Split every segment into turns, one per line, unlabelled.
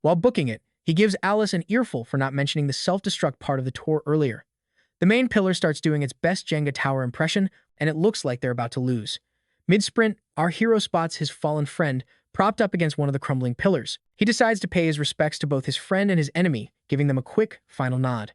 While booking it, he gives Alice an earful for not mentioning the self-destruct part of the tour earlier. The main pillar starts doing its best Jenga tower impression, and it looks like they're about to lose. Mid-sprint, our hero spots his fallen friend propped up against one of the crumbling pillars. He decides to pay his respects to both his friend and his enemy, giving them a quick, final nod.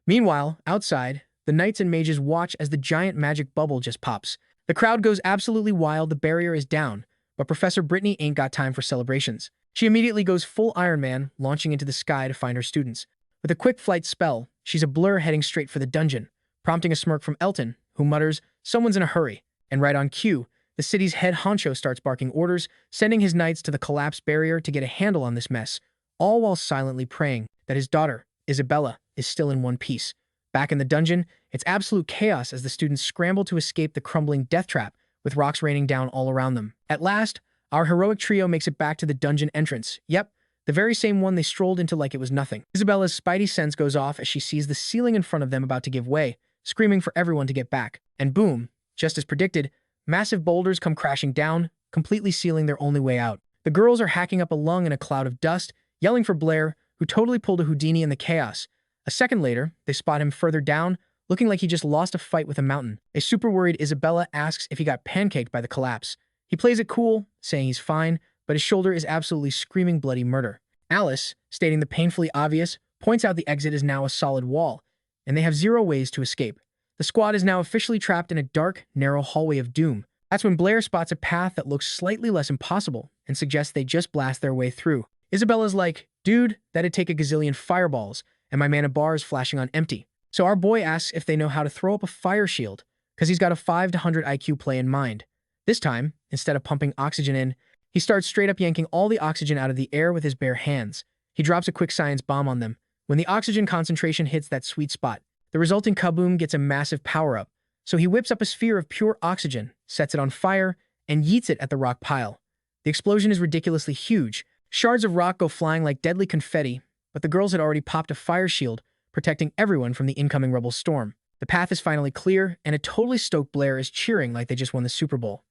Meanwhile, outside, the knights and mages watch as the giant magic bubble just pops. The crowd goes absolutely wild, the barrier is down, but Professor Brittany ain't got time for celebrations. She immediately goes full Iron Man, launching into the sky to find her students. With a quick flight spell, she's a blur heading straight for the dungeon, prompting a smirk from Elton, who mutters, "Someone's in a hurry." And right on cue, the city's head honcho starts barking orders, sending his knights to the collapsed barrier to get a handle on this mess, all while silently praying that his daughter, Isabella, is still in one piece. Back in the dungeon, it's absolute chaos as the students scramble to escape the crumbling death trap, with rocks raining down all around them. At last, our heroic trio makes it back to the dungeon entrance. Yep, the very same one they strolled into like it was nothing. Isabella's spidey sense goes off as she sees the ceiling in front of them about to give way, screaming for everyone to get back. And boom, just as predicted, massive boulders come crashing down, completely sealing their only way out. The girls are hacking up a lung in a cloud of dust, yelling for Blair, who totally pulled a Houdini in the chaos. A second later, they spot him further down, looking like he just lost a fight with a mountain. A super worried Isabella asks if he got pancaked by the collapse. He plays it cool, saying he's fine, but his shoulder is absolutely screaming bloody murder. Alice, stating the painfully obvious, points out the exit is now a solid wall, and they have zero ways to escape. The squad is now officially trapped in a dark, narrow hallway of doom. That's when Blair spots a path that looks slightly less impossible and suggests they just blast their way through. Isabella's like, "Dude, that'd take a gazillion fireballs, and my mana bar is flashing on empty." So our boy asks if they know how to throw up a fire shield, because he's got a 5 to 100 IQ play in mind. This time, instead of pumping oxygen in, he starts straight up yanking all the oxygen out of the air with his bare hands. He drops a quick science bomb on them. When the oxygen concentration hits that sweet spot, the resulting kaboom gets a massive power-up. So he whips up a sphere of pure oxygen, sets it on fire, and yeets it at the rock pile. The explosion is ridiculously huge. Shards of rock go flying like deadly confetti, but the girls had already popped a fire shield, protecting everyone from the incoming rebel storm. The path is finally clear, and a totally stoked Blair is cheering like they just won the Super Bowl.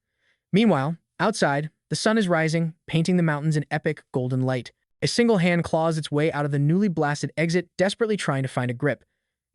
Meanwhile, outside, the sun is rising, painting the mountains in epic golden light. A single hand claws its way out of the newly blasted exit, desperately trying to find a grip.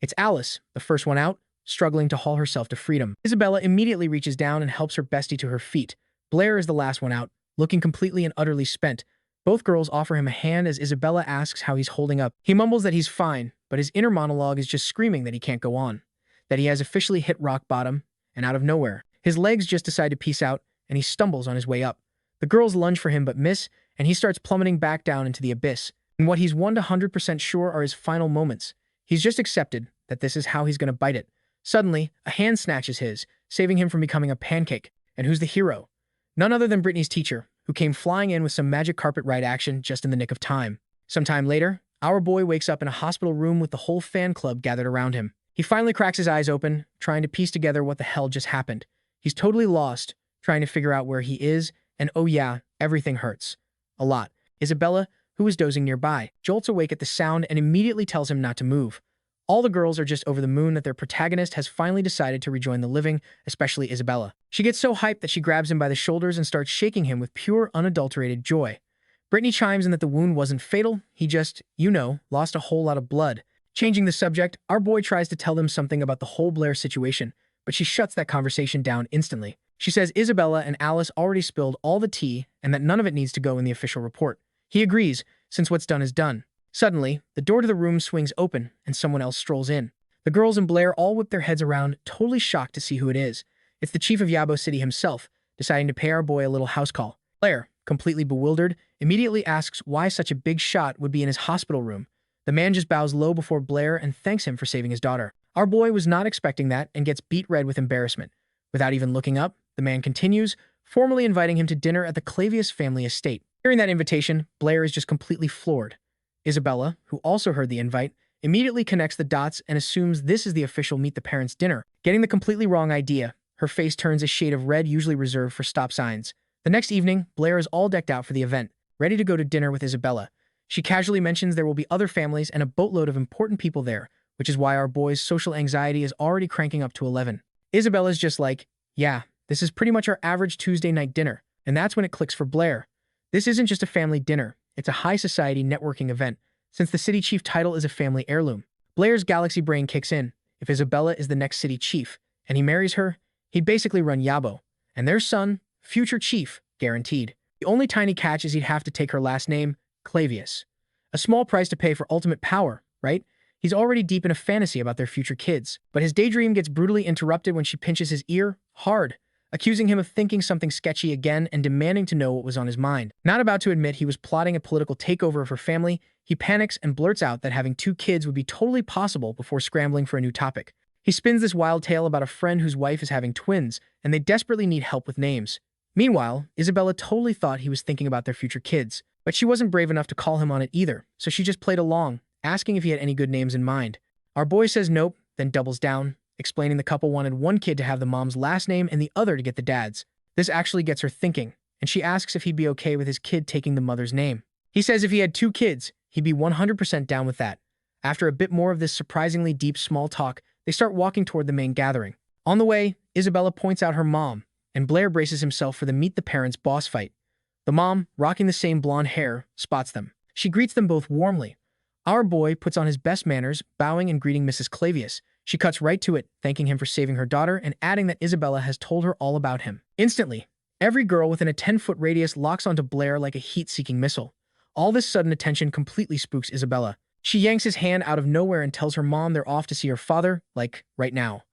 It's Alice, the first one out, struggling to haul herself to freedom. Isabella immediately reaches down and helps her bestie to her feet. Blair is the last one out, looking completely and utterly spent. Both girls offer him a hand as Isabella asks how he's holding up. He mumbles that he's fine, but his inner monologue is just screaming that he can't go on, that he has officially hit rock bottom, and out of nowhere, his legs just decide to peace out, and he stumbles on his way up. The girls lunge for him but miss, and he starts plummeting back down into the abyss. And what he's 100% sure are his final moments. He's just accepted that this is how he's going to bite it. Suddenly, a hand snatches his, saving him from becoming a pancake. And who's the hero? None other than Brittany's teacher, who came flying in with some magic carpet ride action just in the nick of time. Sometime later, our boy wakes up in a hospital room with the whole fan club gathered around him. He finally cracks his eyes open, trying to piece together what the hell just happened. He's totally lost, trying to figure out where he is, and oh yeah, everything hurts. A lot. Isabella, who is dozing nearby, jolts awake at the sound and immediately tells him not to move. All the girls are just over the moon that their protagonist has finally decided to rejoin the living, especially Isabella. She gets so hyped that she grabs him by the shoulders and starts shaking him with pure, unadulterated joy. Brittany chimes in that the wound wasn't fatal, he just, lost a whole lot of blood. Changing the subject, our boy tries to tell them something about the whole Blair situation, but she shuts that conversation down instantly. She says Isabella and Alice already spilled all the tea and that none of it needs to go in the official report. He agrees, since what's done is done. Suddenly, the door to the room swings open and someone else strolls in. The girls and Blair all whip their heads around, totally shocked to see who it is. It's the chief of Yabo City himself, deciding to pay our boy a little house call. Blair, completely bewildered, immediately asks why such a big shot would be in his hospital room. The man just bows low before Blair and thanks him for saving his daughter. Our boy was not expecting that and gets beet red with embarrassment. Without even looking up, the man continues, formally inviting him to dinner at the Clavius family estate. Hearing that invitation, Blair is just completely floored. Isabella, who also heard the invite, immediately connects the dots and assumes this is the official Meet the Parents dinner. Getting the completely wrong idea, her face turns a shade of red usually reserved for stop signs. The next evening, Blair is all decked out for the event, ready to go to dinner with Isabella. She casually mentions there will be other families and a boatload of important people there, which is why our boy's social anxiety is already cranking up to 11. Isabella's just like, yeah, this is pretty much our average Tuesday night dinner. And that's when it clicks for Blair. This isn't just a family dinner. It's a high society networking event, since the city chief title is a family heirloom. Blair's galaxy brain kicks in. If Isabella is the next city chief, and he marries her, he'd basically run Yabo. And their son, future chief, guaranteed. The only tiny catch is he'd have to take her last name, Clavius. A small price to pay for ultimate power, right? He's already deep in a fantasy about their future kids. But his daydream gets brutally interrupted when she pinches his ear hard, accusing him of thinking something sketchy again and demanding to know what was on his mind. Not about to admit he was plotting a political takeover of her family, he panics and blurts out that having 2 kids would be totally possible before scrambling for a new topic. He spins this wild tale about a friend whose wife is having twins, and they desperately need help with names. Meanwhile, Isabella totally thought he was thinking about their future kids, but she wasn't brave enough to call him on it either, so she just played along, asking if he had any good names in mind. Our boy says nope, then doubles down, explaining the couple wanted one kid to have the mom's last name and the other to get the dad's. This actually gets her thinking, and she asks if he'd be okay with his kid taking the mother's name. He says if he had 2 kids, he'd be 100% down with that. After a bit more of this surprisingly deep small talk, they start walking toward the main gathering. On the way, Isabella points out her mom, and Blair braces himself for the Meet the Parents boss fight. The mom, rocking the same blonde hair, spots them. She greets them both warmly. Our boy puts on his best manners, bowing and greeting Mrs. Clavius. She cuts right to it, thanking him for saving her daughter and adding that Isabella has told her all about him. Instantly, every girl within a 10-foot radius locks onto Blair like a heat-seeking missile. All this sudden attention completely spooks Isabella. She yanks his hand out of nowhere and tells her mom they're off to see her father, like, right now.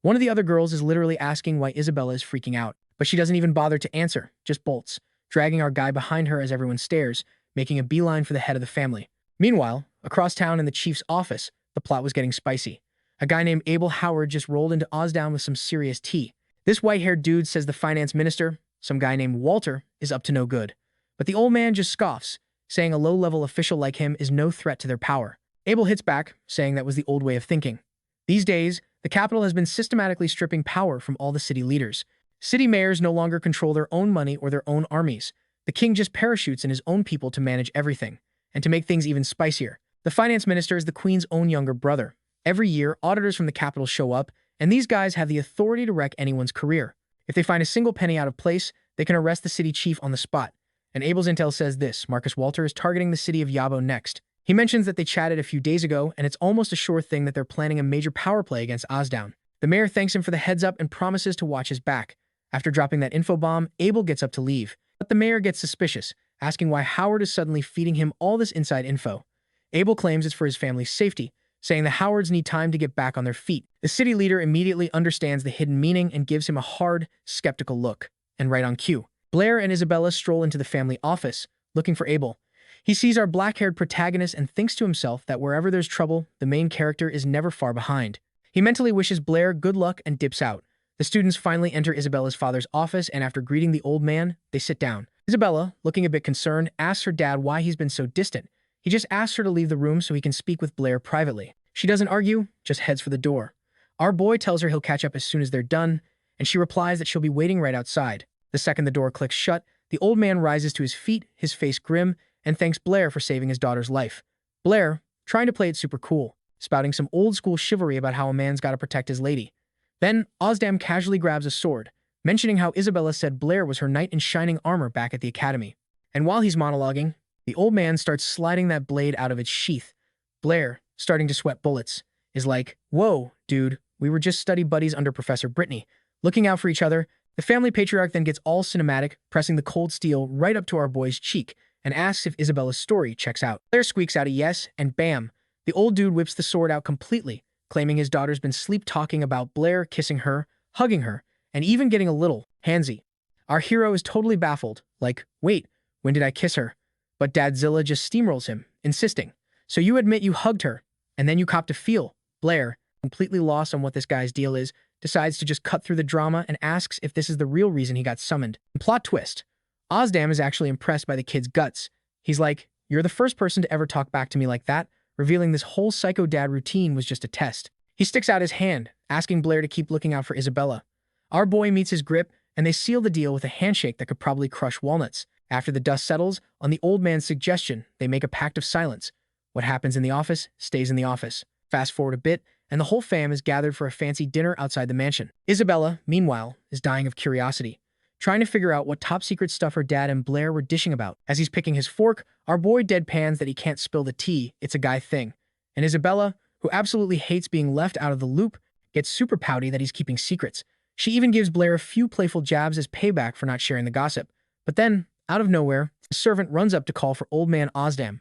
One of the other girls is literally asking why Isabella is freaking out, but she doesn't even bother to answer, just bolts, dragging our guy behind her as everyone stares, making a beeline for the head of the family. Meanwhile, across town in the chief's office, the plot was getting spicy. A guy named Abel Howard just rolled into Osdown with some serious tea. This white-haired dude says the finance minister, some guy named Walter, is up to no good. But the old man just scoffs, saying a low-level official like him is no threat to their power. Abel hits back, saying that was the old way of thinking. These days, the capital has been systematically stripping power from all the city leaders. City mayors no longer control their own money or their own armies. The king just parachutes in his own people to manage everything. And to make things even spicier, the finance minister is the queen's own younger brother. Every year, auditors from the capital show up, and these guys have the authority to wreck anyone's career. If they find a single penny out of place, they can arrest the city chief on the spot. And Abel's intel says this: Marcus Walter is targeting the city of Yabo next. He mentions that they chatted a few days ago, and it's almost a sure thing that they're planning a major power play against Osdown. The mayor thanks him for the heads up and promises to watch his back. After dropping that info bomb, Abel gets up to leave. But the mayor gets suspicious, asking why Howard is suddenly feeding him all this inside info. Abel claims it's for his family's safety, saying the Howards need time to get back on their feet. The city leader immediately understands the hidden meaning and gives him a hard, skeptical look. And right on cue, Blair and Isabella stroll into the family office, looking for Abel. He sees our black-haired protagonist and thinks to himself that wherever there's trouble, the main character is never far behind. He mentally wishes Blair good luck and dips out. The students finally enter Isabella's father's office, and after greeting the old man, they sit down. Isabella, looking a bit concerned, asks her dad why he's been so distant. He just asks her to leave the room so he can speak with Blair privately. She doesn't argue, just heads for the door. Our boy tells her he'll catch up as soon as they're done, and she replies that she'll be waiting right outside. The second the door clicks shut, the old man rises to his feet, his face grim, and thanks Blair for saving his daughter's life. Blair, trying to play it super cool, spouting some old-school chivalry about how a man's gotta protect his lady. Then, Osdam casually grabs a sword, mentioning how Isabella said Blair was her knight in shining armor back at the academy. And while he's monologuing, the old man starts sliding that blade out of its sheath. Blair, starting to sweat bullets, is like, "Whoa, dude, we were just study buddies under Professor Brittany." Looking out for each other, the family patriarch then gets all cinematic, pressing the cold steel right up to our boy's cheek, and asks if Isabella's story checks out. Blair squeaks out a yes, and bam, the old dude whips the sword out completely, claiming his daughter's been sleep-talking about Blair kissing her, hugging her, and even getting a little handsy. Our hero is totally baffled, like, wait, when did I kiss her? But Dadzilla just steamrolls him, insisting, so you admit you hugged her, and then you copped a feel. Blair, completely lost on what this guy's deal is, decides to just cut through the drama and asks if this is the real reason he got summoned. Plot twist. Osdam is actually impressed by the kid's guts. He's like, "You're the first person to ever talk back to me like that," revealing this whole psycho dad routine was just a test. He sticks out his hand, asking Blair to keep looking out for Isabella. Our boy meets his grip, and they seal the deal with a handshake that could probably crush walnuts. After the dust settles, on the old man's suggestion, they make a pact of silence. What happens in the office stays in the office. Fast forward a bit, and the whole fam is gathered for a fancy dinner outside the mansion. Isabella, meanwhile, is dying of curiosity. trying to figure out what top-secret stuff her dad and Blair were dishing about. As he's picking his fork, our boy deadpans that he can't spill the tea, it's a guy thing. And Isabella, who absolutely hates being left out of the loop, gets super pouty that he's keeping secrets. She even gives Blair a few playful jabs as payback for not sharing the gossip. But then, out of nowhere, a servant runs up to call for old man Ozdam.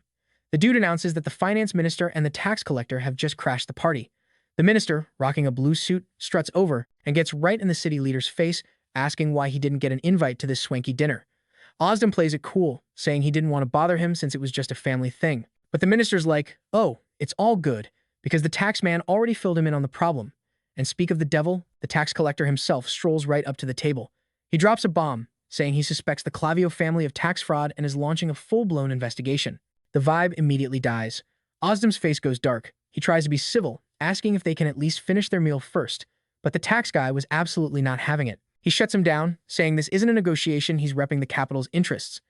The dude announces that the finance minister and the tax collector have just crashed the party. The minister, rocking a blue suit, struts over and gets right in the city leader's face, asking why he didn't get an invite to this swanky dinner. Ozdam plays it cool, saying he didn't want to bother him since it was just a family thing. But the minister's like, oh, it's all good, because the tax man already filled him in on the problem. And speak of the devil, the tax collector himself strolls right up to the table. He drops a bomb, saying he suspects the Clavio family of tax fraud and is launching a full-blown investigation. The vibe immediately dies. Ozdam's face goes dark. He tries to be civil, asking if they can at least finish their meal first. But the tax guy was absolutely not having it. He shuts him down, saying this isn't a negotiation, he's repping the capital's interests.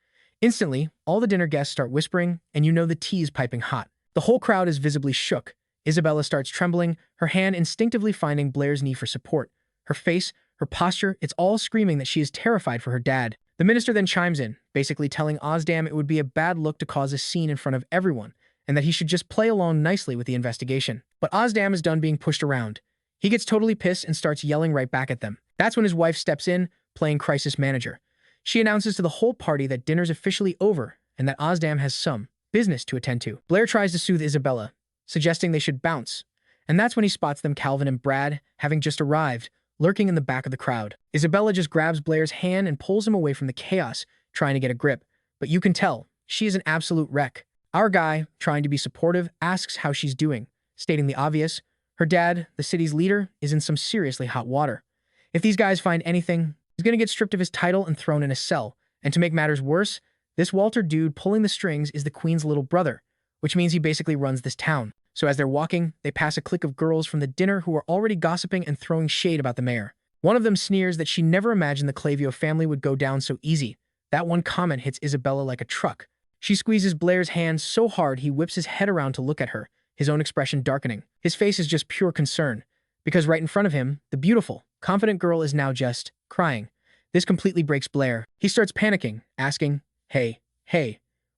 Instantly, all the dinner guests start whispering, and you know the tea is piping hot. The whole crowd is visibly shook. Isabella starts trembling, her hand instinctively finding Blair's knee for support. Her face, her posture, it's all screaming that she is terrified for her dad. The minister then chimes in, basically telling Ozdam it would be a bad look to cause a scene in front of everyone, and that he should just play along nicely with the investigation. But Ozdam is done being pushed around. He gets totally pissed and starts yelling right back at them. That's when his wife steps in, playing crisis manager. She announces to the whole party that dinner's officially over and that Ozdam has some business to attend to. Blair tries to soothe Isabella, suggesting they should bounce. And that's when he spots them Calvin and Brad, having just arrived, lurking in the back of the crowd. Isabella just grabs Blair's hand and pulls him away from the chaos, trying to get a grip. But you can tell, she is an absolute wreck. Our guy, trying to be supportive, asks how she's doing, stating the obvious. Her dad, the city's leader, is in some seriously hot water. If these guys find anything, he's gonna get stripped of his title and thrown in a cell. And to make matters worse, this Walter dude pulling the strings is the queen's little brother, which means he basically runs this town. So as they're walking, they pass a clique of girls from the dinner who are already gossiping and throwing shade about the mayor. One of them sneers that she never imagined the Clavio family would go down so easy. That one comment hits Isabella like a truck. She squeezes Blair's hand so hard he whips his head around to look at her, his own expression darkening. His face is just pure concern, because right in front of him, the beautiful, confident girl is now just crying. This completely breaks Blair. He starts panicking, asking, hey,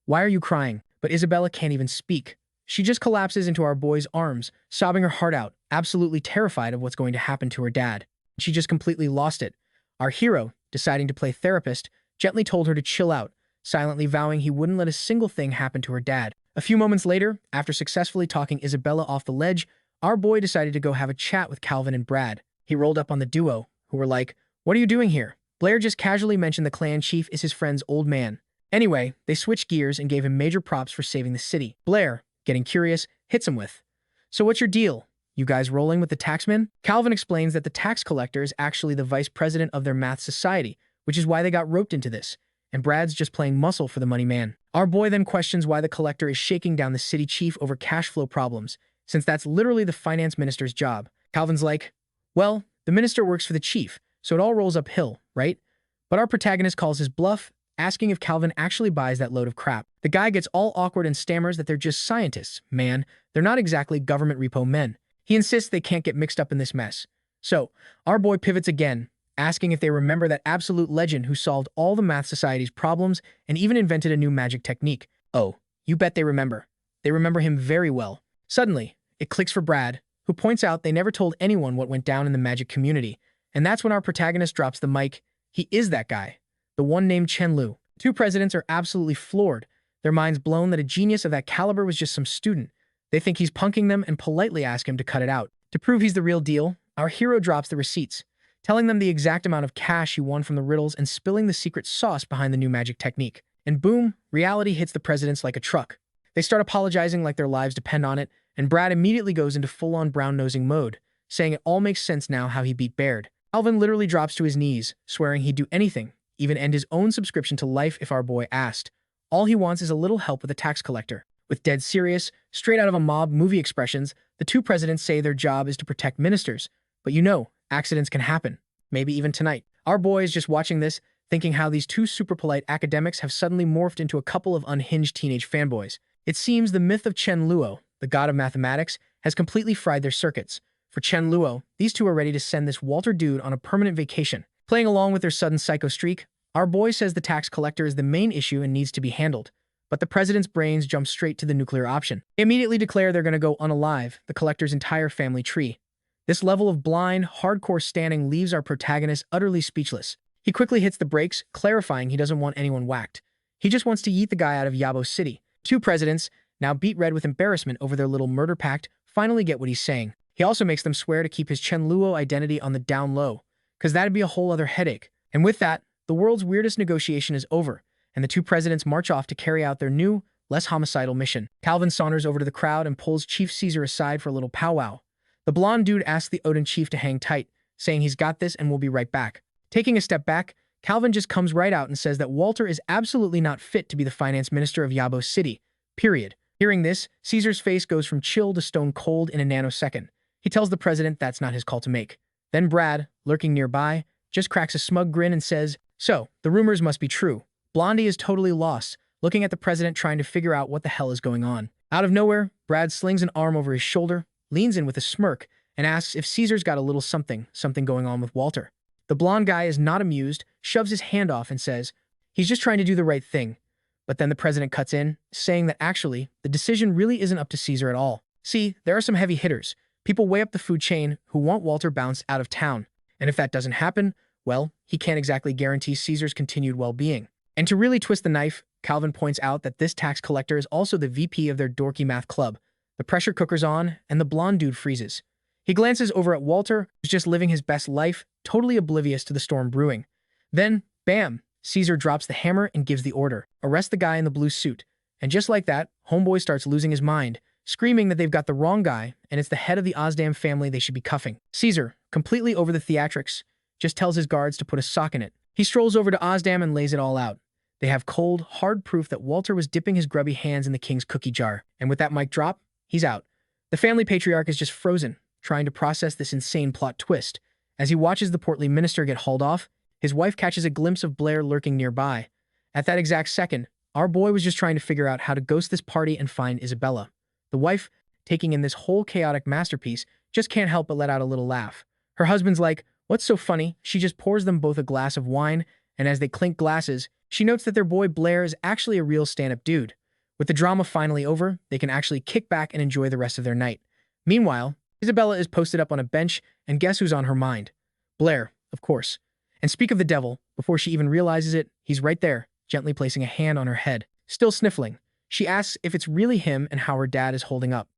why are you crying? But Isabella can't even speak. She just collapses into our boy's arms, sobbing her heart out, absolutely terrified of what's going to happen to her dad. She just completely lost it. Our hero, deciding to play therapist, gently told her to chill out, silently vowing he wouldn't let a single thing happen to her dad. A few moments later, after successfully talking Isabella off the ledge, our boy decided to go have a chat with Calvin and Brad. He rolled up on the duo, who were like, what are you doing here? Blair just casually mentioned the clan chief is his friend's old man. Anyway, they switched gears and gave him major props for saving the city. Blair, getting curious, hits him with, so what's your deal? You guys rolling with the taxman? Calvin explains that the tax collector is actually the vice president of their math society, which is why they got roped into this, and Brad's just playing muscle for the money man. Our boy then questions why the collector is shaking down the city chief over cash flow problems, since that's literally the finance minister's job. Calvin's like, well, the minister works for the chief, so it all rolls uphill, right? But our protagonist calls his bluff, asking if Calvin actually buys that load of crap. The guy gets all awkward and stammers that they're just scientists, man. They're not exactly government repo men. He insists they can't get mixed up in this mess. So, our boy pivots again, asking if they remember that absolute legend who solved all the math society's problems and even invented a new magic technique. Oh, you bet they remember. They remember him very well. Suddenly, it clicks for Brad, who points out they never told anyone what went down in the magic community. And that's when our protagonist drops the mic. He is that guy. The one named Chenlu. Two presidents are absolutely floored, their minds blown that a genius of that caliber was just some student. They think he's punking them and politely ask him to cut it out. To prove he's the real deal, our hero drops the receipts, telling them the exact amount of cash he won from the riddles and spilling the secret sauce behind the new magic technique. And boom, reality hits the presidents like a truck. They start apologizing like their lives depend on it, and Brad immediately goes into full-on brown-nosing mode, saying it all makes sense now how he beat Baird. Alvin literally drops to his knees, swearing he'd do anything, even end his own subscription to Life if our boy asked. All he wants is a little help with the tax collector. With dead serious, straight out of a mob movie expressions, the two presidents say their job is to protect ministers. But you know, accidents can happen. Maybe even tonight. Our boy is just watching this, thinking how these two super polite academics have suddenly morphed into a couple of unhinged teenage fanboys. It seems the myth of Chenlu, the god of mathematics, has completely fried their circuits. For Chenlu, these two are ready to send this Walter dude on a permanent vacation. Playing along with their sudden psycho streak, our boy says the tax collector is the main issue and needs to be handled. But the president's brains jump straight to the nuclear option. They immediately declare they're going to go unalive the collector's entire family tree. This level of blind, hardcore standing leaves our protagonist utterly speechless. He quickly hits the brakes, clarifying he doesn't want anyone whacked. He just wants to yeet the guy out of Yabo City. Two presidents, now beat red with embarrassment over their little murder pact, finally get what he's saying. He also makes them swear to keep his Chenluo identity on the down low, because that'd be a whole other headache. And with that, the world's weirdest negotiation is over, and the two presidents march off to carry out their new, less homicidal mission. Calvin saunters over to the crowd and pulls Chief Caesar aside for a little powwow. The blonde dude asks the Odin chief to hang tight, saying he's got this and will be right back. Taking a step back, Calvin just comes right out and says that Walter is absolutely not fit to be the finance minister of Yabo City, period. Hearing this, Caesar's face goes from chill to stone cold in a nanosecond. He tells the president that's not his call to make. Then Brad, lurking nearby, just cracks a smug grin and says, "So, the rumors must be true." Blondie is totally lost, looking at the president trying to figure out what the hell is going on. Out of nowhere, Brad slings an arm over his shoulder, leans in with a smirk, and asks if Caesar's got a little something going on with Walter. The blonde guy is not amused, shoves his hand off and says, he's just trying to do the right thing. But then the president cuts in, saying that actually, the decision really isn't up to Caesar at all. See, there are some heavy hitters, people way up the food chain who want Walter bounced out of town. And if that doesn't happen, well, he can't exactly guarantee Caesar's continued well-being. And to really twist the knife, Calvin points out that this tax collector is also the VP of their dorky math club. The pressure cooker's on, and the blonde dude freezes. He glances over at Walter, who's just living his best life, totally oblivious to the storm brewing. Then, bam, Caesar drops the hammer and gives the order. Arrest the guy in the blue suit. And just like that, homeboy starts losing his mind, screaming that they've got the wrong guy, and it's the head of the Ozdam family they should be cuffing. Caesar, completely over the theatrics, just tells his guards to put a sock in it. He strolls over to Ozdam and lays it all out. They have cold, hard proof that Walter was dipping his grubby hands in the king's cookie jar. And with that mic drop, he's out. The family patriarch is just frozen, trying to process this insane plot twist. As he watches the portly minister get hauled off, his wife catches a glimpse of Blair lurking nearby. At that exact second, our boy was just trying to figure out how to ghost this party and find Isabella. The wife, taking in this whole chaotic masterpiece, just can't help but let out a little laugh. Her husband's like, "What's so funny?" She just pours them both a glass of wine, and as they clink glasses, she notes that their boy Blair is actually a real stand-up dude. With the drama finally over, they can actually kick back and enjoy the rest of their night. Meanwhile, Isabella is posted up on a bench, and guess who's on her mind? Blair, of course. And speak of the devil, before she even realizes it, he's right there, gently placing a hand on her head. Still sniffling, she asks if it's really him and how her dad is holding up.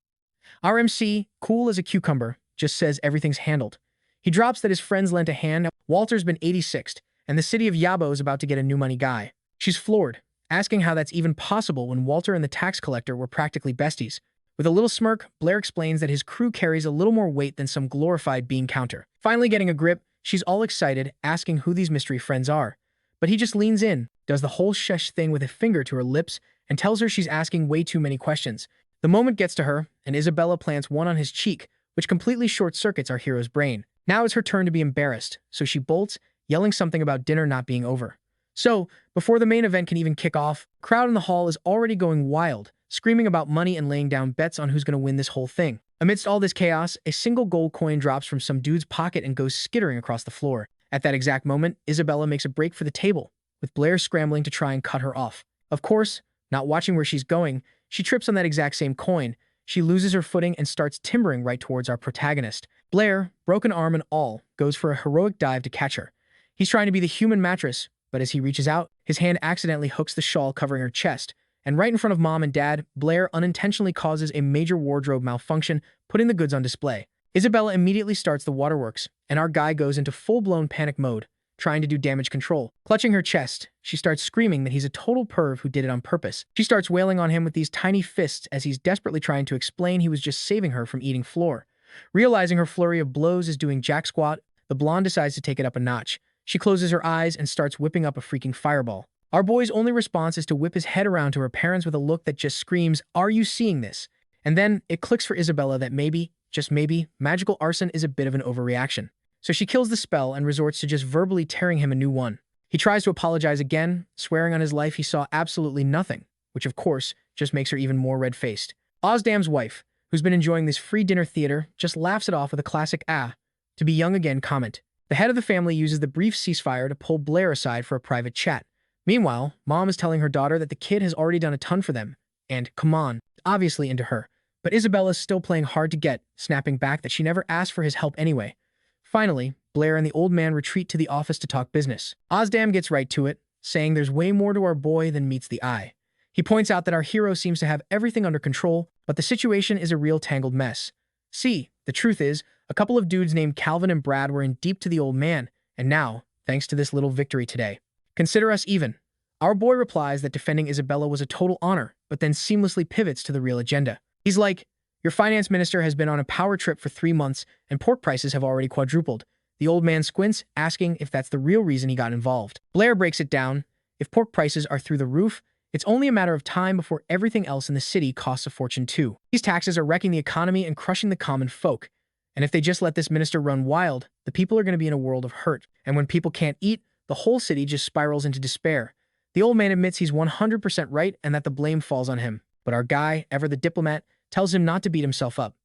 Our MC, cool as a cucumber, just says everything's handled. He drops that his friends lent a hand. Walter's been 86th, and the city of Yabo is about to get a new money guy. She's floored, asking how that's even possible when Walter and the tax collector were practically besties. With a little smirk, Blair explains that his crew carries a little more weight than some glorified bean counter. Finally getting a grip, she's all excited, asking who these mystery friends are. But he just leans in, does the whole shush thing with a finger to her lips, and tells her she's asking way too many questions. The moment gets to her, and Isabella plants one on his cheek, which completely short-circuits our hero's brain. Now it's her turn to be embarrassed, so she bolts, yelling something about dinner not being over. So, before the main event can even kick off, the crowd in the hall is already going wild, screaming about money and laying down bets on who's going to win this whole thing. Amidst all this chaos, a single gold coin drops from some dude's pocket and goes skittering across the floor. At that exact moment, Isabella makes a break for the table, with Blair scrambling to try and cut her off. Of course, not watching where she's going, she trips on that exact same coin. She loses her footing and starts timbering right towards our protagonist. Blair, broken arm and all, goes for a heroic dive to catch her. He's trying to be the human mattress, but as he reaches out, his hand accidentally hooks the shawl covering her chest. And right in front of Mom and Dad, Blair unintentionally causes a major wardrobe malfunction, putting the goods on display. Isabella immediately starts the waterworks, and our guy goes into full-blown panic mode, trying to do damage control. Clutching her chest, she starts screaming that he's a total perv who did it on purpose. She starts wailing on him with these tiny fists as he's desperately trying to explain he was just saving her from eating floor. Realizing her flurry of blows is doing jack squat, the blonde decides to take it up a notch. She closes her eyes and starts whipping up a freaking fireball. Our boy's only response is to whip his head around to her parents with a look that just screams, "Are you seeing this?" And then it clicks for Isabella that maybe, just maybe, magical arson is a bit of an overreaction. So she kills the spell and resorts to just verbally tearing him a new one. He tries to apologize again, swearing on his life he saw absolutely nothing, which of course just makes her even more red-faced. Ozdam's wife, who's been enjoying this free dinner theater, just laughs it off with a classic "to be young again" comment. The head of the family uses the brief ceasefire to pull Blair aside for a private chat. Meanwhile, Mom is telling her daughter that the kid has already done a ton for them, and, come on, obviously into her. But Isabella's still playing hard to get, snapping back that she never asked for his help anyway. Finally, Blair and the old man retreat to the office to talk business. Ozdam gets right to it, saying there's way more to our boy than meets the eye. He points out that our hero seems to have everything under control, but the situation is a real tangled mess. See, the truth is, a couple of dudes named Calvin and Brad were in deep to the old man, and now, thanks to this little victory today, consider us even. Our boy replies that defending Isabella was a total honor, but then seamlessly pivots to the real agenda. He's like, your finance minister has been on a power trip for 3 months, and pork prices have already quadrupled. The old man squints, asking if that's the real reason he got involved. Blair breaks it down. If pork prices are through the roof, it's only a matter of time before everything else in the city costs a fortune too. These taxes are wrecking the economy and crushing the common folk. And if they just let this minister run wild, the people are going to be in a world of hurt. And when people can't eat, the whole city just spirals into despair. The old man admits he's 100% right and that the blame falls on him. But our guy, ever the diplomat, tells him not to beat himself up.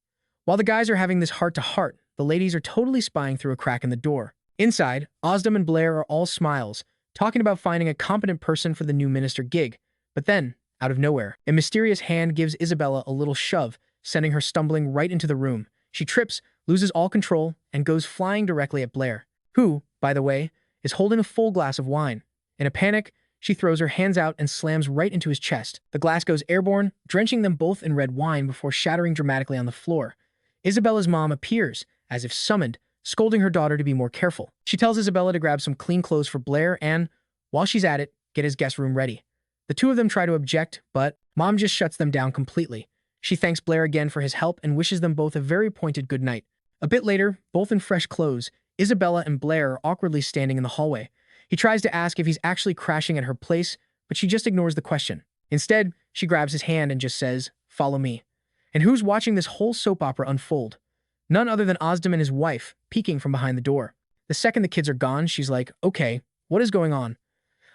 While the guys are having this heart-to-heart, the ladies are totally spying through a crack in the door. Inside, Ozdam and Blair are all smiles, talking about finding a competent person for the new minister gig. But then, out of nowhere, a mysterious hand gives Isabella a little shove, sending her stumbling right into the room. She trips, loses all control, and goes flying directly at Blair, who, by the way, is holding a full glass of wine. In a panic, she throws her hands out and slams right into his chest. The glass goes airborne, drenching them both in red wine before shattering dramatically on the floor. Isabella's mom appears, as if summoned, scolding her daughter to be more careful. She tells Isabella to grab some clean clothes for Blair and, while she's at it, get his guest room ready. The two of them try to object, but Mom just shuts them down completely. She thanks Blair again for his help and wishes them both a very pointed good night. A bit later, both in fresh clothes, Isabella and Blair are awkwardly standing in the hallway. He tries to ask if he's actually crashing at her place, but she just ignores the question. Instead, she grabs his hand and just says, "Follow me." And who's watching this whole soap opera unfold? None other than Ozdam and his wife, peeking from behind the door. The second the kids are gone, she's like, okay, what is going on?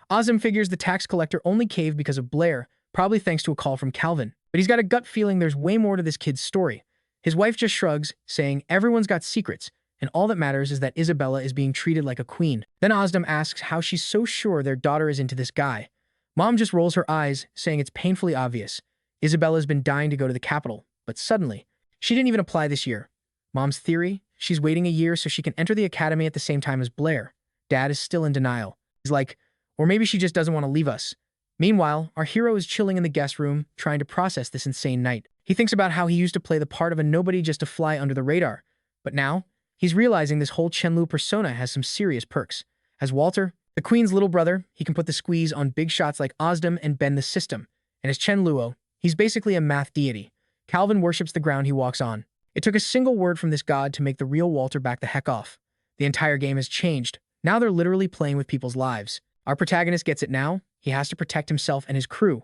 Ozdam figures the tax collector only caved because of Blair, probably thanks to a call from Calvin. But he's got a gut feeling there's way more to this kid's story. His wife just shrugs, saying everyone's got secrets, and all that matters is that Isabella is being treated like a queen. Then Ozdam asks how she's so sure their daughter is into this guy. Mom just rolls her eyes, saying it's painfully obvious. Isabella's been dying to go to the capital, but suddenly, she didn't even apply this year. Mom's theory? She's waiting a year so she can enter the academy at the same time as Blair. Dad is still in denial. He's like, or maybe she just doesn't want to leave us. Meanwhile, our hero is chilling in the guest room, trying to process this insane night. He thinks about how he used to play the part of a nobody just to fly under the radar. But now, he's realizing this whole Chenlu persona has some serious perks. As Walter, the queen's little brother, he can put the squeeze on big shots like Ozdam and bend the system. And as Chenluo, he's basically a math deity. Calvin worships the ground he walks on. It took a single word from this god to make the real Walter back the heck off. The entire game has changed. Now they're literally playing with people's lives. Our protagonist gets it now. He has to protect himself and his crew.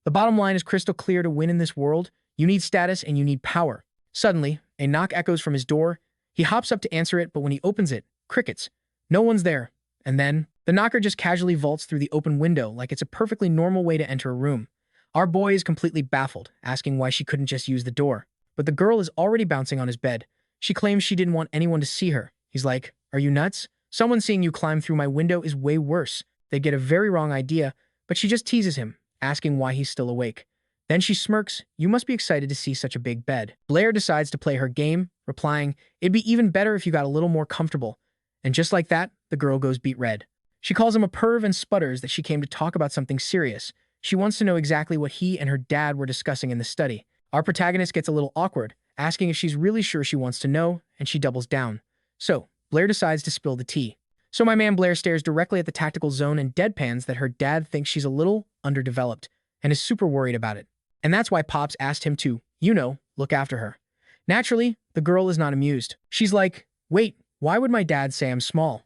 The bottom line is crystal clear: to win in this world, you need status and you need power. Suddenly, a knock echoes from his door. He hops up to answer it, but when he opens it, crickets. No one's there. And then, the knocker just casually vaults through the open window like it's a perfectly normal way to enter a room. Our boy is completely baffled, asking why she couldn't just use the door. But the girl is already bouncing on his bed. She claims she didn't want anyone to see her. He's like, are you nuts? Someone seeing you climb through my window is way worse. They get a very wrong idea, but she just teases him, asking why he's still awake. Then she smirks, you must be excited to see such a big bed. Blair decides to play her game, replying, it'd be even better if you got a little more comfortable. And just like that, the girl goes beet red. She calls him a perv and sputters that she came to talk about something serious. She wants to know exactly what he and her dad were discussing in the study. Our protagonist gets a little awkward, asking if she's really sure she wants to know, and she doubles down. So, Blair decides to spill the tea. So my man Blair stares directly at the tactical zone and deadpans that her dad thinks she's a little underdeveloped, and is super worried about it. And that's why Pops asked him to, look after her. Naturally, the girl is not amused. She's like, wait, why would my dad say I'm small?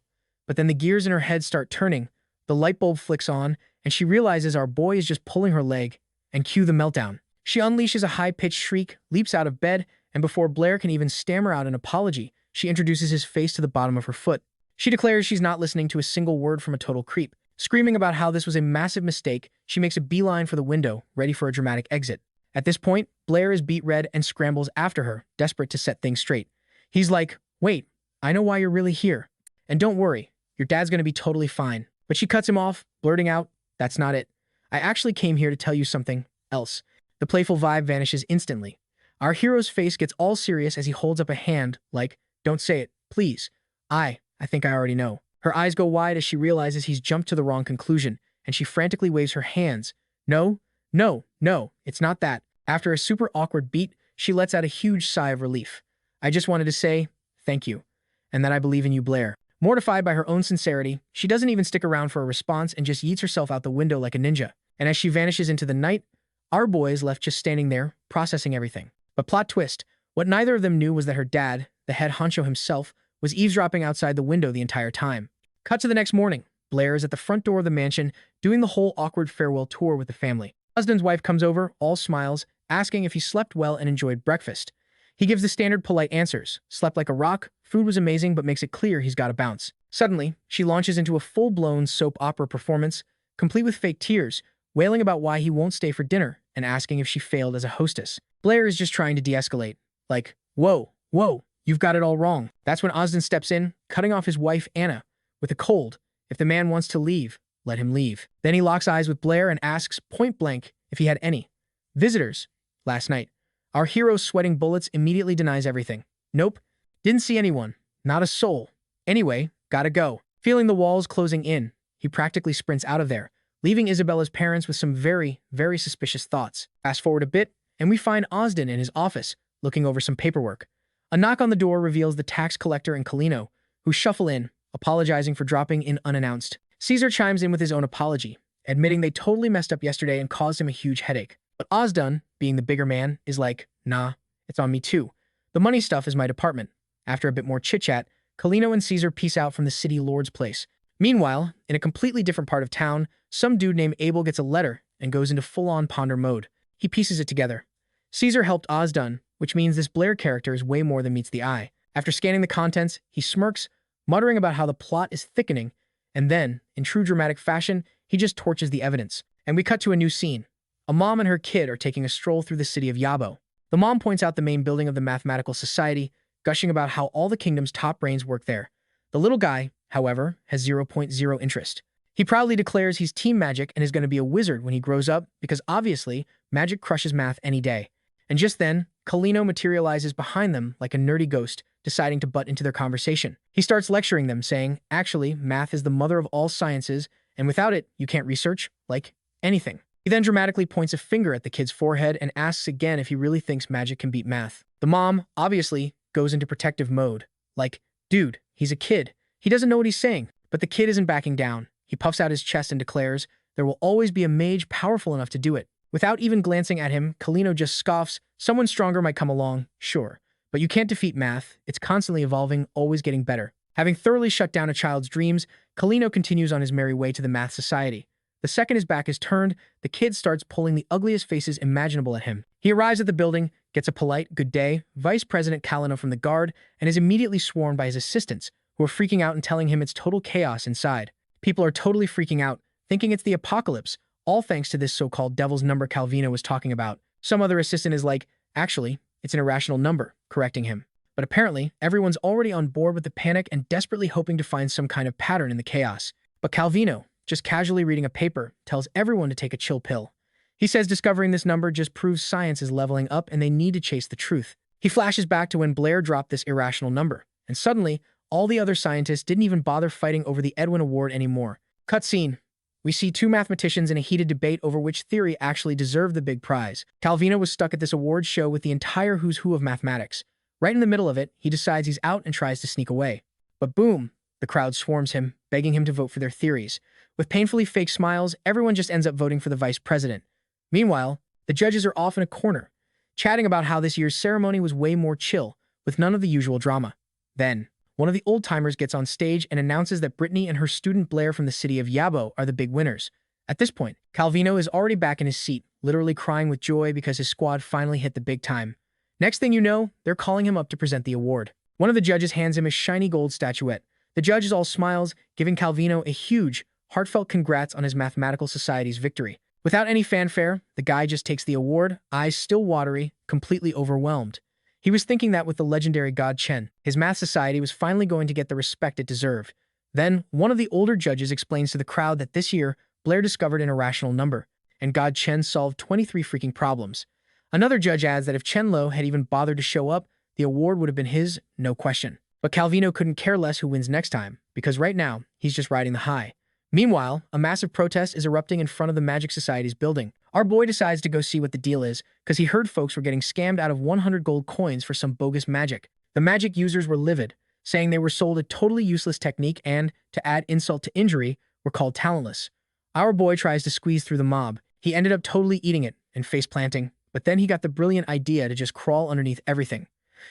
But then the gears in her head start turning, the light bulb flicks on, and she realizes our boy is just pulling her leg, and cue the meltdown. She unleashes a high-pitched shriek, leaps out of bed, and before Blair can even stammer out an apology, she introduces his face to the bottom of her foot. She declares she's not listening to a single word from a total creep. Screaming about how this was a massive mistake, she makes a beeline for the window, ready for a dramatic exit. At this point, Blair is beet red and scrambles after her, desperate to set things straight. He's like, wait, I know why you're really here. And don't worry, your dad's gonna be totally fine. But she cuts him off, blurting out, "That's not it. I actually came here to tell you something else." The playful vibe vanishes instantly. Our hero's face gets all serious as he holds up a hand, like, "Don't say it, please. I think I already know." Her eyes go wide as she realizes he's jumped to the wrong conclusion, and she frantically waves her hands. "No, no, no, it's not that." After a super awkward beat, she lets out a huge sigh of relief. "I just wanted to say thank you, and that I believe in you, Blair." Mortified by her own sincerity, she doesn't even stick around for a response and just yeets herself out the window like a ninja. And as she vanishes into the night, our boy is left just standing there, processing everything. But plot twist, what neither of them knew was that her dad, the head honcho himself, was eavesdropping outside the window the entire time. Cut to the next morning. Blair is at the front door of the mansion, doing the whole awkward farewell tour with the family. Husband's wife comes over, all smiles, asking if he slept well and enjoyed breakfast. He gives the standard polite answers. Slept like a rock, food was amazing, but makes it clear he's gotta bounce. Suddenly, she launches into a full-blown soap opera performance, complete with fake tears, wailing about why he won't stay for dinner and asking if she failed as a hostess. Blair is just trying to de-escalate. Like, whoa, you've got it all wrong. That's when Osden steps in, cutting off his wife, Anna, with a cold. If the man wants to leave, let him leave. Then he locks eyes with Blair and asks point blank if he had any visitors last night. Our hero, sweating bullets, immediately denies everything. Nope, didn't see anyone, not a soul. Anyway, gotta go. Feeling the walls closing in, he practically sprints out of there, leaving Isabella's parents with some very, very suspicious thoughts. Fast forward a bit, and we find Osden in his office, looking over some paperwork. A knock on the door reveals the tax collector and Kalino, who shuffle in, apologizing for dropping in unannounced. Caesar chimes in with his own apology, admitting they totally messed up yesterday and caused him a huge headache. But Osden, being the bigger man, is like, "Nah, it's on me too. The money stuff is my department." After a bit more chit-chat, Kalino and Caesar peace out from the city lord's place. Meanwhile, in a completely different part of town, some dude named Abel gets a letter and goes into full-on ponder mode. He pieces it together. Caesar helped Osden, which means this Blair character is way more than meets the eye. After scanning the contents, he smirks, muttering about how the plot is thickening, and then, in true dramatic fashion, he just torches the evidence. And we cut to a new scene. A mom and her kid are taking a stroll through the city of Yabo. The mom points out the main building of the Mathematical Society, gushing about how all the kingdom's top brains work there. The little guy, however, has 0.0 interest. He proudly declares he's team magic and is going to be a wizard when he grows up because obviously, magic crushes math any day. And just then, Kalino materializes behind them like a nerdy ghost, deciding to butt into their conversation. He starts lecturing them, saying, actually, math is the mother of all sciences, and without it, you can't research, like, anything. He then dramatically points a finger at the kid's forehead and asks again if he really thinks magic can beat math. The mom, obviously, goes into protective mode. Like, dude, he's a kid. He doesn't know what he's saying. But the kid isn't backing down. He puffs out his chest and declares, there will always be a mage powerful enough to do it. Without even glancing at him, Kalino just scoffs, someone stronger might come along, sure. But you can't defeat math. It's constantly evolving, always getting better. Having thoroughly shut down a child's dreams, Kalino continues on his merry way to the Math Society. The second his back is turned, the kid starts pulling the ugliest faces imaginable at him. He arrives at the building, gets a polite good day, Vice President Kalino from the guard, and is immediately swarmed by his assistants, who are freaking out and telling him it's total chaos inside. People are totally freaking out, thinking it's the apocalypse, all thanks to this so-called devil's number Calvino was talking about. Some other assistant is like, actually, it's an irrational number, correcting him. But apparently, everyone's already on board with the panic and desperately hoping to find some kind of pattern in the chaos. But Calvino, just casually reading a paper, tells everyone to take a chill pill. He says discovering this number just proves science is leveling up and they need to chase the truth. He flashes back to when Blair dropped this irrational number, and suddenly, all the other scientists didn't even bother fighting over the Edwin Award anymore. Cutscene. We see two mathematicians in a heated debate over which theory actually deserved the big prize. Calvino was stuck at this award show with the entire who's who of mathematics. Right in the middle of it, he decides he's out and tries to sneak away. But boom, the crowd swarms him, begging him to vote for their theories. With painfully fake smiles, everyone just ends up voting for the vice president. Meanwhile, the judges are off in a corner, chatting about how this year's ceremony was way more chill, with none of the usual drama. Then, one of the old-timers gets on stage and announces that Brittany and her student Blair from the city of Yabo are the big winners. At this point, Calvino is already back in his seat, literally crying with joy because his squad finally hit the big time. Next thing you know, they're calling him up to present the award. One of the judges hands him a shiny gold statuette. The judge is all smiles, giving Calvino a huge, heartfelt congrats on his Mathematical Society's victory. Without any fanfare, the guy just takes the award, eyes still watery, completely overwhelmed. He was thinking that with the legendary god Chen, his math society was finally going to get the respect it deserved. Then, one of the older judges explains to the crowd that this year, Blair discovered an irrational number, and god Chen solved 23 freaking problems. Another judge adds that if Chenlu had even bothered to show up, the award would have been his, no question. But Calvino couldn't care less who wins next time, because right now, he's just riding the high. Meanwhile, a massive protest is erupting in front of the Magic Society's building. Our boy decides to go see what the deal is, because he heard folks were getting scammed out of 100 gold coins for some bogus magic. The magic users were livid, saying they were sold a totally useless technique and, to add insult to injury, were called talentless. Our boy tries to squeeze through the mob. He ended up totally eating it and face-planting, but then he got the brilliant idea to just crawl underneath everything.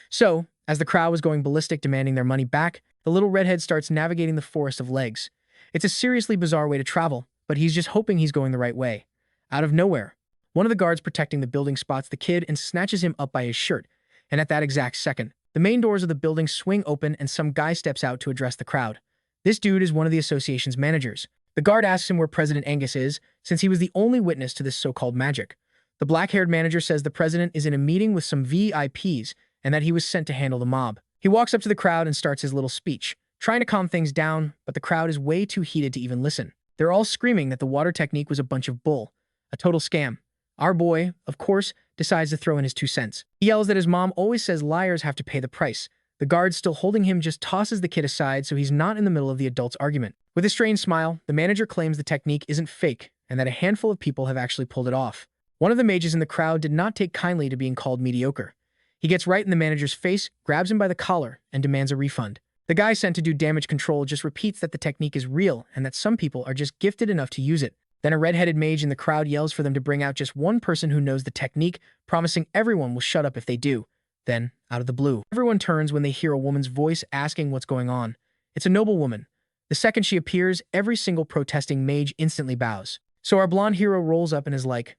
So, as the crowd was going ballistic demanding their money back, the little redhead starts navigating the forest of legs. It's a seriously bizarre way to travel, but he's just hoping he's going the right way. Out of nowhere, one of the guards protecting the building spots the kid and snatches him up by his shirt, and at that exact second, the main doors of the building swing open and some guy steps out to address the crowd. This dude is one of the association's managers. The guard asks him where President Angus is, since he was the only witness to this so-called magic. The black-haired manager says the president is in a meeting with some VIPs and that he was sent to handle the mob. He walks up to the crowd and starts his little speech, trying to calm things down, but the crowd is way too heated to even listen. They're all screaming that the water technique was a bunch of bull, a total scam. Our boy, of course, decides to throw in his 2 cents. He yells that his mom always says liars have to pay the price. The guard still holding him just tosses the kid aside so he's not in the middle of the adult's argument. With a strange smile, the manager claims the technique isn't fake and that a handful of people have actually pulled it off. One of the mages in the crowd did not take kindly to being called mediocre. He gets right in the manager's face, grabs him by the collar, and demands a refund. The guy sent to do damage control just repeats that the technique is real and that some people are just gifted enough to use it. Then a red-headed mage in the crowd yells for them to bring out just one person who knows the technique, promising everyone will shut up if they do. Then, out of the blue, everyone turns when they hear a woman's voice asking what's going on. It's a noble woman. The second she appears, every single protesting mage instantly bows. So our blonde hero rolls up and is like,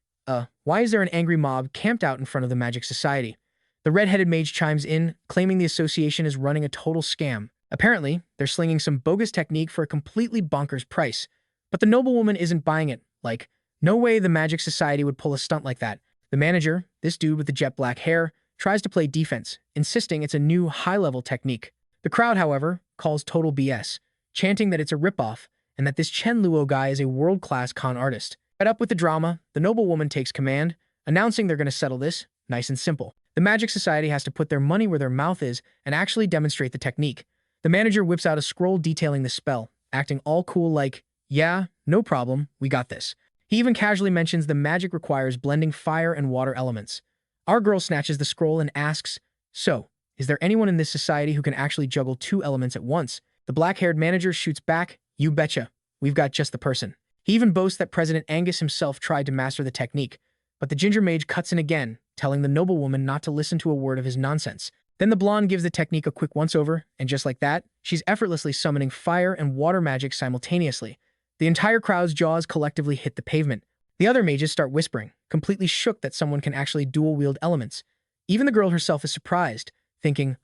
why is there an angry mob camped out in front of the Magic Society? The red-headed mage chimes in, claiming the association is running a total scam. Apparently, they're slinging some bogus technique for a completely bonkers price. But the noblewoman isn't buying it. Like, no way the Magic Society would pull a stunt like that. The manager, this dude with the jet black hair, tries to play defense, insisting it's a new high-level technique. The crowd, however, calls total BS, chanting that it's a ripoff and that this Chenlu guy is a world-class con artist. Fed up with the drama, the noblewoman takes command, announcing they're going to settle this, nice and simple. The Magic Society has to put their money where their mouth is and actually demonstrate the technique. The manager whips out a scroll detailing the spell, acting all cool like, yeah, no problem, we got this. He even casually mentions the magic requires blending fire and water elements. Our girl snatches the scroll and asks, so, is there anyone in this society who can actually juggle 2 elements at once? The black-haired manager shoots back, you betcha, we've got just the person. He even boasts that President Angus himself tried to master the technique, but the ginger mage cuts in again, telling the noblewoman not to listen to a word of his nonsense. Then the blonde gives the technique a quick once-over, and just like that, she's effortlessly summoning fire and water magic simultaneously. The entire crowd's jaws collectively hit the pavement. The other mages start whispering, completely shook that someone can actually dual-wield elements. Even the girl herself is surprised, thinking,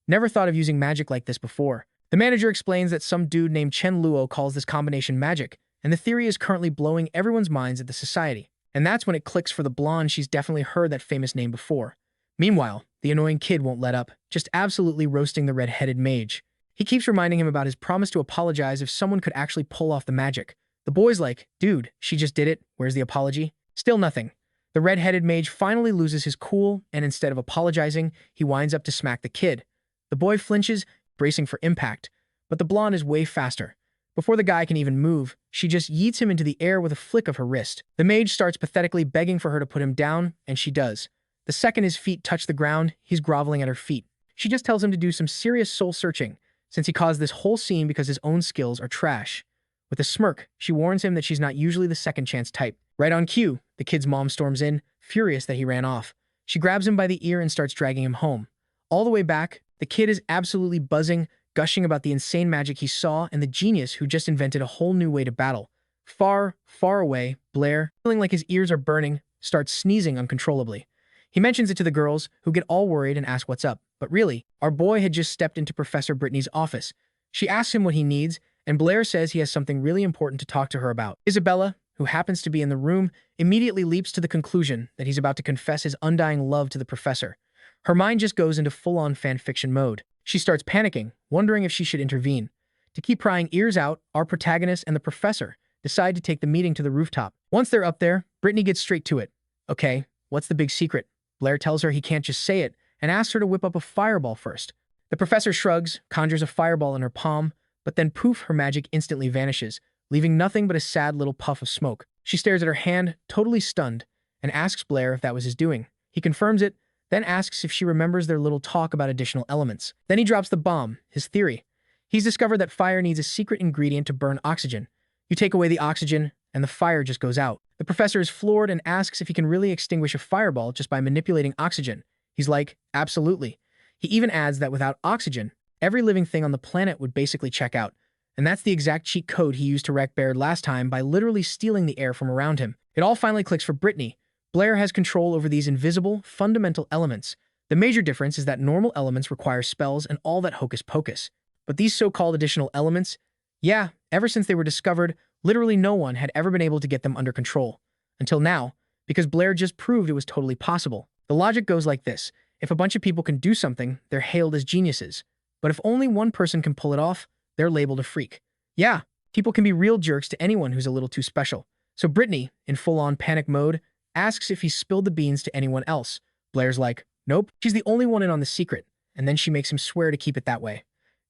never thought of using magic like this before. The manager explains that some dude named Chenlu calls this combination magic, and the theory is currently blowing everyone's minds at the society. And that's when it clicks for the blonde she's definitely heard that famous name before. Meanwhile, the annoying kid won't let up, just absolutely roasting the red-headed mage. He keeps reminding him about his promise to apologize if someone could actually pull off the magic. The boy's like, dude, she just did it, where's the apology? Still nothing. The red-headed mage finally loses his cool, and instead of apologizing, he winds up to smack the kid. The boy flinches, bracing for impact, but the blonde is way faster. Before the guy can even move, she just yeets him into the air with a flick of her wrist. The mage starts pathetically begging for her to put him down, and she does. The second his feet touch the ground, he's groveling at her feet. She just tells him to do some serious soul-searching, since he caused this whole scene because his own skills are trash. With a smirk, she warns him that she's not usually the second-chance type. Right on cue, the kid's mom storms in, furious that he ran off. She grabs him by the ear and starts dragging him home. All the way back, the kid is absolutely buzzing, gushing about the insane magic he saw and the genius who just invented a whole new way to battle. Far, far away, Blair, feeling like his ears are burning, starts sneezing uncontrollably. He mentions it to the girls, who get all worried and ask what's up. But really, our boy had just stepped into Professor Brittany's office. She asks him what he needs, and Blair says he has something really important to talk to her about. Isabella, who happens to be in the room, immediately leaps to the conclusion that he's about to confess his undying love to the professor. Her mind just goes into full-on fanfiction mode. She starts panicking, wondering if she should intervene. To keep prying ears out, our protagonist and the professor decide to take the meeting to the rooftop. Once they're up there, Brittany gets straight to it. Okay, what's the big secret? Blair tells her he can't just say it and asks her to whip up a fireball first. The professor shrugs, conjures a fireball in her palm, but then poof, her magic instantly vanishes, leaving nothing but a sad little puff of smoke. She stares at her hand, totally stunned, and asks Blair if that was his doing. He confirms it, then asks if she remembers their little talk about additional elements. Then he drops the bomb, his theory. He's discovered that fire needs a secret ingredient to burn oxygen. You take away the oxygen, and the fire just goes out. The professor is floored and asks if he can really extinguish a fireball just by manipulating oxygen. He's like, absolutely. He even adds that without oxygen, every living thing on the planet would basically check out. And that's the exact cheat code he used to wreck Baird last time by literally stealing the air from around him. It all finally clicks for Brittany. Blair has control over these invisible, fundamental elements. The major difference is that normal elements require spells and all that hocus pocus. But these so-called additional elements, yeah, ever since they were discovered, literally no one had ever been able to get them under control. Until now, because Blair just proved it was totally possible. The logic goes like this. If a bunch of people can do something, they're hailed as geniuses. But if only one person can pull it off, they're labeled a freak. Yeah, people can be real jerks to anyone who's a little too special. So Brittany, in full-on panic mode, asks if he spilled the beans to anyone else. Blair's like, nope, she's the only one in on the secret, and then she makes him swear to keep it that way.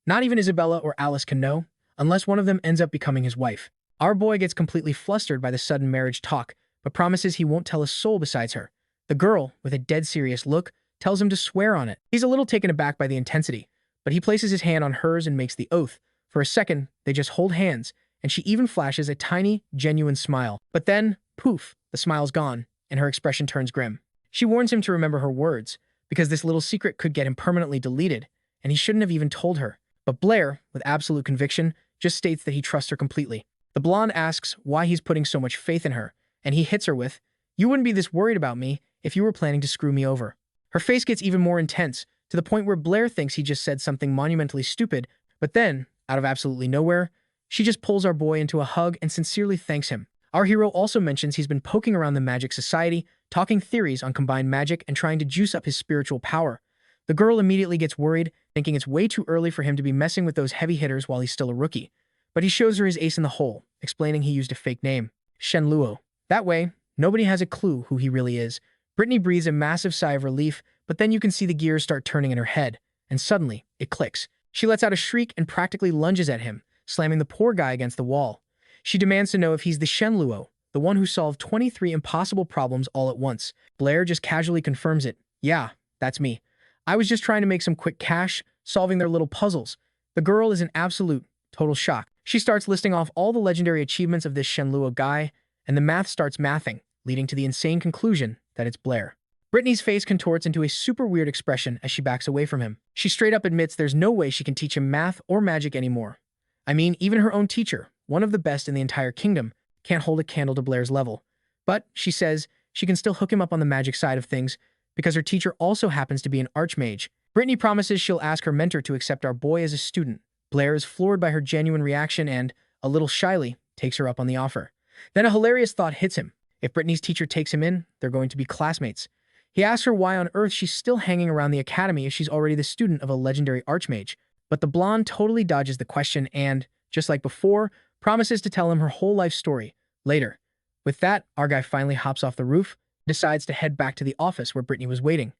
Not even Isabella or Alice can know, unless one of them ends up becoming his wife. Our boy gets completely flustered by the sudden marriage talk, but promises he won't tell a soul besides her. The girl, with a dead serious look, tells him to swear on it. He's a little taken aback by the intensity, but he places his hand on hers and makes the oath. For a second, they just hold hands, and she even flashes a tiny, genuine smile. But then, poof, the smile's gone, and her expression turns grim. She warns him to remember her words, because this little secret could get him permanently deleted, and he shouldn't have even told her. But Blair, with absolute conviction, just states that he trusts her completely. The blonde asks why he's putting so much faith in her, and he hits her with, "You wouldn't be this worried about me if you were planning to screw me over." Her face gets even more intense, to the point where Blair thinks he just said something monumentally stupid, but then, out of absolutely nowhere, she just pulls our boy into a hug and sincerely thanks him. Our hero also mentions he's been poking around the magic society, talking theories on combined magic and trying to juice up his spiritual power. The girl immediately gets worried, thinking it's way too early for him to be messing with those heavy hitters while he's still a rookie. But he shows her his ace in the hole, explaining he used a fake name, Chenlu. That way, nobody has a clue who he really is. Brittany breathes a massive sigh of relief, but then you can see the gears start turning in her head, and suddenly, it clicks. She lets out a shriek and practically lunges at him, slamming the poor guy against the wall. She demands to know if he's the Chenlu, the one who solved 23 impossible problems all at once. Blair just casually confirms it. Yeah, that's me. I was just trying to make some quick cash, solving their little puzzles. The girl is in absolute, total shock. She starts listing off all the legendary achievements of this Chenlu guy, and the math starts mathing, leading to the insane conclusion that it's Blair. Brittany's face contorts into a super weird expression as she backs away from him. She straight up admits there's no way she can teach him math or magic anymore. I mean, even her own teacher, one of the best in the entire kingdom, can't hold a candle to Blair's level. But, she says, she can still hook him up on the magic side of things because her teacher also happens to be an archmage. Brittany promises she'll ask her mentor to accept our boy as a student. Blair is floored by her genuine reaction and, a little shyly, takes her up on the offer. Then a hilarious thought hits him. If Brittany's teacher takes him in, they're going to be classmates. He asks her why on earth she's still hanging around the academy if she's already the student of a legendary archmage. But the blonde totally dodges the question and, just like before, promises to tell him her whole life story later. With that, our guy finally hops off the roof, decides to head back to the office where Brittany was waiting.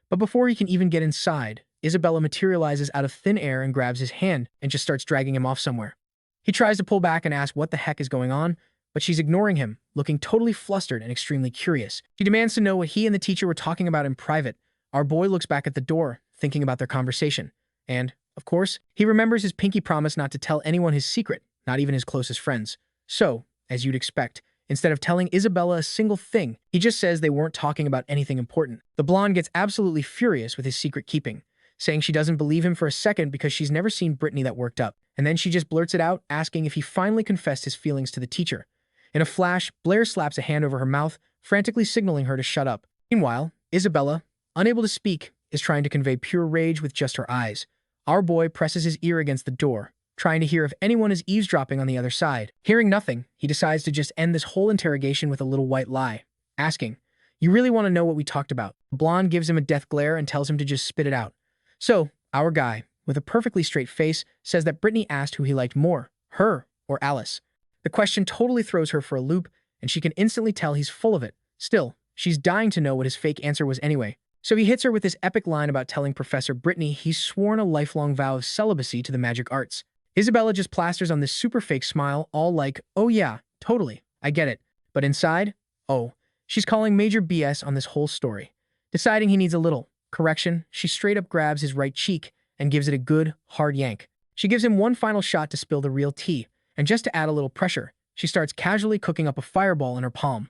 But before he can even get inside, Isabella materializes out of thin air and grabs his hand and just starts dragging him off somewhere. He tries to pull back and ask what the heck is going on, but she's ignoring him, looking totally flustered and extremely curious. She demands to know what he and the teacher were talking about in private. Our boy looks back at the door, thinking about their conversation. And, of course, he remembers his pinky promise not to tell anyone his secret, not even his closest friends. So, as you'd expect, instead of telling Isabella a single thing, he just says they weren't talking about anything important. The blonde gets absolutely furious with his secret keeping, saying she doesn't believe him for a second because she's never seen Brittany that worked up. And then she just blurts it out, asking if he finally confessed his feelings to the teacher. In a flash, Blair slaps a hand over her mouth, frantically signaling her to shut up. Meanwhile, Isabella, unable to speak, is trying to convey pure rage with just her eyes. Our boy presses his ear against the door, trying to hear if anyone is eavesdropping on the other side. Hearing nothing, he decides to just end this whole interrogation with a little white lie, asking, "You really want to know what we talked about?" The blonde gives him a death glare and tells him to just spit it out. So, our guy, with a perfectly straight face, says that Brittany asked who he liked more, her or Alice. The question totally throws her for a loop, and she can instantly tell he's full of it. Still, she's dying to know what his fake answer was anyway. So he hits her with this epic line about telling Professor Brittany he's sworn a lifelong vow of celibacy to the magic arts. Isabella just plasters on this super fake smile, all like, oh yeah, totally, I get it. But inside, oh, she's calling major BS on this whole story. Deciding he needs a little correction, she straight up grabs his right cheek and gives it a good, hard yank. She gives him one final shot to spill the real tea, and just to add a little pressure, she starts casually cooking up a fireball in her palm.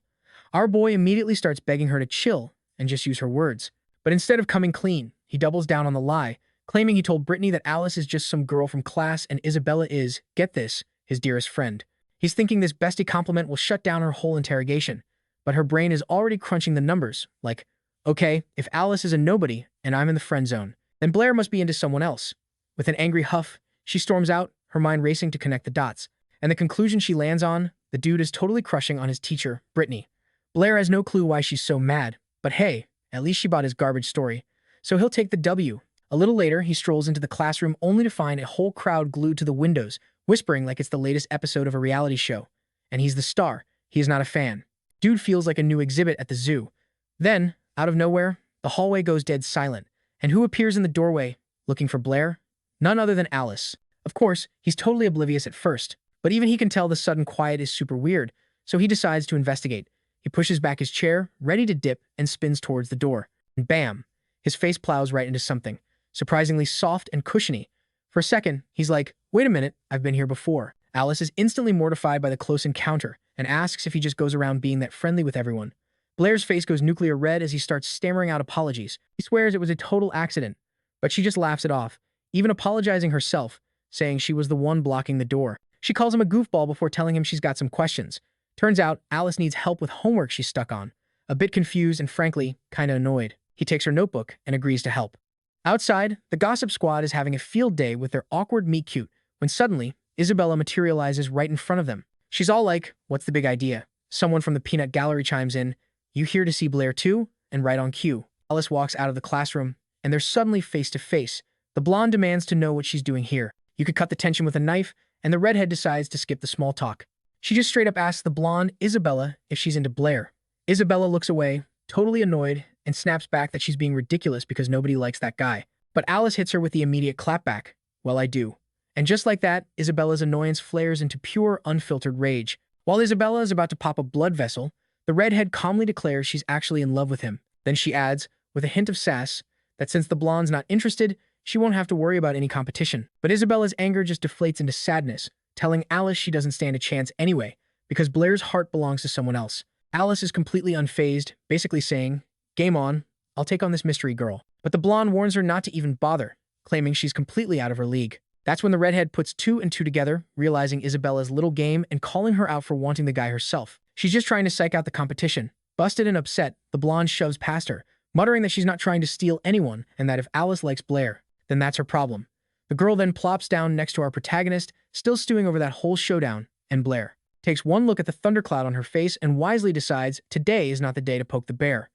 Our boy immediately starts begging her to chill and just use her words. But instead of coming clean, he doubles down on the lie, claiming he told Brittany that Alice is just some girl from class and Isabella is, get this, his dearest friend. He's thinking this bestie compliment will shut down her whole interrogation, but her brain is already crunching the numbers, like, okay, if Alice is a nobody and I'm in the friend zone, then Blair must be into someone else. With an angry huff, she storms out, her mind racing to connect the dots, and the conclusion she lands on, the dude is totally crushing on his teacher, Brittany. Blair has no clue why she's so mad, but hey, at least she bought his garbage story, so he'll take the W. A little later, he strolls into the classroom only to find a whole crowd glued to the windows, whispering like it's the latest episode of a reality show. And he's the star. He is not a fan. Dude feels like a new exhibit at the zoo. Then, out of nowhere, the hallway goes dead silent. And who appears in the doorway, looking for Blair? None other than Alice. Of course, he's totally oblivious at first, but even he can tell the sudden quiet is super weird, so he decides to investigate. He pushes back his chair, ready to dip, and spins towards the door. And bam! His face plows right into something, surprisingly soft and cushiony. For a second, he's like, wait a minute, I've been here before. Alice is instantly mortified by the close encounter and asks if he just goes around being that friendly with everyone. Blair's face goes nuclear red as he starts stammering out apologies. He swears it was a total accident, but she just laughs it off, even apologizing herself, saying she was the one blocking the door. She calls him a goofball before telling him she's got some questions. Turns out, Alice needs help with homework she's stuck on. A bit confused and frankly, kinda annoyed. He takes her notebook and agrees to help. Outside, the gossip squad is having a field day with their awkward meet-cute, when suddenly, Isabella materializes right in front of them. She's all like, what's the big idea? Someone from the peanut gallery chimes in, you here to see Blair too? And right on cue, Alice walks out of the classroom, and they're suddenly face to face. The blonde demands to know what she's doing here. You could cut the tension with a knife, and the redhead decides to skip the small talk. She just straight up asks the blonde, Isabella, if she's into Blair. Isabella looks away, totally annoyed, and snaps back that she's being ridiculous because nobody likes that guy. But Alice hits her with the immediate clapback. Well, I do. And just like that, Isabella's annoyance flares into pure, unfiltered rage. While Isabella is about to pop a blood vessel, the redhead calmly declares she's actually in love with him. Then she adds, with a hint of sass, that since the blonde's not interested, she won't have to worry about any competition. But Isabella's anger just deflates into sadness, telling Alice she doesn't stand a chance anyway, because Blair's heart belongs to someone else. Alice is completely unfazed, basically saying, game on, I'll take on this mystery girl. But the blonde warns her not to even bother, claiming she's completely out of her league. That's when the redhead puts two and two together, realizing Isabella's little game and calling her out for wanting the guy herself. She's just trying to psych out the competition. Busted and upset, the blonde shoves past her, muttering that she's not trying to steal anyone and that if Alice likes Blair, then that's her problem. The girl then plops down next to our protagonist, still stewing over that whole showdown, and Blair takes one look at the thundercloud on her face and wisely decides today is not the day to poke the bear.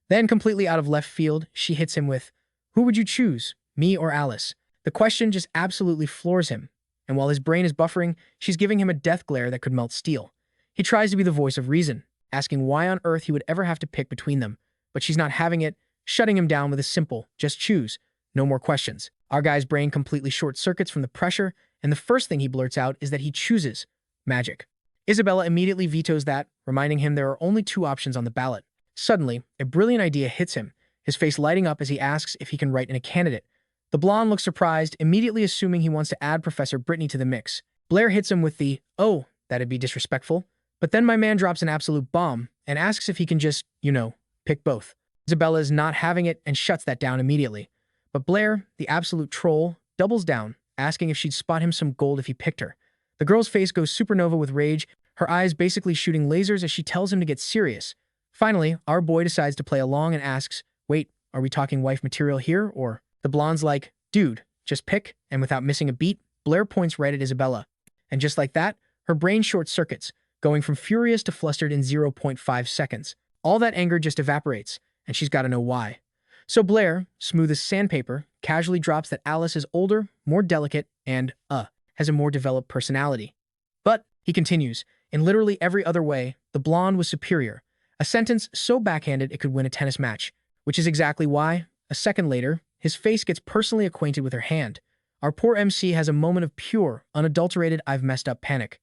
Then, completely out of left field, she hits him with, who would you choose, me or Alice? The question just absolutely floors him, and while his brain is buffering, she's giving him a death glare that could melt steel. He tries to be the voice of reason, asking why on earth he would ever have to pick between them, but she's not having it, shutting him down with a simple, just choose, no more questions. Our guy's brain completely short-circuits from the pressure, and the first thing he blurts out is that he chooses magic. Isabella immediately vetoes that, reminding him there are only two options on the ballot. Suddenly, a brilliant idea hits him, his face lighting up as he asks if he can write in a candidate. The blonde looks surprised, immediately assuming he wants to add Professor Brittany to the mix. Blair hits him with the, oh, that'd be disrespectful. But then my man drops an absolute bomb and asks if he can just, pick both. Isabella is not having it and shuts that down immediately. But Blair, the absolute troll, doubles down, asking if she'd spot him some gold if he picked her. The girl's face goes supernova with rage, her eyes basically shooting lasers as she tells him to get serious. Finally, our boy decides to play along and asks, wait, are we talking wife material here, or? The blonde's like, dude, just pick, and without missing a beat, Blair points right at Isabella. And just like that, her brain short-circuits, going from furious to flustered in 0.5 seconds. All that anger just evaporates, and she's got to know why. So Blair, smooth as sandpaper, casually drops that Alice is older, more delicate, and, has a more developed personality. But, he continues, in literally every other way, the blonde was superior. A sentence so backhanded it could win a tennis match. Which is exactly why, a second later, his face gets personally acquainted with her hand. Our poor MC has a moment of pure, unadulterated I've messed up panic.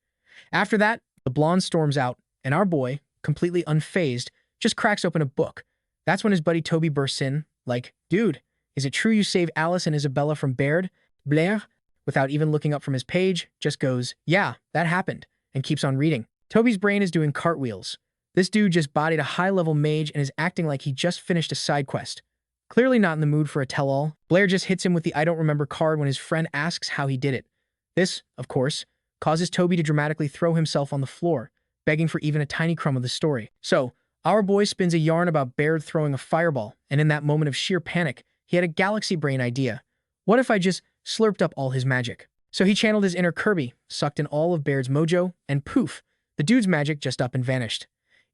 After that, the blonde storms out, and our boy, completely unfazed, just cracks open a book. That's when his buddy Toby bursts in, like, dude, is it true you saved Alice and Isabella from Baird? Blair, without even looking up from his page, just goes, yeah, that happened, and keeps on reading. Toby's brain is doing cartwheels. This dude just bodied a high-level mage and is acting like he just finished a side quest. Clearly not in the mood for a tell-all, Blair just hits him with the I don't remember card when his friend asks how he did it. This, of course, causes Toby to dramatically throw himself on the floor, begging for even a tiny crumb of the story. So, our boy spins a yarn about Baird throwing a fireball, and in that moment of sheer panic, he had a galaxy brain idea. What if I just slurped up all his magic? So he channeled his inner Kirby, sucked in all of Baird's mojo, and poof, the dude's magic just up and vanished.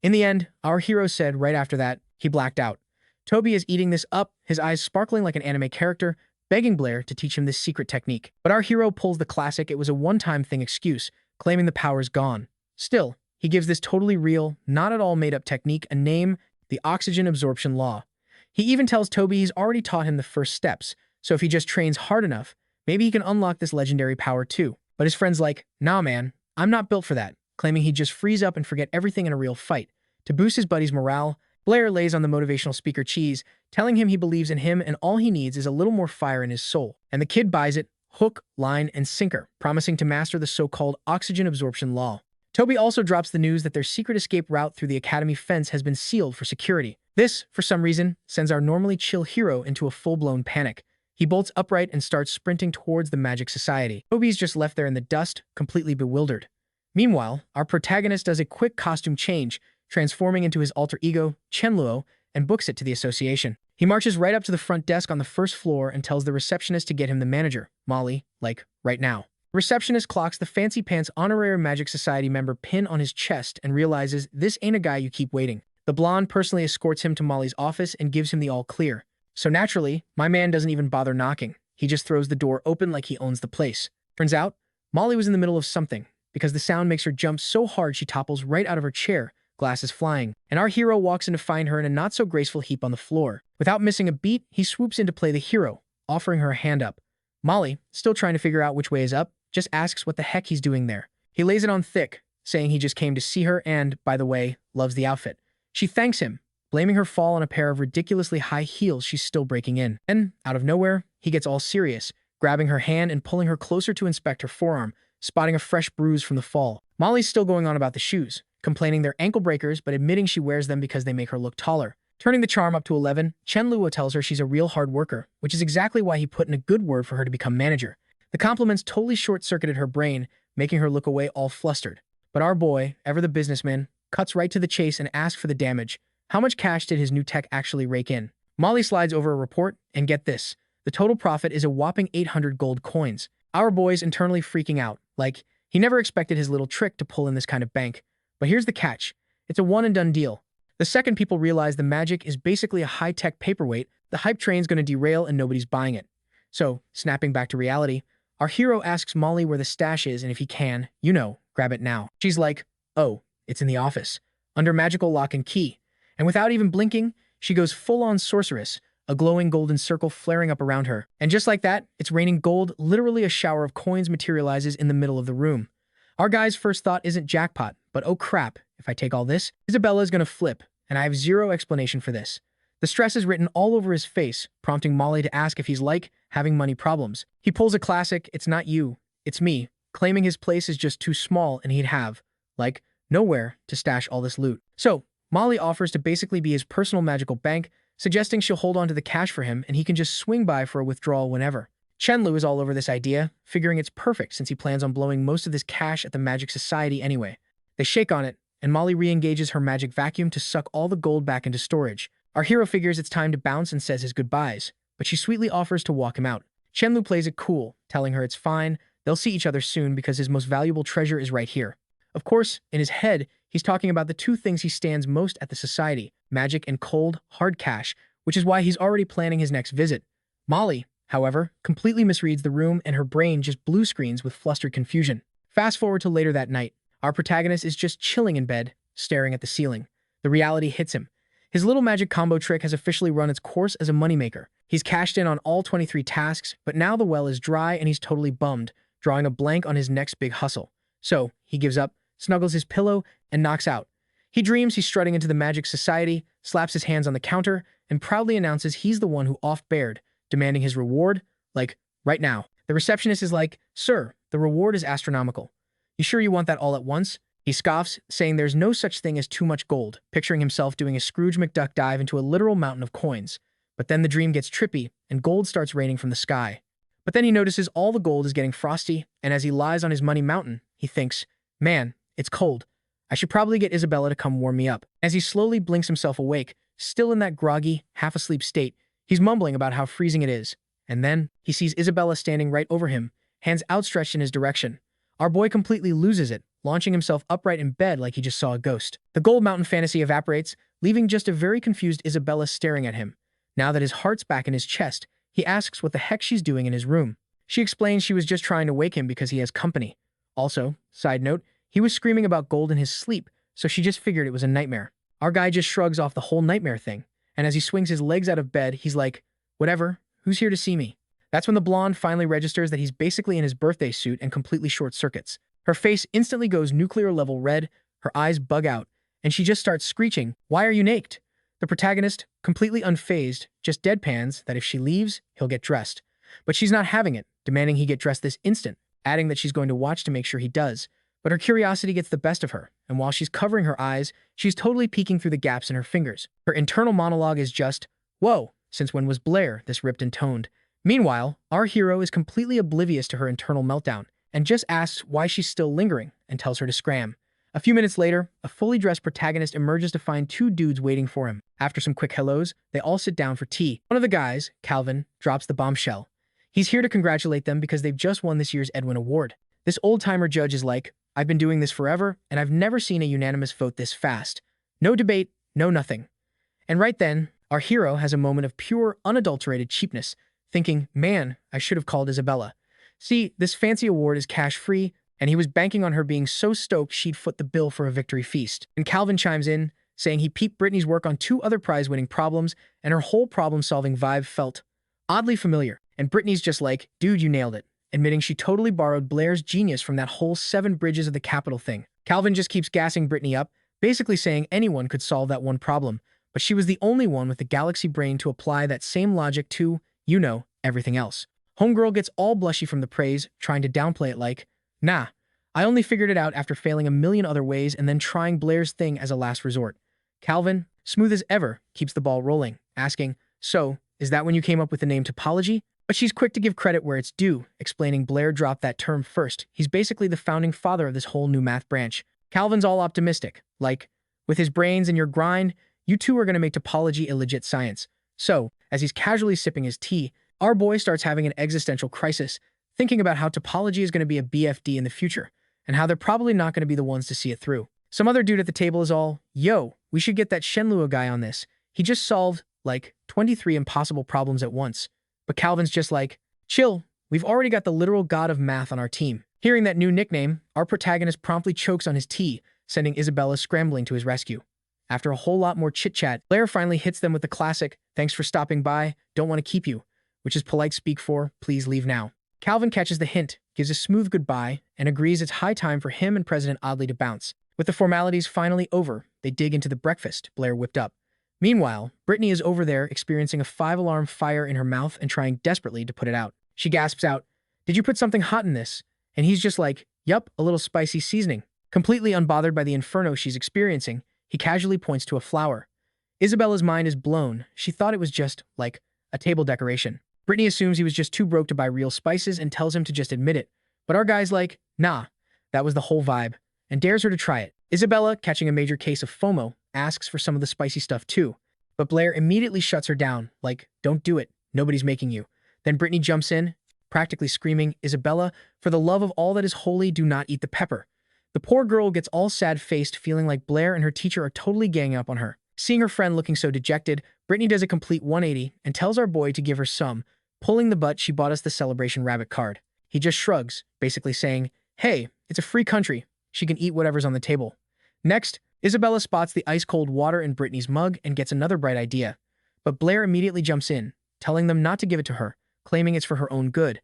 In the end, our hero said right after that, he blacked out. Toby is eating this up, his eyes sparkling like an anime character, begging Blair to teach him this secret technique. But our hero pulls the classic it was a one-time thing excuse, claiming the power's gone. Still, he gives this totally real, not at all made-up technique a name, the oxygen absorption law. He even tells Toby he's already taught him the first steps, so if he just trains hard enough, maybe he can unlock this legendary power too. But his friend's like, nah man, I'm not built for that, claiming he'd just freeze up and forget everything in a real fight. To boost his buddy's morale, Blair lays on the motivational speaker cheese, telling him he believes in him and all he needs is a little more fire in his soul. And the kid buys it, hook, line, and sinker, promising to master the so-called oxygen absorption law. Toby also drops the news that their secret escape route through the academy fence has been sealed for security. This, for some reason, sends our normally chill hero into a full-blown panic. He bolts upright and starts sprinting towards the Magic Society. Toby's just left there in the dust, completely bewildered. Meanwhile, our protagonist does a quick costume change, transforming into his alter ego, Chenlu, and books it to the association. He marches right up to the front desk on the first floor and tells the receptionist to get him the manager, Molly, like, right now. The receptionist clocks the fancy pants honorary Magic Society member pin on his chest and realizes this ain't a guy you keep waiting. The blonde personally escorts him to Molly's office and gives him the all clear. So naturally, my man doesn't even bother knocking. He just throws the door open like he owns the place. Turns out, Molly was in the middle of something, because the sound makes her jump so hard she topples right out of her chair, glasses flying, and our hero walks in to find her in a not-so-graceful heap on the floor. Without missing a beat, he swoops in to play the hero, offering her a hand up. Molly, still trying to figure out which way is up, just asks what the heck he's doing there. He lays it on thick, saying he just came to see her and, by the way, loves the outfit. She thanks him, blaming her fall on a pair of ridiculously high heels she's still breaking in. Then, out of nowhere, he gets all serious, grabbing her hand and pulling her closer to inspect her forearm, spotting a fresh bruise from the fall. Molly's still going on about the shoes, complaining they're ankle breakers but admitting she wears them because they make her look taller. Turning the charm up to 11, Chenlu tells her she's a real hard worker, which is exactly why he put in a good word for her to become manager. The compliments totally short-circuited her brain, making her look away all flustered. But our boy, ever the businessman, cuts right to the chase and asks for the damage. How much cash did his new tech actually rake in? Molly slides over a report, and get this, the total profit is a whopping 800 gold coins. Our boy's internally freaking out, like, he never expected his little trick to pull in this kind of bank. But here's the catch. It's a one-and-done deal. The second people realize the magic is basically a high-tech paperweight, the hype train's gonna derail and nobody's buying it. So, snapping back to reality, our hero asks Molly where the stash is and if he can, grab it now. She's like, oh, it's in the office, under magical lock and key. And without even blinking, she goes full-on sorceress, a glowing golden circle flaring up around her. And just like that, it's raining gold, literally a shower of coins materializes in the middle of the room. Our guy's first thought isn't jackpot, but oh crap, if I take all this, Isabella's gonna flip, and I have zero explanation for this. The stress is written all over his face, prompting Molly to ask if he's like having money problems. He pulls a classic, it's not you, it's me, claiming his place is just too small and he'd have, like, nowhere to stash all this loot. So, Molly offers to basically be his personal magical bank, suggesting she'll hold on to the cash for him and he can just swing by for a withdrawal whenever. Chenlu is all over this idea, figuring it's perfect since he plans on blowing most of this cash at the Magic Society anyway. They shake on it, and Molly re-engages her magic vacuum to suck all the gold back into storage. Our hero figures it's time to bounce and says his goodbyes, but she sweetly offers to walk him out. Chenlu plays it cool, telling her it's fine, they'll see each other soon because his most valuable treasure is right here. Of course, in his head, he's talking about the two things he stands most at the society, magic, and cold, hard cash, which is why he's already planning his next visit. Molly, however, completely misreads the room and her brain just blue screens with flustered confusion. Fast forward to later that night. Our protagonist is just chilling in bed, staring at the ceiling. The reality hits him. His little magic combo trick has officially run its course as a moneymaker. He's cashed in on all 23 tasks, but now the well is dry and he's totally bummed, drawing a blank on his next big hustle. So, he gives up, snuggles his pillow, and knocks out. He dreams he's strutting into the magic society, slaps his hands on the counter, and proudly announces he's the one who off-bared, demanding his reward, like, right now. The receptionist is like, "Sir, the reward is astronomical. You sure you want that all at once?" He scoffs, saying there's no such thing as too much gold, picturing himself doing a Scrooge McDuck dive into a literal mountain of coins. But then the dream gets trippy, and gold starts raining from the sky. But then he notices all the gold is getting frosty, and as he lies on his money mountain, he thinks, "Man, it's cold. I should probably get Isabella to come warm me up." As he slowly blinks himself awake, still in that groggy, half-asleep state, he's mumbling about how freezing it is. And then, he sees Isabella standing right over him, hands outstretched in his direction. Our boy completely loses it, launching himself upright in bed like he just saw a ghost. The gold mountain fantasy evaporates, leaving just a very confused Isabella staring at him. Now that his heart's back in his chest, he asks what the heck she's doing in his room. She explains she was just trying to wake him because he has company. Also, side note, he was screaming about gold in his sleep, so she just figured it was a nightmare. Our guy just shrugs off the whole nightmare thing, and as he swings his legs out of bed, he's like, "Whatever, who's here to see me?" That's when the blonde finally registers that he's basically in his birthday suit and completely short-circuits. Her face instantly goes nuclear-level red, her eyes bug out, and she just starts screeching, "Why are you naked?" The protagonist, completely unfazed, just deadpans that if she leaves, he'll get dressed. But she's not having it, demanding he get dressed this instant, adding that she's going to watch to make sure he does. But her curiosity gets the best of her, and while she's covering her eyes, she's totally peeking through the gaps in her fingers. Her internal monologue is just, "Whoa, since when was Blair this ripped and toned?" Meanwhile, our hero is completely oblivious to her internal meltdown, and just asks why she's still lingering, and tells her to scram. A few minutes later, a fully dressed protagonist emerges to find two dudes waiting for him. After some quick hellos, they all sit down for tea. One of the guys, Calvin, drops the bombshell. He's here to congratulate them because they've just won this year's Edwin Award. This old-timer judge is like, "I've been doing this forever, and I've never seen a unanimous vote this fast. No debate, no nothing." And right then, our hero has a moment of pure, unadulterated cheapness, thinking, "Man, I should have called Isabella." See, this fancy award is cash-free, and he was banking on her being so stoked she'd foot the bill for a victory feast. And Calvin chimes in, saying he peeped Brittany's work on 2 other prize-winning problems, and her whole problem-solving vibe felt oddly familiar. And Brittany's just like, "Dude, you nailed it," admitting she totally borrowed Blair's genius from that whole 7 bridges of the Capitol thing. Calvin just keeps gassing Brittany up, basically saying anyone could solve that one problem, but she was the only one with the galaxy brain to apply that same logic to, everything else. Homegirl gets all blushy from the praise, trying to downplay it like, "Nah, I only figured it out after failing a million other ways and then trying Blair's thing as a last resort." Calvin, smooth as ever, keeps the ball rolling, asking, "So, is that when you came up with the name topology?" But she's quick to give credit where it's due, explaining Blair dropped that term first. He's basically the founding father of this whole new math branch. Calvin's all optimistic, like, "With his brains and your grind, you two are going to make topology a legit science." So, as he's casually sipping his tea, our boy starts having an existential crisis, thinking about how topology is going to be a BFD in the future, and how they're probably not going to be the ones to see it through. Some other dude at the table is all, "Yo, we should get that Chenlu guy on this. He just solved, 23 impossible problems at once." But Calvin's just like, "Chill, we've already got the literal god of math on our team." Hearing that new nickname, our protagonist promptly chokes on his tea, sending Isabella scrambling to his rescue. After a whole lot more chit-chat, Blair finally hits them with the classic, "Thanks for stopping by, don't want to keep you," which is polite speak for, "Please leave now." Calvin catches the hint, gives a smooth goodbye, and agrees it's high time for him and President Audley to bounce. With the formalities finally over, they dig into the breakfast Blair whipped up. Meanwhile, Brittany is over there experiencing a 5-alarm fire in her mouth and trying desperately to put it out. She gasps out, "Did you put something hot in this?" And he's just like, "Yup, a little spicy seasoning." Completely unbothered by the inferno she's experiencing, he casually points to a flower. Isabella's mind is blown. She thought it was just, a table decoration. Brittany assumes he was just too broke to buy real spices and tells him to just admit it. But our guy's like, "Nah, that was the whole vibe," and dares her to try it. Isabella, catching a major case of FOMO, asks for some of the spicy stuff too. But Blair immediately shuts her down, like, "Don't do it, nobody's making you." Then Brittany jumps in, practically screaming, "Isabella, for the love of all that is holy, do not eat the pepper." The poor girl gets all sad-faced, feeling like Blair and her teacher are totally ganging up on her. Seeing her friend looking so dejected, Brittany does a complete 180 and tells our boy to give her some, pulling the butt she bought us the celebration rabbit card. He just shrugs, basically saying, hey, it's a free country. She can eat whatever's on the table. Next, Isabella spots the ice-cold water in Brittany's mug and gets another bright idea. But Blair immediately jumps in, telling them not to give it to her, claiming it's for her own good.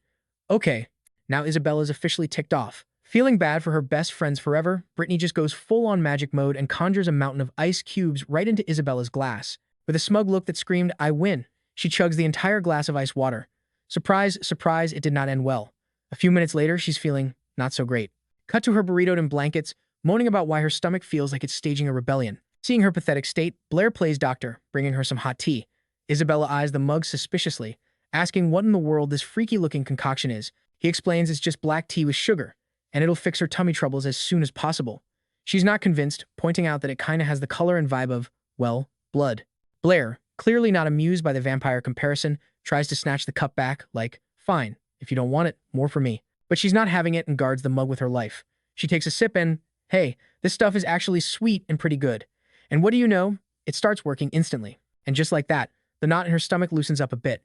Okay, now Isabella's officially ticked off. Feeling bad for her best friends forever, Brittany just goes full-on magic mode and conjures a mountain of ice cubes right into Isabella's glass. With a smug look that screamed, I win, she chugs the entire glass of ice water. Surprise, surprise, it did not end well. A few minutes later, she's feeling not so great. Cut to her burritoed in blankets, moaning about why her stomach feels like it's staging a rebellion. Seeing her pathetic state, Blair plays doctor, bringing her some hot tea. Isabella eyes the mug suspiciously, asking what in the world this freaky-looking concoction is. He explains it's just black tea with sugar, and it'll fix her tummy troubles as soon as possible. She's not convinced, pointing out that it kinda has the color and vibe of, well, blood. Blair, clearly not amused by the vampire comparison, tries to snatch the cup back, like, fine, if you don't want it, more for me. But she's not having it and guards the mug with her life. She takes a sip and, hey, this stuff is actually sweet and pretty good. And what do you know? It starts working instantly. And just like that, the knot in her stomach loosens up a bit.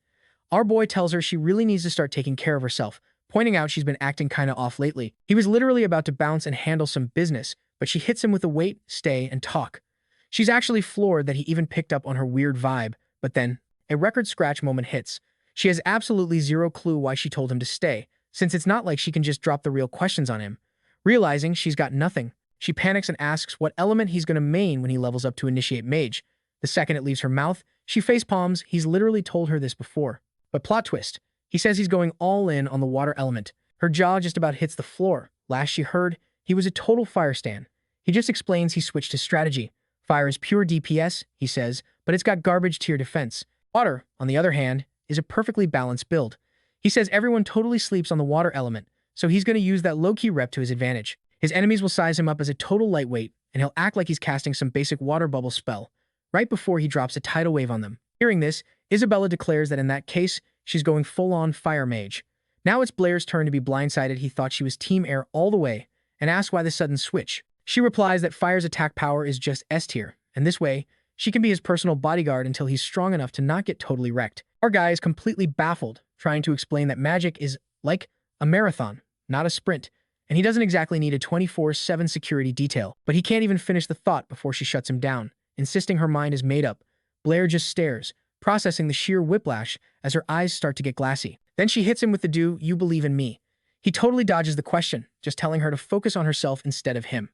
Our boy tells her she really needs to start taking care of herself, pointing out she's been acting kinda off lately. He was literally about to bounce and handle some business, but she hits him with a wait, stay, and talk. She's actually floored that he even picked up on her weird vibe, but then, a record scratch moment hits. She has absolutely zero clue why she told him to stay, since it's not like she can just drop the real questions on him. Realizing she's got nothing, she panics and asks what element he's gonna main when he levels up to initiate mage. The second it leaves her mouth, she facepalms. He's literally told her this before. But plot twist, he says he's going all in on the water element. Her jaw just about hits the floor. Last she heard, he was a total fire stan. He just explains he switched his strategy. Fire is pure DPS, he says, but it's got garbage tier defense. Water, on the other hand, is a perfectly balanced build. He says everyone totally sleeps on the water element, so he's going to use that low-key rep to his advantage. His enemies will size him up as a total lightweight, and he'll act like he's casting some basic water bubble spell, right before he drops a tidal wave on them. Hearing this, Isabella declares that in that case, she's going full-on fire mage. Now it's Blair's turn to be blindsided. He thought she was Team Air all the way, and asks why the sudden switch. She replies that Fire's attack power is just S tier, and this way, she can be his personal bodyguard until he's strong enough to not get totally wrecked. Our guy is completely baffled, trying to explain that magic is like a marathon, not a sprint, and he doesn't exactly need a 24/7 security detail, but he can't even finish the thought before she shuts him down, insisting her mind is made up. Blair just stares, processing the sheer whiplash as her eyes start to get glassy. Then she hits him with the "do you believe in me?" He totally dodges the question, just telling her to focus on herself instead of him.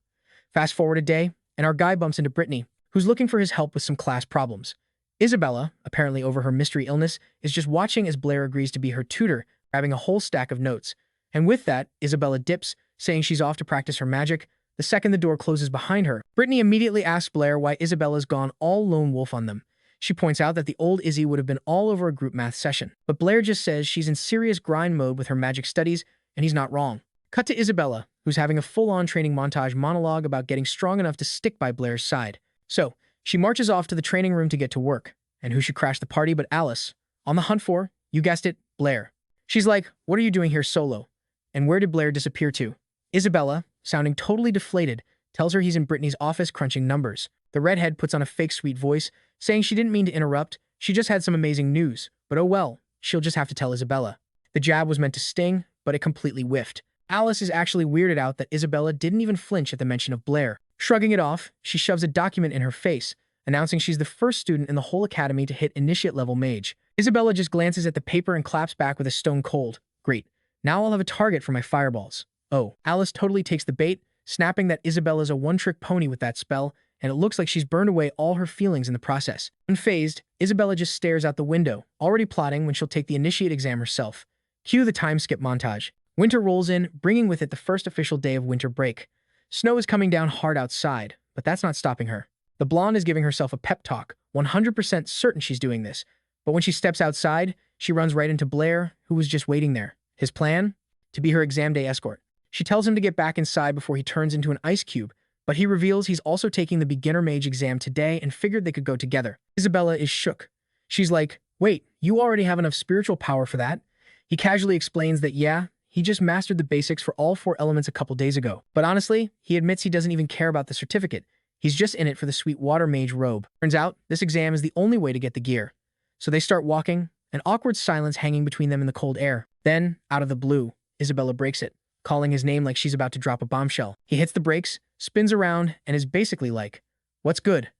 Fast forward a day, and our guy bumps into Brittany, who's looking for his help with some class problems. Isabella, apparently over her mystery illness, is just watching as Blair agrees to be her tutor, grabbing a whole stack of notes. And with that, Isabella dips, saying she's off to practice her magic. The second the door closes behind her, Brittany immediately asks Blair why Isabella's gone all lone wolf on them. She points out that the old Izzy would have been all over a group math session, but Blair just says she's in serious grind mode with her magic studies, and he's not wrong. Cut to Isabella, who's having a full-on training montage monologue about getting strong enough to stick by Blair's side. So, she marches off to the training room to get to work. And who should crash the party but Alice, on the hunt for, you guessed it, Blair. She's like, what are you doing here solo? And where did Blair disappear to? Isabella, sounding totally deflated, tells her he's in Brittany's office crunching numbers. The redhead puts on a fake sweet voice, saying she didn't mean to interrupt, she just had some amazing news, but oh well, she'll just have to tell Isabella. The jab was meant to sting, but it completely whiffed. Alice is actually weirded out that Isabella didn't even flinch at the mention of Blair. Shrugging it off, she shoves a document in her face, announcing she's the first student in the whole academy to hit initiate level mage. Isabella just glances at the paper and claps back with a stone cold. Great. Now I'll have a target for my fireballs. Oh, Alice totally takes the bait, snapping that Isabella's a one-trick pony with that spell, and it looks like she's burned away all her feelings in the process. Unfazed, Isabella just stares out the window, already plotting when she'll take the initiate exam herself. Cue the time skip montage. Winter rolls in, bringing with it the first official day of winter break. Snow is coming down hard outside, but that's not stopping her. The blonde is giving herself a pep talk, 100% certain she's doing this. But when she steps outside, she runs right into Blair, who was just waiting there. His plan? To be her exam day escort. She tells him to get back inside before he turns into an ice cube, but he reveals he's also taking the beginner mage exam today and figured they could go together. Isabella is shook. She's like, wait, you already have enough spiritual power for that? He casually explains that yeah, he just mastered the basics for all 4 elements a couple days ago. But honestly, he admits he doesn't even care about the certificate. He's just in it for the sweet water mage robe. Turns out, this exam is the only way to get the gear. So they start walking, an awkward silence hanging between them in the cold air. Then, out of the blue, Isabella breaks it, calling his name like she's about to drop a bombshell. He hits the brakes, spins around, and is basically like, "What's good?"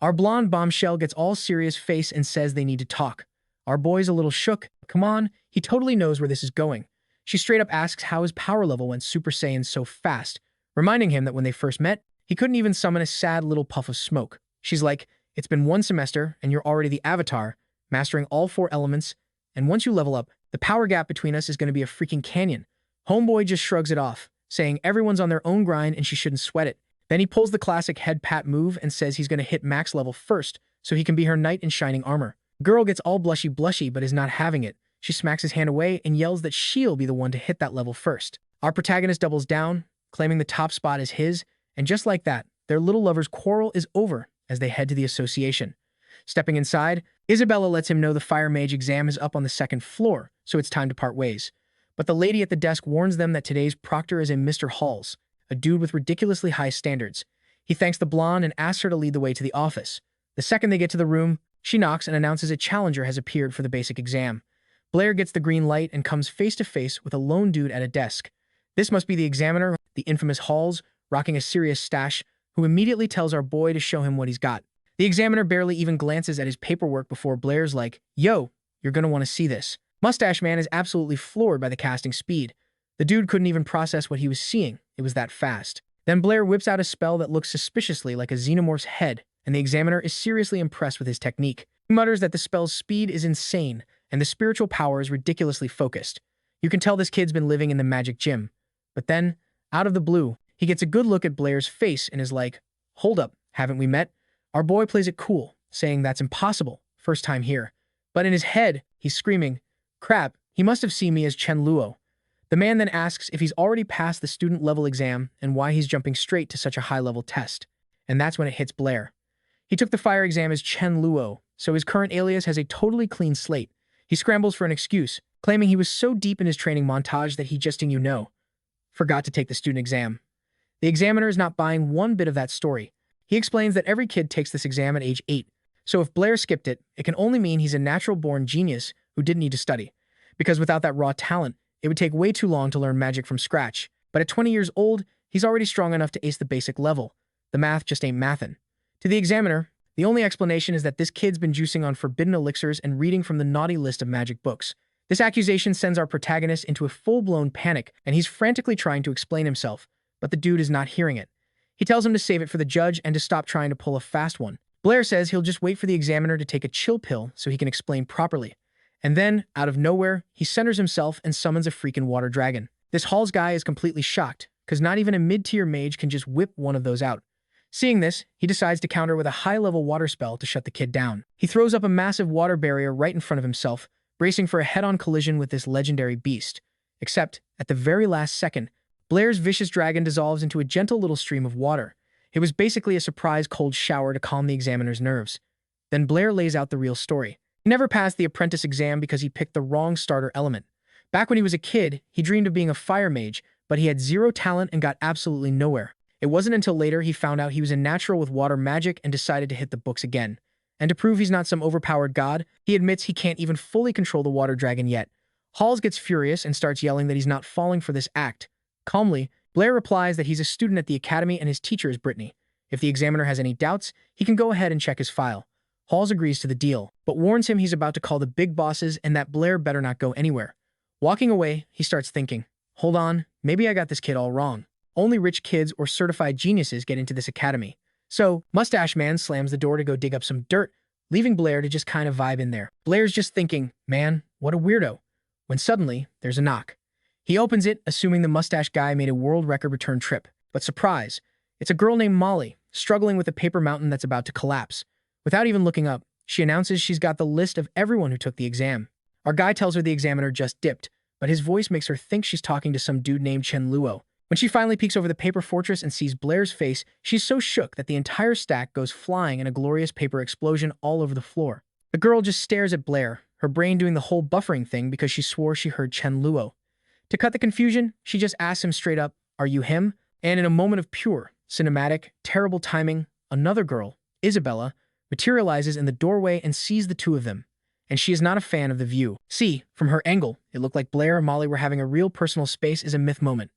Our blonde bombshell gets all serious face and says they need to talk. Our boy's a little shook. Come on, he totally knows where this is going. She straight up asks how his power level went Super Saiyan so fast, reminding him that when they first met, he couldn't even summon a sad little puff of smoke. She's like, "It's been 1 semester, and you're already the Avatar, mastering all 4 elements, and once you level up, the power gap between us is going to be a freaking canyon." Homeboy just shrugs it off, saying everyone's on their own grind and she shouldn't sweat it. Then he pulls the classic head pat move and says he's going to hit max level first so he can be her knight in shining armor. Girl gets all blushy but is not having it. She smacks his hand away and yells that she'll be the one to hit that level first. Our protagonist doubles down, claiming the top spot is his, and just like that, their little lover's quarrel is over as they head to the association. Stepping inside, Isabella lets him know the fire mage exam is up on the 2nd floor, so it's time to part ways. But the lady at the desk warns them that today's proctor is a Mr. Halls, a dude with ridiculously high standards. He thanks the blonde and asks her to lead the way to the office. The second they get to the room, she knocks and announces a challenger has appeared for the basic exam. Blair gets the green light and comes face to face with a lone dude at a desk. This must be the examiner, the infamous Halls, rocking a serious stash, who immediately tells our boy to show him what he's got. The examiner barely even glances at his paperwork before Blair's like, "Yo, you're gonna want to see this." Mustache Man is absolutely floored by the casting speed. The dude couldn't even process what he was seeing. It was that fast. Then Blair whips out a spell that looks suspiciously like a xenomorph's head, and the examiner is seriously impressed with his technique. He mutters that the spell's speed is insane, and the spiritual power is ridiculously focused. You can tell this kid's been living in the magic gym. But then, out of the blue, he gets a good look at Blair's face and is like, "Hold up, haven't we met?" Our boy plays it cool, saying that's impossible, first time here. But in his head, he's screaming, "Crap, he must have seen me as Chenlu." The man then asks if he's already passed the student-level exam and why he's jumping straight to such a high-level test. And that's when it hits Blair. He took the fire exam as Chenlu, so his current alias has a totally clean slate. He scrambles for an excuse, claiming he was so deep in his training montage that he just, forgot to take the student exam. The examiner is not buying one bit of that story. He explains that every kid takes this exam at age 8, so if Blair skipped it, it can only mean he's a natural-born genius who didn't need to study, because without that raw talent, it would take way too long to learn magic from scratch. But at 20 years old, he's already strong enough to ace the basic level. The math just ain't mathin'. To the examiner, the only explanation is that this kid's been juicing on forbidden elixirs and reading from the naughty list of magic books. This accusation sends our protagonist into a full-blown panic, and he's frantically trying to explain himself, but the dude is not hearing it. He tells him to save it for the judge and to stop trying to pull a fast one. Blair says he'll just wait for the examiner to take a chill pill so he can explain properly. And then, out of nowhere, he centers himself and summons a freaking water dragon. This Halls guy is completely shocked, because not even a mid-tier mage can just whip one of those out. Seeing this, he decides to counter with a high-level water spell to shut the kid down. He throws up a massive water barrier right in front of himself, bracing for a head-on collision with this legendary beast. Except, at the very last second, Blair's vicious dragon dissolves into a gentle little stream of water. It was basically a surprise cold shower to calm the examiner's nerves. Then Blair lays out the real story. He never passed the apprentice exam because he picked the wrong starter element. Back when he was a kid, he dreamed of being a fire mage, but he had zero talent and got absolutely nowhere. It wasn't until later he found out he was a natural with water magic and decided to hit the books again. And to prove he's not some overpowered god, he admits he can't even fully control the water dragon yet. Halls gets furious and starts yelling that he's not falling for this act. Calmly, Blair replies that he's a student at the academy and his teacher is Brittany. If the examiner has any doubts, he can go ahead and check his file. Halls agrees to the deal, but warns him he's about to call the big bosses and that Blair better not go anywhere. Walking away, he starts thinking, hold on, maybe I got this kid all wrong. Only rich kids or certified geniuses get into this academy. So, Mustache Man slams the door to go dig up some dirt, leaving Blair to just kind of vibe in there. Blair's just thinking, man, what a weirdo, when suddenly, there's a knock. He opens it, assuming the mustache guy made a world record return trip. But surprise, it's a girl named Molly, struggling with a paper mountain that's about to collapse. Without even looking up, she announces she's got the list of everyone who took the exam. Our guy tells her the examiner just dipped, but his voice makes her think she's talking to some dude named Chenlu. When she finally peeks over the paper fortress and sees Blair's face, she's so shook that the entire stack goes flying in a glorious paper explosion all over the floor. The girl just stares at Blair, her brain doing the whole buffering thing because she swore she heard Chenlu. To cut the confusion, she just asks him straight up, "Are you him?" And in a moment of pure, cinematic, terrible timing, another girl, Isabella, materializes in the doorway and sees the two of them. And she is not a fan of the view. See, from her angle, it looked like Blair and Molly were having a real personal space is a myth moment.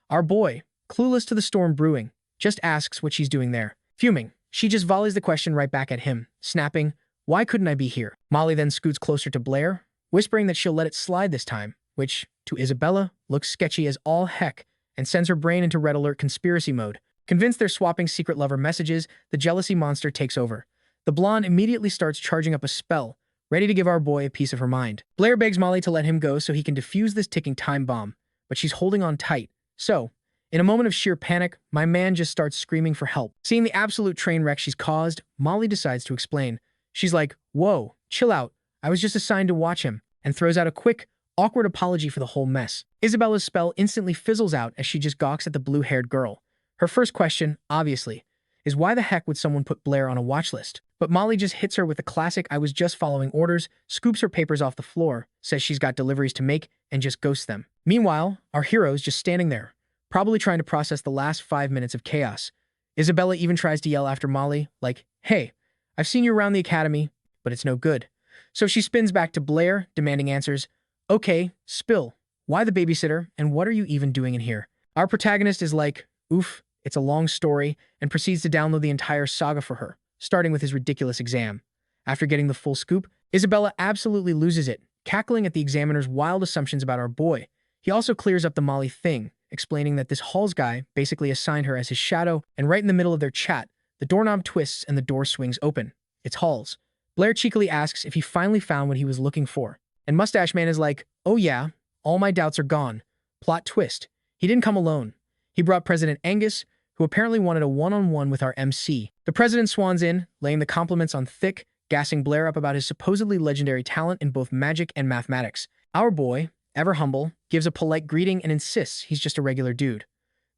Our boy, clueless to the storm brewing, just asks what she's doing there. Fuming, she just volleys the question right back at him, snapping, "Why couldn't I be here?" Molly then scoots closer to Blair, whispering that she'll let it slide this time, which, to Isabella, looks sketchy as all heck and sends her brain into red alert conspiracy mode. Convinced they're swapping secret lover messages, the jealousy monster takes over. The blonde immediately starts charging up a spell, ready to give our boy a piece of her mind. Blair begs Molly to let him go so he can defuse this ticking time bomb, but she's holding on tight. So, in a moment of sheer panic, my man just starts screaming for help. Seeing the absolute train wreck she's caused, Molly decides to explain. She's like, "Whoa, chill out. I was just assigned to watch him," and throws out a quick, awkward apology for the whole mess. Isabella's spell instantly fizzles out as she just gawks at the blue-haired girl. Her first question, obviously, is why the heck would someone put Blair on a watch list? But Molly just hits her with the classic "I was just following orders," scoops her papers off the floor, says she's got deliveries to make, and just ghosts them. Meanwhile, our hero's just standing there, probably trying to process the last 5 minutes of chaos. Isabella even tries to yell after Molly, like, "Hey, I've seen you around the academy," but it's no good. So she spins back to Blair, demanding answers. "Okay, spill. Why the babysitter, and what are you even doing in here?" Our protagonist is like, "Oof, it's a long story," and proceeds to download the entire saga for her, starting with his ridiculous exam. After getting the full scoop, Isabella absolutely loses it, cackling at the examiner's wild assumptions about our boy. He also clears up the Molly thing, explaining that this Halls guy basically assigned her as his shadow, and right in the middle of their chat, the doorknob twists and the door swings open. It's Halls. Blair cheekily asks if he finally found what he was looking for, and Mustache Man is like, "Oh yeah, all my doubts are gone." Plot twist. He didn't come alone. He brought President Angus, who apparently wanted a one-on-one with our MC. The president swans in, laying the compliments on thick, gassing Blair up about his supposedly legendary talent in both magic and mathematics. Our boy, ever humble, gives a polite greeting and insists he's just a regular dude.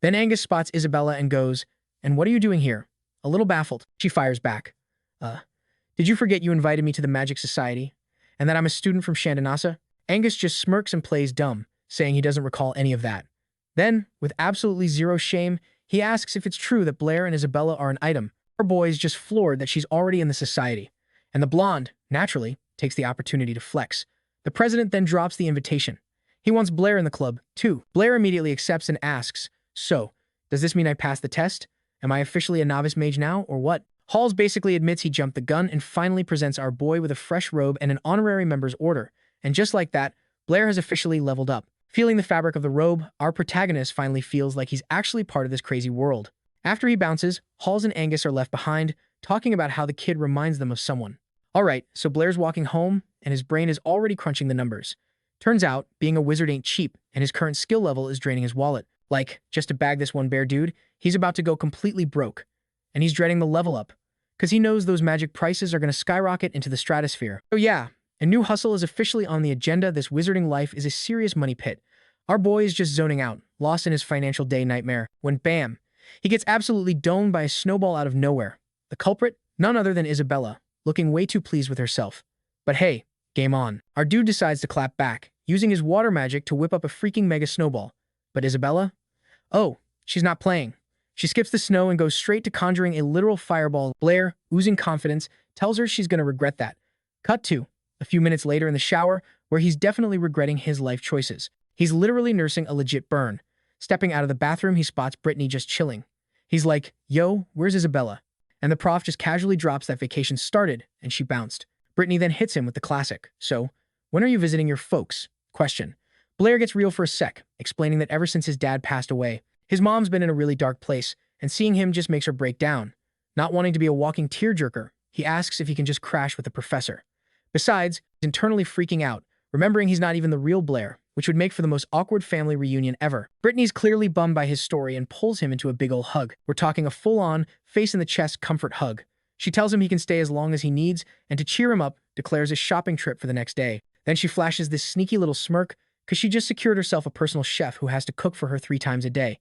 Then Angus spots Isabella and goes, "And what are you doing here?" A little baffled, she fires back. Did you forget you invited me to the Magic Society? And that I'm a student from Shandonassa?" Angus just smirks and plays dumb, saying he doesn't recall any of that. Then, with absolutely zero shame, he asks if it's true that Blair and Isabella are an item. Our boy is just floored that she's already in the society. And the blonde, naturally, takes the opportunity to flex. The president then drops the invitation. He wants Blair in the club, too. Blair immediately accepts and asks, "So, does this mean I passed the test? Am I officially a novice mage now, or what?" Halls basically admits he jumped the gun and finally presents our boy with a fresh robe and an honorary member's order. And just like that, Blair has officially leveled up. Feeling the fabric of the robe, our protagonist finally feels like he's actually part of this crazy world. After he bounces, Halls and Angus are left behind, talking about how the kid reminds them of someone. Alright, so Blair's walking home, and his brain is already crunching the numbers. Turns out, being a wizard ain't cheap, and his current skill level is draining his wallet. Like, just to bag this one bear dude, he's about to go completely broke. And he's dreading the level up, because he knows those magic prices are going to skyrocket into the stratosphere. So yeah, a new hustle is officially on the agenda. This wizarding life is a serious money pit. Our boy is just zoning out, lost in his financial day nightmare, when bam, he gets absolutely domed by a snowball out of nowhere. The culprit? None other than Isabella, looking way too pleased with herself. But hey, game on. Our dude decides to clap back, using his water magic to whip up a freaking mega snowball. But Isabella? Oh, she's not playing. She skips the snow and goes straight to conjuring a literal fireball. Blair, oozing confidence, tells her she's going to regret that. Cut to a few minutes later in the shower, where he's definitely regretting his life choices. He's literally nursing a legit burn. Stepping out of the bathroom, he spots Brittany just chilling. He's like, "Yo, where's Isabella?" And the prof just casually drops that vacation started, and she bounced. Brittany then hits him with the classic, "So, when are you visiting your folks?" Question. Blair gets real for a sec, explaining that ever since his dad passed away, his mom's been in a really dark place, and seeing him just makes her break down. Not wanting to be a walking tearjerker, he asks if he can just crash with the professor. Besides, he's internally freaking out, remembering he's not even the real Blair, which would make for the most awkward family reunion ever. Brittany's clearly bummed by his story and pulls him into a big ol' hug. We're talking a full-on, face-in-the-chest comfort hug. She tells him he can stay as long as he needs, and to cheer him up, declares a shopping trip for the next day. Then she flashes this sneaky little smirk, because she just secured herself a personal chef who has to cook for her 3 times a day.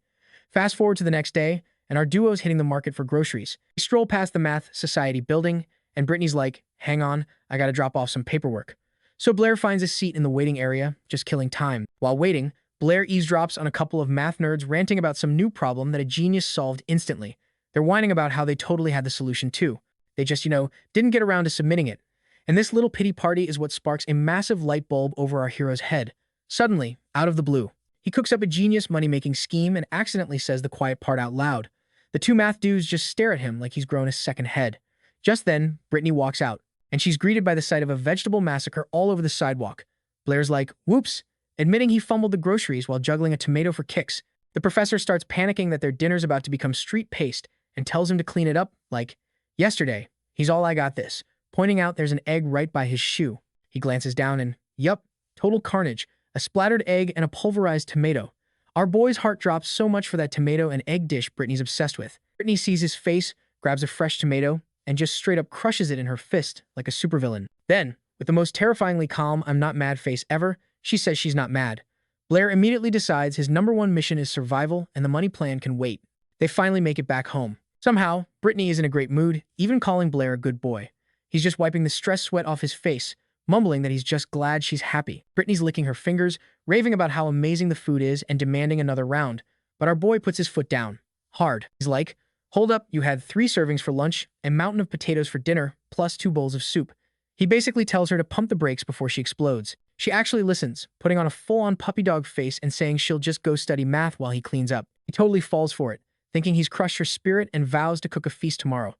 Fast forward to the next day, and our duo's hitting the market for groceries. We stroll past the Math Society building, and Brittany's like, "Hang on, I gotta drop off some paperwork." So Blair finds a seat in the waiting area, just killing time. While waiting, Blair eavesdrops on a couple of math nerds ranting about some new problem that a genius solved instantly. They're whining about how they totally had the solution too. They just, didn't get around to submitting it. And this little pity party is what sparks a massive light bulb over our hero's head. Suddenly, out of the blue, he cooks up a genius money-making scheme and accidentally says the quiet part out loud. The two math dudes just stare at him like he's grown a second head. Just then, Brittany walks out, and she's greeted by the sight of a vegetable massacre all over the sidewalk. Blair's like, whoops, admitting he fumbled the groceries while juggling a tomato for kicks. The professor starts panicking that their dinner's about to become street paste and tells him to clean it up like, yesterday, he's all I got this, pointing out there's an egg right by his shoe. He glances down and, yup, total carnage, a splattered egg and a pulverized tomato. Our boy's heart drops so much for that tomato and egg dish Brittany's obsessed with. Brittany sees his face, grabs a fresh tomato, and just straight up crushes it in her fist like a supervillain. Then, with the most terrifyingly calm I'm not mad face ever, she says she's not mad. Blair immediately decides his #1 mission is survival and the money plan can wait. They finally make it back home. Somehow, Brittany is in a great mood, even calling Blair a good boy. He's just wiping the stress sweat off his face, mumbling that he's just glad she's happy. Brittany's licking her fingers, raving about how amazing the food is and demanding another round. But our boy puts his foot down. Hard. He's like, hold up, you had 3 servings for lunch, a mountain of potatoes for dinner, plus 2 bowls of soup. He basically tells her to pump the brakes before she explodes. She actually listens, putting on a full-on puppy dog face and saying she'll just go study math while he cleans up. He totally falls for it, thinking he's crushed her spirit and vows to cook a feast tomorrow.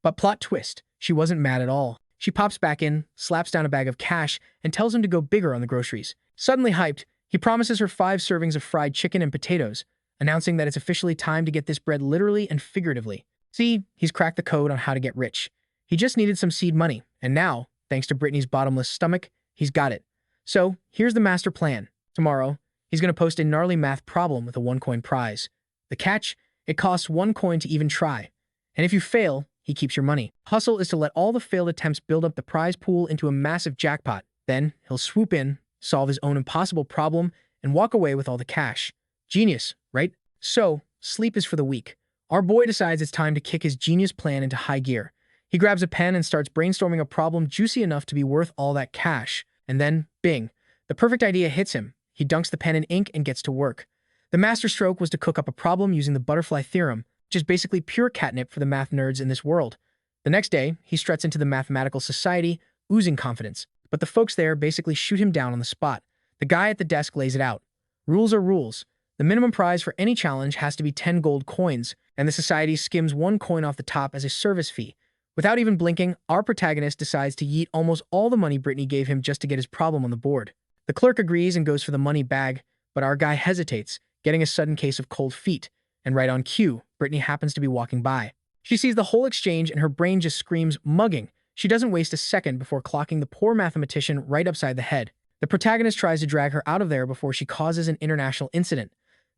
But plot twist, she wasn't mad at all. She pops back in, slaps down a bag of cash, and tells him to go bigger on the groceries. Suddenly hyped, he promises her 5 servings of fried chicken and potatoes, announcing that it's officially time to get this bread literally and figuratively. See, he's cracked the code on how to get rich. He just needed some seed money, and now, thanks to Brittany's bottomless stomach, he's got it. So, here's the master plan. Tomorrow, he's going to post a gnarly math problem with a 1-coin prize. The catch? It costs 1 coin to even try. And if you fail, he keeps your money. Hustle is to let all the failed attempts build up the prize pool into a massive jackpot. Then, he'll swoop in, solve his own impossible problem, and walk away with all the cash. Genius, right? So, sleep is for the weak. Our boy decides it's time to kick his genius plan into high gear. He grabs a pen and starts brainstorming a problem juicy enough to be worth all that cash. And then, bing, the perfect idea hits him. He dunks the pen in ink and gets to work. The masterstroke was to cook up a problem using the butterfly theorem, which is basically pure catnip for the math nerds in this world. The next day, he struts into the mathematical society, oozing confidence. But the folks there basically shoot him down on the spot. The guy at the desk lays it out. Rules are rules. The minimum prize for any challenge has to be 10 gold coins, and the society skims 1 coin off the top as a service fee. Without even blinking, our protagonist decides to yeet almost all the money Brittany gave him just to get his problem on the board. The clerk agrees and goes for the money bag, but our guy hesitates, getting a sudden case of cold feet. And right on cue, Brittany happens to be walking by. She sees the whole exchange and her brain just screams, mugging. She doesn't waste a second before clocking the poor mathematician right upside the head. The protagonist tries to drag her out of there before she causes an international incident.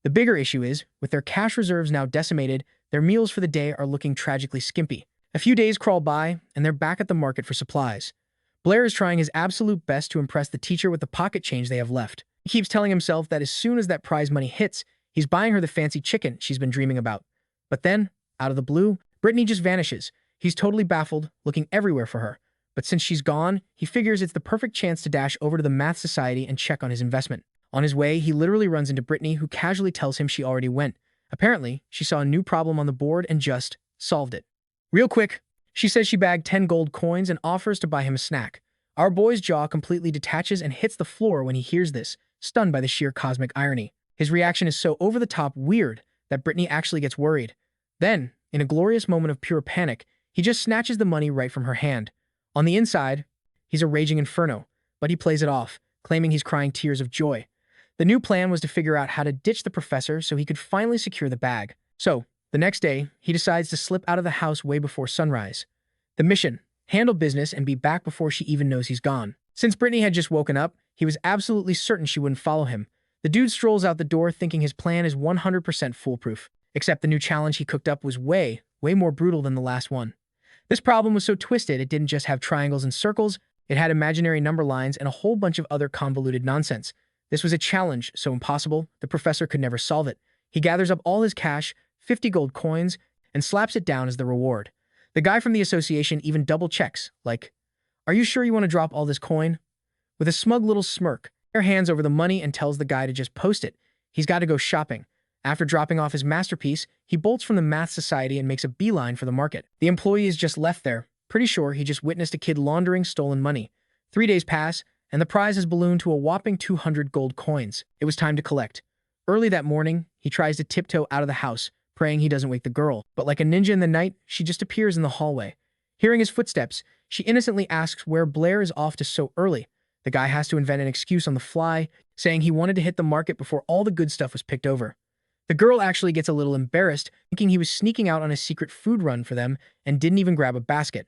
The bigger issue is, with their cash reserves now decimated, their meals for the day are looking tragically skimpy. A few days crawl by, and they're back at the market for supplies. Blair is trying his absolute best to impress the teacher with the pocket change they have left. He keeps telling himself that as soon as that prize money hits, he's buying her the fancy chicken she's been dreaming about. But then, out of the blue, Brittany just vanishes. He's totally baffled, looking everywhere for her. But since she's gone, he figures it's the perfect chance to dash over to the math society and check on his investment. On his way, he literally runs into Brittany, who casually tells him she already went. Apparently, she saw a new problem on the board and just solved it. Real quick, she says she bagged 10 gold coins and offers to buy him a snack. Our boy's jaw completely detaches and hits the floor when he hears this, stunned by the sheer cosmic irony. His reaction is so over-the-top weird that Brittany actually gets worried. Then, in a glorious moment of pure panic, he just snatches the money right from her hand. On the inside, he's a raging inferno, but he plays it off, claiming he's crying tears of joy. The new plan was to figure out how to ditch the professor so he could finally secure the bag. So, the next day, he decides to slip out of the house way before sunrise. The mission: handle business and be back before she even knows he's gone. Since Brittany had just woken up, he was absolutely certain she wouldn't follow him. The dude strolls out the door thinking his plan is 100% foolproof. Except the new challenge he cooked up was way more brutal than the last one. This problem was so twisted it didn't just have triangles and circles, it had imaginary number lines and a whole bunch of other convoluted nonsense. This was a challenge so impossible, the professor could never solve it. He gathers up all his cash, 50 gold coins, and slaps it down as the reward. The guy from the association even double-checks, like, "Are you sure you want to drop all this coin?" With a smug little smirk, Blair hands over the money and tells the guy to just post it. He's got to go shopping. After dropping off his masterpiece, he bolts from the math society and makes a beeline for the market. The employee is just left there, pretty sure he just witnessed a kid laundering stolen money. 3 days pass, and the prize has ballooned to a whopping 200 gold coins. It was time to collect. Early that morning, he tries to tiptoe out of the house, praying he doesn't wake the girl. But like a ninja in the night, she just appears in the hallway. Hearing his footsteps, she innocently asks where Blair is off to so early. The guy has to invent an excuse on the fly, saying he wanted to hit the market before all the good stuff was picked over. The girl actually gets a little embarrassed, thinking he was sneaking out on a secret food run for them and didn't even grab a basket.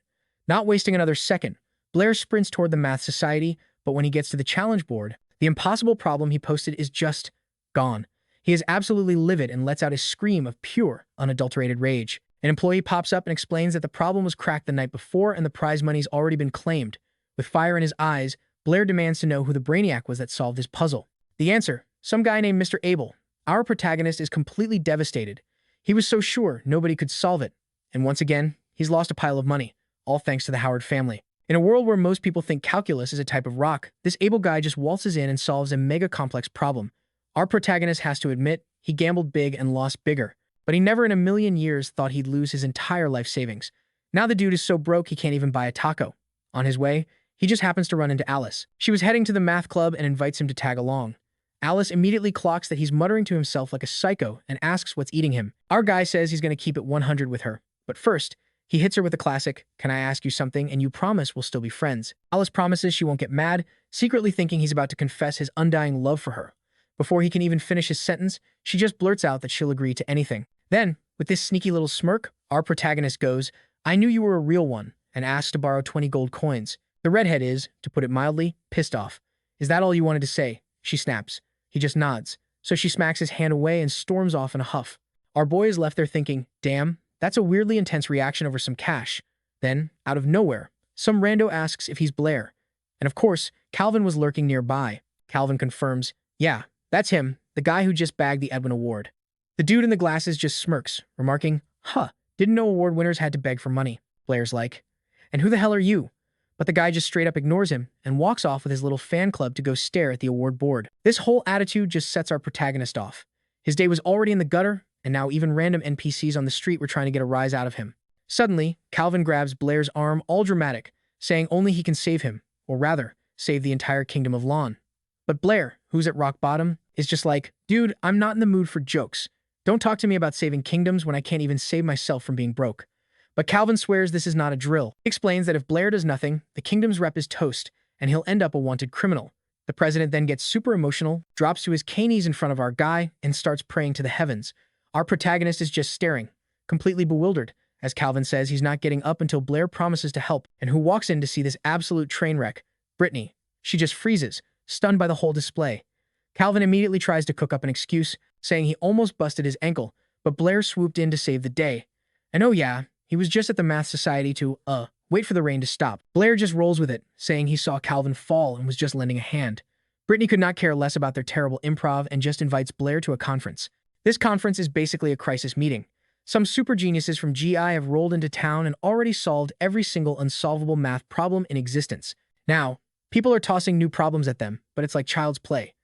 Not wasting another second, Blair sprints toward the math society, but when he gets to the challenge board, the impossible problem he posted is just gone. He is absolutely livid and lets out a scream of pure, unadulterated rage. An employee pops up and explains that the problem was cracked the night before and the prize money's already been claimed. With fire in his eyes, Blair demands to know who the brainiac was that solved his puzzle. The answer, some guy named Mr. Abel. Our protagonist is completely devastated. He was so sure nobody could solve it. And once again, he's lost a pile of money, all thanks to the Howard family. In a world where most people think calculus is a type of rock, this Abel guy just waltzes in and solves a mega complex problem. Our protagonist has to admit he gambled big and lost bigger, but he never in a million years thought he'd lose his entire life savings. Now the dude is so broke he can't even buy a taco. On his way, he just happens to run into Alice. She was heading to the math club and invites him to tag along. Alice immediately clocks that he's muttering to himself like a psycho and asks what's eating him. Our guy says he's going to keep it 100 with her. But first, he hits her with a classic, "Can I ask you something and you promise we'll still be friends?" Alice promises she won't get mad, secretly thinking he's about to confess his undying love for her. Before he can even finish his sentence, she just blurts out that she'll agree to anything. Then, with this sneaky little smirk, our protagonist goes, "I knew you were a real one," and asks to borrow 20 gold coins. The redhead is, to put it mildly, pissed off. "Is that all you wanted to say?" She snaps. He just nods. So she smacks his hand away and storms off in a huff. Our boy is left there thinking, damn, that's a weirdly intense reaction over some cash. Then, out of nowhere, some rando asks if he's Blair. And of course, Calvin was lurking nearby. Calvin confirms, yeah, that's him, the guy who just bagged the Edwin Award. The dude in the glasses just smirks, remarking, didn't know award winners had to beg for money. Blair's like, and who the hell are you? But the guy just straight up ignores him and walks off with his little fan club to go stare at the award board. This whole attitude just sets our protagonist off. His day was already in the gutter, and now even random NPCs on the street were trying to get a rise out of him. Suddenly, Calvin grabs Blair's arm all dramatic, saying only he can save him, or rather, save the entire kingdom of Lon. But Blair, who's at rock bottom, is just like, dude, I'm not in the mood for jokes. Don't talk to me about saving kingdoms when I can't even save myself from being broke. But Calvin swears this is not a drill. He explains that if Blair does nothing, the kingdom's rep is toast, and he'll end up a wanted criminal. The president then gets super emotional, drops to his knees in front of our guy, and starts praying to the heavens. Our protagonist is just staring, completely bewildered, as Calvin says he's not getting up until Blair promises to help, and who walks in to see this absolute train wreck? Brittany. She just freezes, stunned by the whole display. Calvin immediately tries to cook up an excuse, saying he almost busted his ankle, but Blair swooped in to save the day. And oh yeah, he was just at the math society to, wait for the rain to stop. Blair just rolls with it, saying he saw Calvin fall and was just lending a hand. Brittany could not care less about their terrible improv and just invites Blair to a conference. This conference is basically a crisis meeting. Some super geniuses from GI have rolled into town and already solved every single unsolvable math problem in existence. Now, people are tossing new problems at them, but it's like child's play.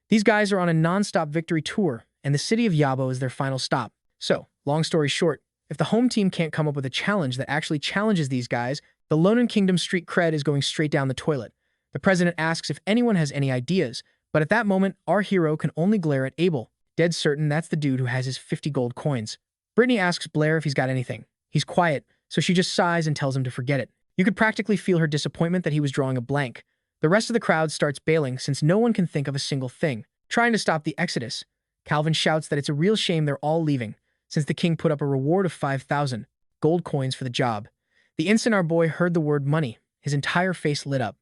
These guys are on a non-stop victory tour, and the city of Yabo is their final stop. So, long story short, if the home team can't come up with a challenge that actually challenges these guys, the Lonan Kingdom street cred is going straight down the toilet. The president asks if anyone has any ideas, but at that moment, our hero can only glare at Abel, dead certain that's the dude who has his 50 gold coins. Brittany asks Blair if he's got anything. He's quiet, so she just sighs and tells him to forget it. You could practically feel her disappointment that he was drawing a blank. The rest of the crowd starts bailing since no one can think of a single thing. Trying to stop the exodus, Calvin shouts that it's a real shame they're all leaving, since the king put up a reward of 5,000 gold coins for the job. The instant our boy heard the word money, his entire face lit up.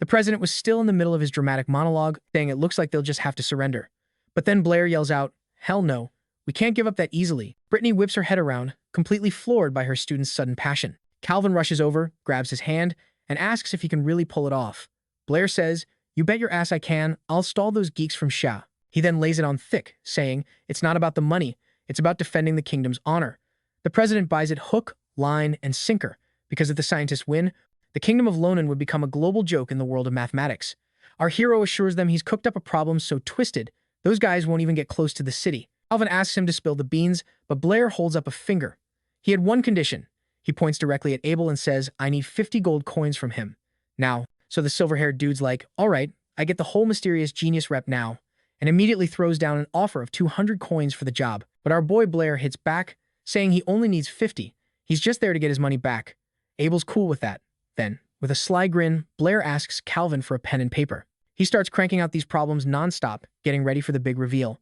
The president was still in the middle of his dramatic monologue, saying it looks like they'll just have to surrender. But then Blair yells out, hell no, we can't give up that easily. Brittany whips her head around, completely floored by her student's sudden passion. Calvin rushes over, grabs his hand, and asks if he can really pull it off. Blair says, you bet your ass I can, I'll stall those geeks from Sha. He then lays it on thick, saying, it's not about the money, it's about defending the kingdom's honor. The president buys it hook, line, and sinker, because if the scientists win, the kingdom of Lonan would become a global joke in the world of mathematics. Our hero assures them he's cooked up a problem so twisted, those guys won't even get close to the city. Calvin asks him to spill the beans, but Blair holds up a finger. He had one condition. He points directly at Abel and says, I need 50 gold coins from him. Now, so the silver-haired dude's like, all right, I get the whole mysterious genius rep now, and immediately throws down an offer of 200 coins for the job. But our boy Blair hits back, saying he only needs 50. He's just there to get his money back. Abel's cool with that. Then, with a sly grin, Blair asks Calvin for a pen and paper. He starts cranking out these problems nonstop, getting ready for the big reveal.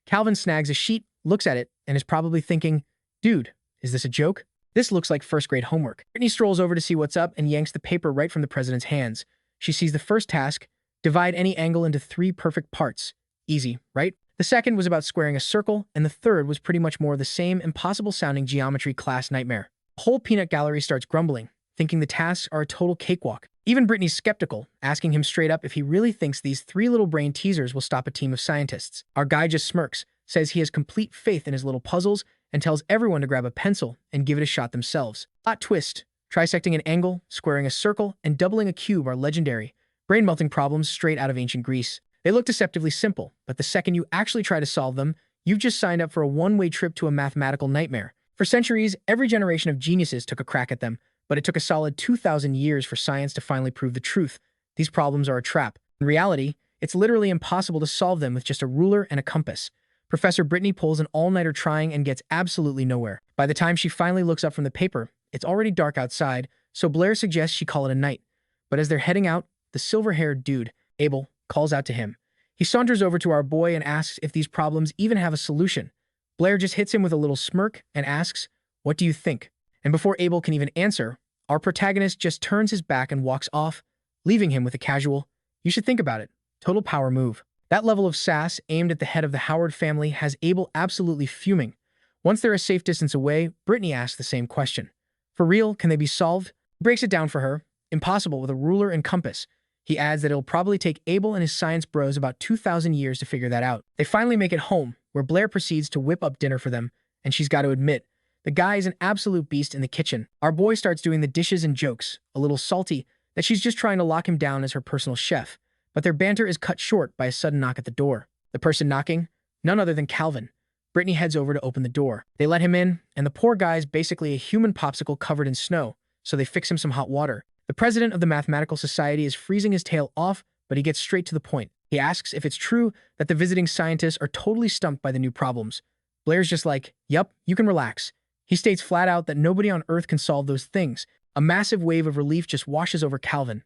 Calvin snags a sheet, looks at it, and is probably thinking, dude, is this a joke? This looks like first-grade homework. Brittany strolls over to see what's up and yanks the paper right from the president's hands. She sees the first task, divide any angle into 3 perfect parts. Easy, right? The second was about squaring a circle, and the third was pretty much more of the same impossible-sounding geometry class nightmare. The whole peanut gallery starts grumbling, thinking the tasks are a total cakewalk. Even Brittany's skeptical, asking him straight up if he really thinks these 3 little brain teasers will stop a team of scientists. Our guy just smirks, says he has complete faith in his little puzzles, and tells everyone to grab a pencil and give it a shot themselves. Plot twist. Trisecting an angle, squaring a circle, and doubling a cube are legendary, brain-melting problems straight out of ancient Greece. They look deceptively simple, but the second you actually try to solve them, you've just signed up for a one-way trip to a mathematical nightmare. For centuries, every generation of geniuses took a crack at them, but it took a solid 2,000 years for science to finally prove the truth. These problems are a trap. In reality, it's literally impossible to solve them with just a ruler and a compass. Professor Brittany pulls an all-nighter trying and gets absolutely nowhere. By the time she finally looks up from the paper, it's already dark outside, so Blair suggests she call it a night. But as they're heading out, the silver-haired dude, Abel, calls out to him. He saunters over to our boy and asks if these problems even have a solution. Blair just hits him with a little smirk and asks, what do you think? And before Abel can even answer, our protagonist just turns his back and walks off, leaving him with a casual, you should think about it, total power move. That level of sass aimed at the head of the Howard family has Abel absolutely fuming. Once they're a safe distance away, Brittany asks the same question. For real, can they be solved? He breaks it down for her. Impossible with a ruler and compass. He adds that it'll probably take Abel and his science bros about 2,000 years to figure that out. They finally make it home, where Blair proceeds to whip up dinner for them, and she's got to admit, the guy is an absolute beast in the kitchen. Our boy starts doing the dishes and jokes, a little salty, that she's just trying to lock him down as her personal chef. But their banter is cut short by a sudden knock at the door. The person knocking? None other than Calvin. Brittany heads over to open the door. They let him in, and the poor guy's basically a human popsicle covered in snow, so they fix him some hot water. The president of the Mathematical Society is freezing his tail off, but he gets straight to the point. He asks if it's true that the visiting scientists are totally stumped by the new problems. Blair's just like, yup, you can relax. He states flat out that nobody on Earth can solve those things. A massive wave of relief just washes over Calvin.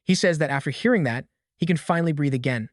He says that after hearing that, he can finally breathe again.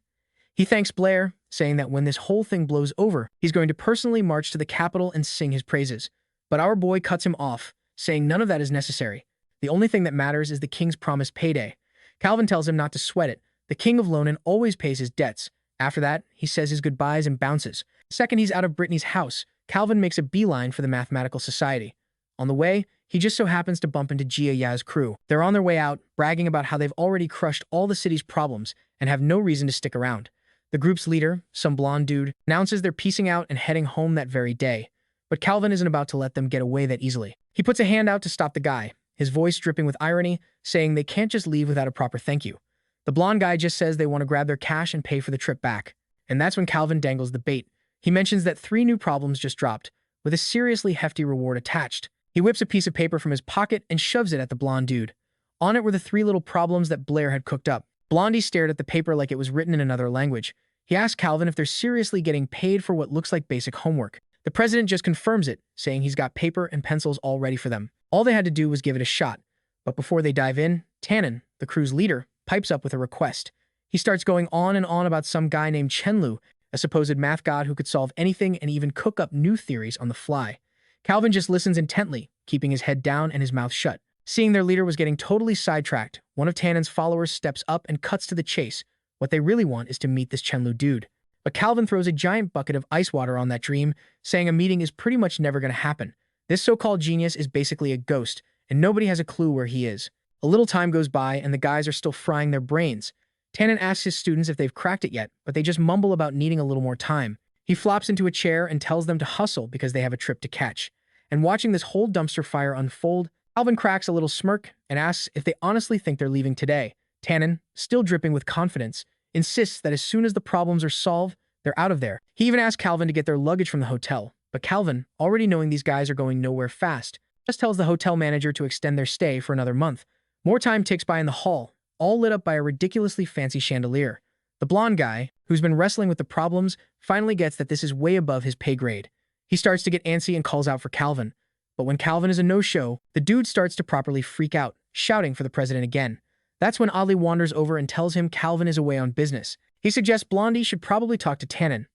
He thanks Blair, saying that when this whole thing blows over, he's going to personally march to the Capitol and sing his praises. But our boy cuts him off, saying none of that is necessary. The only thing that matters is the king's promised payday. Calvin tells him not to sweat it. The king of Lonan always pays his debts. After that, he says his goodbyes and bounces. The second he's out of Brittany's house, Calvin makes a beeline for the Mathematical Society. On the way, he just so happens to bump into Jia Ya's crew. They're on their way out, bragging about how they've already crushed all the city's problems and have no reason to stick around. The group's leader, some blonde dude, announces they're peacing out and heading home that very day. But Calvin isn't about to let them get away that easily. He puts a hand out to stop the guy, his voice dripping with irony, saying they can't just leave without a proper thank you. The blonde guy just says they want to grab their cash and pay for the trip back. And that's when Calvin dangles the bait. He mentions that 3 new problems just dropped, with a seriously hefty reward attached. He whips a piece of paper from his pocket and shoves it at the blonde dude. On it were the 3 little problems that Blair had cooked up. Blondie stared at the paper like it was written in another language. He asked Calvin if they're seriously getting paid for what looks like basic homework. The president just confirms it, saying he's got paper and pencils all ready for them. All they had to do was give it a shot. But before they dive in, Tannen, the crew's leader, pipes up with a request. He starts going on and on about some guy named Chenlu, a supposed math god who could solve anything and even cook up new theories on the fly. Calvin just listens intently, keeping his head down and his mouth shut. Seeing their leader was getting totally sidetracked, one of Tannen's followers steps up and cuts to the chase. What they really want is to meet this Chenlu dude. But Calvin throws a giant bucket of ice water on that dream, saying a meeting is pretty much never going to happen. This so-called genius is basically a ghost, and nobody has a clue where he is. A little time goes by, and the guys are still frying their brains. Tannen asks his students if they've cracked it yet, but they just mumble about needing a little more time. He flops into a chair and tells them to hustle because they have a trip to catch. And watching this whole dumpster fire unfold, Calvin cracks a little smirk and asks if they honestly think they're leaving today. Tannen, still dripping with confidence, insists that as soon as the problems are solved, they're out of there. He even asked Calvin to get their luggage from the hotel, but Calvin, already knowing these guys are going nowhere fast, just tells the hotel manager to extend their stay for another month. More time ticks by in the hall, all lit up by a ridiculously fancy chandelier. The blonde guy, who's been wrestling with the problems, finally gets that this is way above his pay grade. He starts to get antsy and calls out for Calvin. But when Calvin is a no-show, the dude starts to properly freak out, shouting for the president again. That's when Audley wanders over and tells him Calvin is away on business. He suggests Blondie should probably talk to Tannen.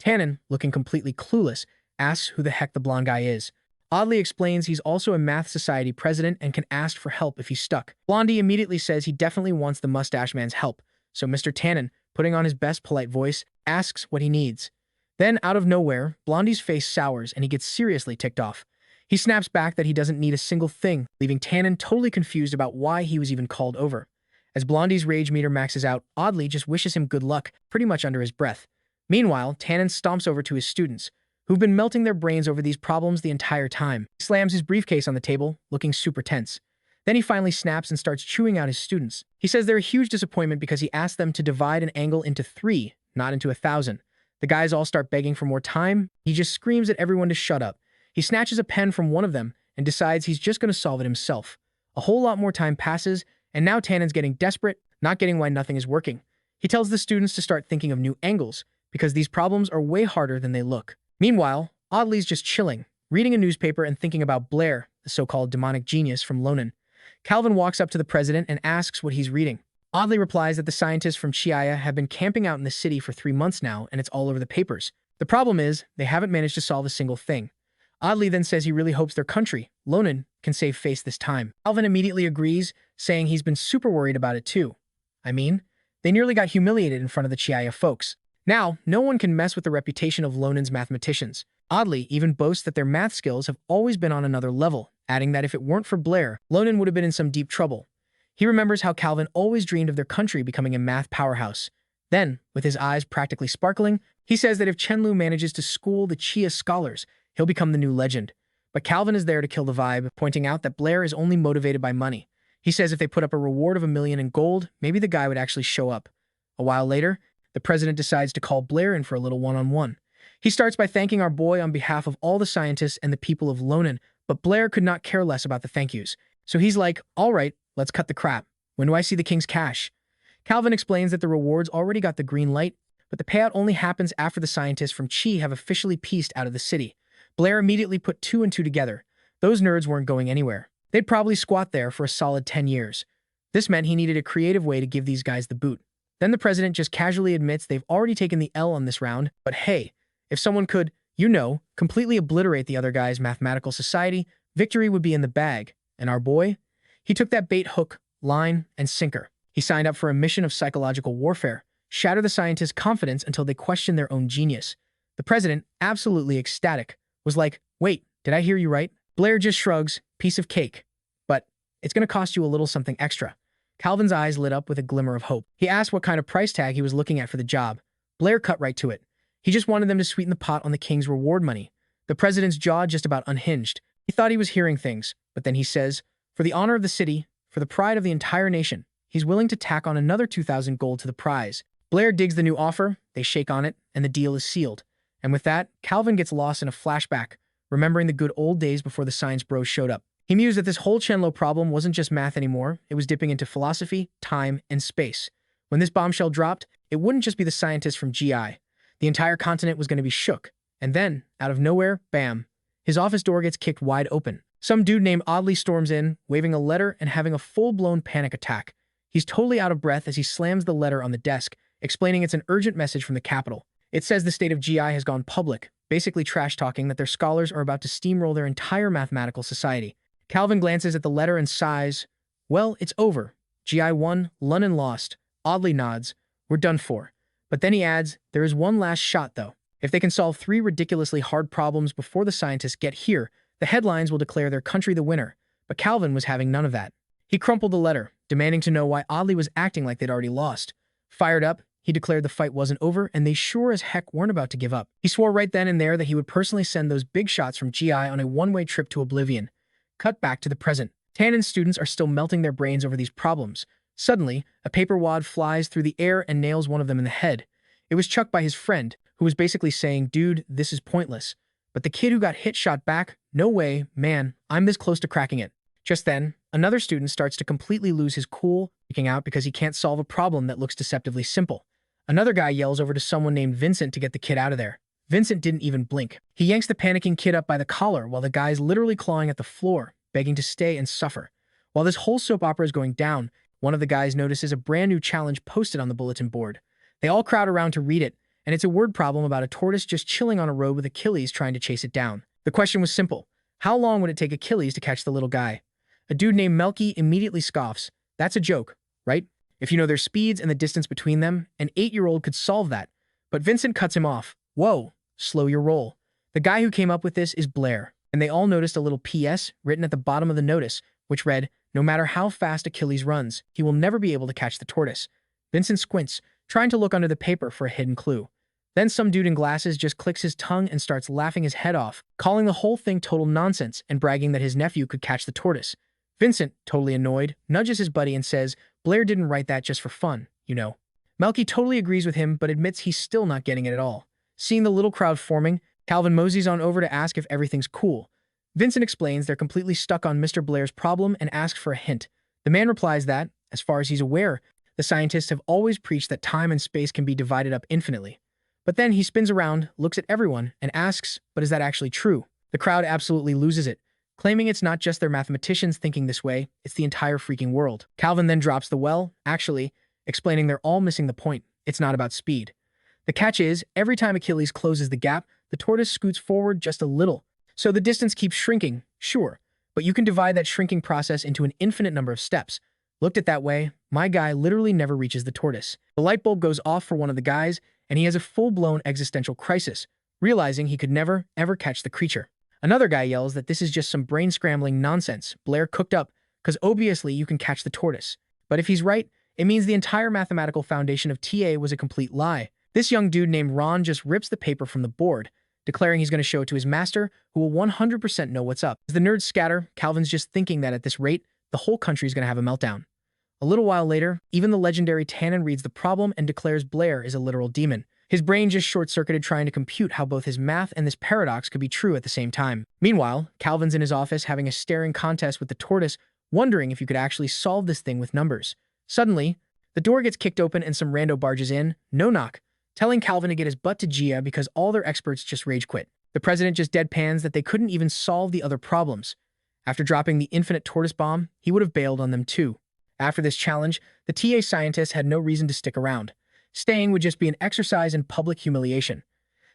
Tannen, looking completely clueless, asks who the heck the blonde guy is. Audley explains he's also a math society president and can ask for help if he's stuck. Blondie immediately says he definitely wants the mustache man's help, so Mr. Tannen, putting on his best polite voice, asks what he needs. Then, out of nowhere, Blondie's face sours and he gets seriously ticked off. He snaps back that he doesn't need a single thing, leaving Tannen totally confused about why he was even called over. As Blondie's rage meter maxes out, Audley just wishes him good luck, pretty much under his breath. Meanwhile, Tannen stomps over to his students, who've been melting their brains over these problems the entire time. He slams his briefcase on the table, looking super tense. Then he finally snaps and starts chewing out his students. He says they're a huge disappointment because he asked them to divide an angle into 3, not into 1,000. The guys all start begging for more time. He just screams at everyone to shut up. He snatches a pen from one of them and decides he's just going to solve it himself. A whole lot more time passes, and now Tannen's getting desperate, not getting why nothing is working. He tells the students to start thinking of new angles, because these problems are way harder than they look. Meanwhile, Audley's just chilling, reading a newspaper and thinking about Blair, the so-called demonic genius from Lonan. Calvin walks up to the president and asks what he's reading. Audley replies that the scientists from Chiaya have been camping out in the city for 3 months now, and it's all over the papers. The problem is, they haven't managed to solve a single thing. Audley then says he really hopes their country, Lonan, can save face this time. Calvin immediately agrees, saying he's been super worried about it too. I mean, they nearly got humiliated in front of the Chiaya folks. Now, no one can mess with the reputation of Lonan's mathematicians. Audley even boasts that their math skills have always been on another level, adding that if it weren't for Blair, Lonan would have been in some deep trouble. He remembers how Calvin always dreamed of their country becoming a math powerhouse. Then, with his eyes practically sparkling, he says that if Chenlu manages to school the Chia scholars, he'll become the new legend. But Calvin is there to kill the vibe, pointing out that Blair is only motivated by money. He says if they put up a reward of $1 million in gold, maybe the guy would actually show up. A while later, the president decides to call Blair in for a little one-on-one. He starts by thanking our boy on behalf of all the scientists and the people of Lonan, but Blair could not care less about the thank yous. So he's like, all right, let's cut the crap. When do I see the king's cash? Calvin explains that the rewards already got the green light, but the payout only happens after the scientists from Chi have officially pieced out of the city. Blair immediately put 2 and 2 together. Those nerds weren't going anywhere. They'd probably squat there for a solid 10 years. This meant he needed a creative way to give these guys the boot. Then the president just casually admits they've already taken the L on this round, but hey, if someone could, completely obliterate the other guy's mathematical society, victory would be in the bag. And our boy? He took that bait hook, line, and sinker. He signed up for a mission of psychological warfare, shatter the scientists' confidence until they question their own genius. The president, absolutely ecstatic, was like, wait, did I hear you right? Blair just shrugs, piece of cake. But it's going to cost you a little something extra. Calvin's eyes lit up with a glimmer of hope. He asked what kind of price tag he was looking at for the job. Blair cut right to it. He just wanted them to sweeten the pot on the king's reward money. The president's jaw just about unhinged. He thought he was hearing things, but then he says, for the honor of the city, for the pride of the entire nation, he's willing to tack on another 2,000 gold to the prize. Blair digs the new offer, they shake on it, and the deal is sealed. And with that, Calvin gets lost in a flashback, remembering the good old days before the science bros showed up. He mused that this whole Chenlu problem wasn't just math anymore, it was dipping into philosophy, time, and space. When this bombshell dropped, it wouldn't just be the scientists from GI. The entire continent was going to be shook. And then, out of nowhere, bam, his office door gets kicked wide open. Some dude named Audley storms in, waving a letter and having a full-blown panic attack. He's totally out of breath as he slams the letter on the desk, explaining it's an urgent message from the capital. It says the state of GI has gone public, basically trash-talking that their scholars are about to steamroll their entire mathematical society. Calvin glances at the letter and sighs. Well, it's over. GI won, London lost. Audley nods. We're done for. But then he adds, there is one last shot though. If they can solve 3 ridiculously hard problems before the scientists get here, the headlines will declare their country the winner. But Calvin was having none of that. He crumpled the letter, demanding to know why Audley was acting like they'd already lost. Fired up, he declared the fight wasn't over and they sure as heck weren't about to give up. He swore right then and there that he would personally send those big shots from GI on a one-way trip to oblivion. Cut back to the present. Tannen's students are still melting their brains over these problems. Suddenly, a paper wad flies through the air and nails one of them in the head. It was chucked by his friend, who was basically saying, dude, this is pointless. But the kid who got hit shot back, no way, man, I'm this close to cracking it. Just then, another student starts to completely lose his cool, freaking out because he can't solve a problem that looks deceptively simple. Another guy yells over to someone named Vincent to get the kid out of there. Vincent didn't even blink. He yanks the panicking kid up by the collar while the guy's literally clawing at the floor, begging to stay and suffer. While this whole soap opera is going down, one of the guys notices a brand new challenge posted on the bulletin board. They all crowd around to read it, and it's a word problem about a tortoise just chilling on a road with Achilles trying to chase it down. The question was simple. How long would it take Achilles to catch the little guy? A dude named Melky immediately scoffs. That's a joke, right? If you know their speeds and the distance between them, an 8-year-old could solve that. But Vincent cuts him off. Whoa, slow your roll. The guy who came up with this is Blair, and they all noticed a little PS written at the bottom of the notice, which read, no matter how fast Achilles runs, he will never be able to catch the tortoise. Vincent squints, trying to look under the paper for a hidden clue. Then some dude in glasses just clicks his tongue and starts laughing his head off, calling the whole thing total nonsense and bragging that his nephew could catch the tortoise. Vincent, totally annoyed, nudges his buddy and says, Blair didn't write that just for fun, you know. Melky totally agrees with him, but admits he's still not getting it at all. Seeing the little crowd forming, Calvin moseys on over to ask if everything's cool. Vincent explains they're completely stuck on Mr. Blair's problem and asks for a hint. The man replies that, as far as he's aware, the scientists have always preached that time and space can be divided up infinitely. But then he spins around, looks at everyone, and asks, but is that actually true? The crowd absolutely loses it, claiming it's not just their mathematicians thinking this way, it's the entire freaking world. Calvin then drops the well, actually, explaining they're all missing the point. It's not about speed. The catch is, every time Achilles closes the gap, the tortoise scoots forward just a little. So the distance keeps shrinking, sure, but you can divide that shrinking process into an infinite number of steps. Looked at that way, my guy literally never reaches the tortoise. The light bulb goes off for one of the guys, and he has a full-blown existential crisis, realizing he could never, ever catch the creature. Another guy yells that this is just some brain-scrambling nonsense Blair cooked up, because obviously you can catch the tortoise. But if he's right, it means the entire mathematical foundation of TA was a complete lie. This young dude named Ron just rips the paper from the board, declaring he's going to show it to his master, who will 100% know what's up. As the nerds scatter, Calvin's just thinking that at this rate, the whole country is going to have a meltdown. A little while later, even the legendary Tannen reads the problem and declares Blair is a literal demon. His brain just short-circuited trying to compute how both his math and this paradox could be true at the same time. Meanwhile, Calvin's in his office having a staring contest with the tortoise, wondering if you could actually solve this thing with numbers. Suddenly, the door gets kicked open and some rando barges in, no knock, telling Calvin to get his butt to Gia because all their experts just rage quit. The president just deadpans that they couldn't even solve the other problems. After dropping the infinite tortoise bomb, he would have bailed on them too. After this challenge, the TA scientists had no reason to stick around. Staying would just be an exercise in public humiliation.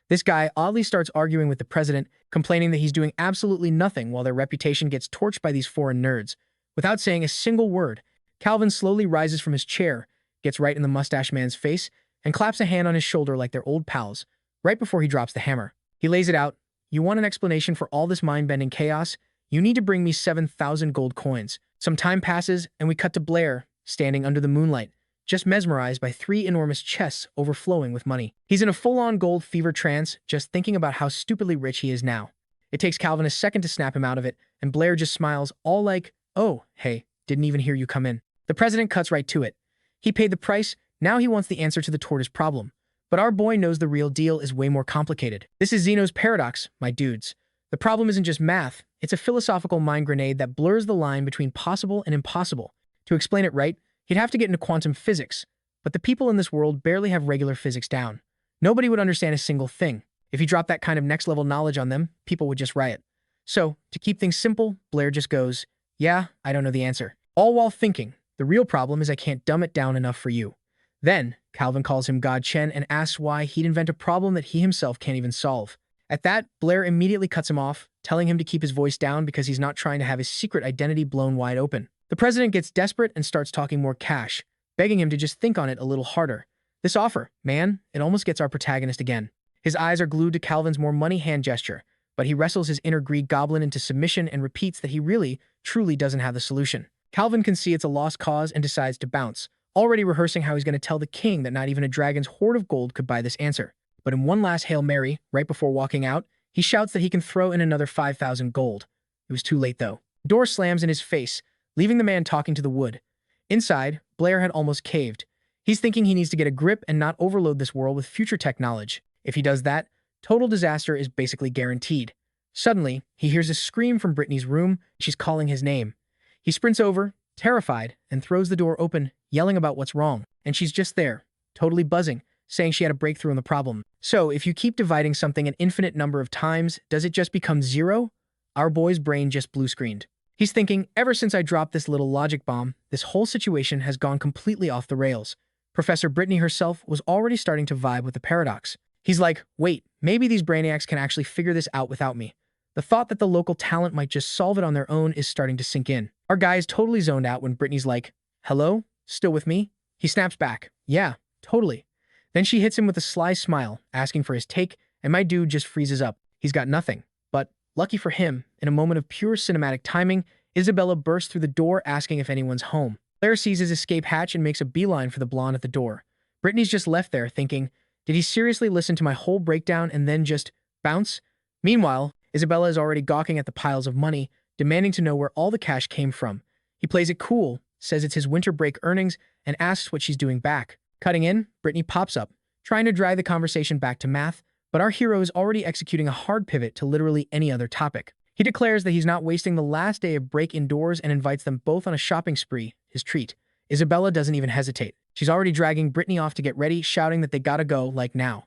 This guy oddly starts arguing with the president, complaining that he's doing absolutely nothing while their reputation gets torched by these foreign nerds. Without saying a single word, Calvin slowly rises from his chair, gets right in the mustache man's face, and claps a hand on his shoulder like they're old pals, right before he drops the hammer. He lays it out. You want an explanation for all this mind-bending chaos? You need to bring me 7,000 gold coins. Some time passes, and we cut to Blair, standing under the moonlight, just mesmerized by 3 enormous chests overflowing with money. He's in a full-on gold fever trance, just thinking about how stupidly rich he is now. It takes Calvin a second to snap him out of it, and Blair just smiles, all like, oh, hey, didn't even hear you come in. The president cuts right to it. He paid the price, now he wants the answer to the tortoise problem. But our boy knows the real deal is way more complicated. This is Zeno's paradox, my dudes. The problem isn't just math, it's a philosophical mind grenade that blurs the line between possible and impossible. To explain it right, you'd have to get into quantum physics, but the people in this world barely have regular physics down. Nobody would understand a single thing. If you drop that kind of next-level knowledge on them, people would just riot. So, to keep things simple, Blair just goes, yeah, I don't know the answer. All while thinking, the real problem is I can't dumb it down enough for you. Then, Calvin calls him God Chen and asks why he'd invent a problem that he himself can't even solve. At that, Blair immediately cuts him off, telling him to keep his voice down because he's not trying to have his secret identity blown wide open. The president gets desperate and starts talking more cash, begging him to just think on it a little harder. This offer, man, it almost gets our protagonist again. His eyes are glued to Calvin's more money hand gesture, but he wrestles his inner greed goblin into submission and repeats that he really, truly doesn't have the solution. Calvin can see it's a lost cause and decides to bounce, already rehearsing how he's going to tell the king that not even a dragon's hoard of gold could buy this answer. But in one last Hail Mary, right before walking out, he shouts that he can throw in another 5,000 gold. It was too late, though. The door slams in his face, leaving the man talking to the wood. Inside, Blair had almost caved. He's thinking he needs to get a grip and not overload this world with future tech knowledge. If he does that, total disaster is basically guaranteed. Suddenly, he hears a scream from Brittany's room. She's calling his name. He sprints over, terrified, and throws the door open, yelling about what's wrong. And she's just there, totally buzzing, saying she had a breakthrough on the problem. So, if you keep dividing something an infinite number of times, does it just become zero? Our boy's brain just blue-screened. He's thinking, ever since I dropped this little logic bomb, this whole situation has gone completely off the rails. Professor Brittany herself was already starting to vibe with the paradox. He's like, wait, maybe these brainiacs can actually figure this out without me. The thought that the local talent might just solve it on their own is starting to sink in. Our guy is totally zoned out when Brittany's like, hello? Still with me? He snaps back, yeah, totally. Then she hits him with a sly smile, asking for his take, and my dude just freezes up. He's got nothing. But, lucky for him, in a moment of pure cinematic timing, Isabella bursts through the door asking if anyone's home. Blair sees his escape hatch and makes a beeline for the blonde at the door. Brittany's just left there thinking, did he seriously listen to my whole breakdown and then just bounce? Meanwhile, Isabella is already gawking at the piles of money, demanding to know where all the cash came from. He plays it cool, says it's his winter break earnings, and asks what she's doing back. Cutting in, Brittany pops up, trying to drive the conversation back to math, but our hero is already executing a hard pivot to literally any other topic. He declares that he's not wasting the last day of break indoors and invites them both on a shopping spree, his treat. Isabella doesn't even hesitate. She's already dragging Brittany off to get ready, shouting that they gotta go, like now.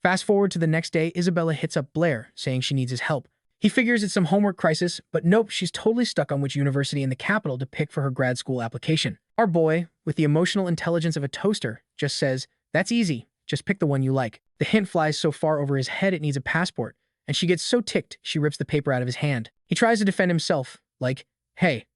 Fast forward to the next day, Isabella hits up Blair, saying she needs his help. He figures it's some homework crisis, but nope, she's totally stuck on which university in the capital to pick for her grad school application. Our boy, with the emotional intelligence of a toaster, just says, that's easy, just pick the one you like. The hint flies so far over his head it needs a passport, and she gets so ticked she rips the paper out of his hand. He tries to defend himself, like, hey,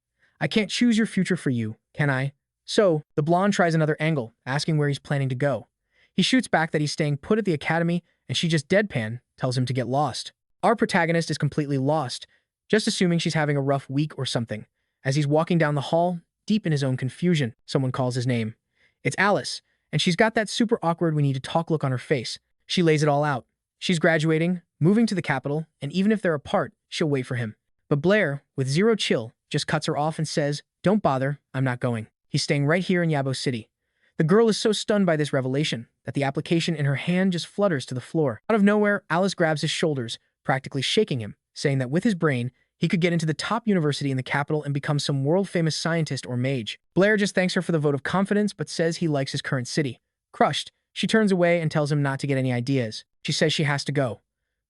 I can't choose your future for you, can I? So, the blonde tries another angle, asking where he's planning to go. He shoots back that he's staying put at the academy, and she just deadpan tells him to get lost. Our protagonist is completely lost, just assuming she's having a rough week or something. As he's walking down the hall, deep in his own confusion, someone calls his name. It's Alice, and she's got that super awkward we need to talk look on her face. She lays it all out. She's graduating, moving to the capital, and even if they're apart, she'll wait for him. But Blair, with zero chill, just cuts her off and says, don't bother, I'm not going. He's staying right here in Yabo City. The girl is so stunned by this revelation that the application in her hand just flutters to the floor. Out of nowhere, Alice grabs his shoulders, practically shaking him, saying that with his brain, he could get into the top university in the capital and become some world-famous scientist or mage. Blair just thanks her for the vote of confidence, but says he likes his current city. Crushed, she turns away and tells him not to get any ideas. She says she has to go.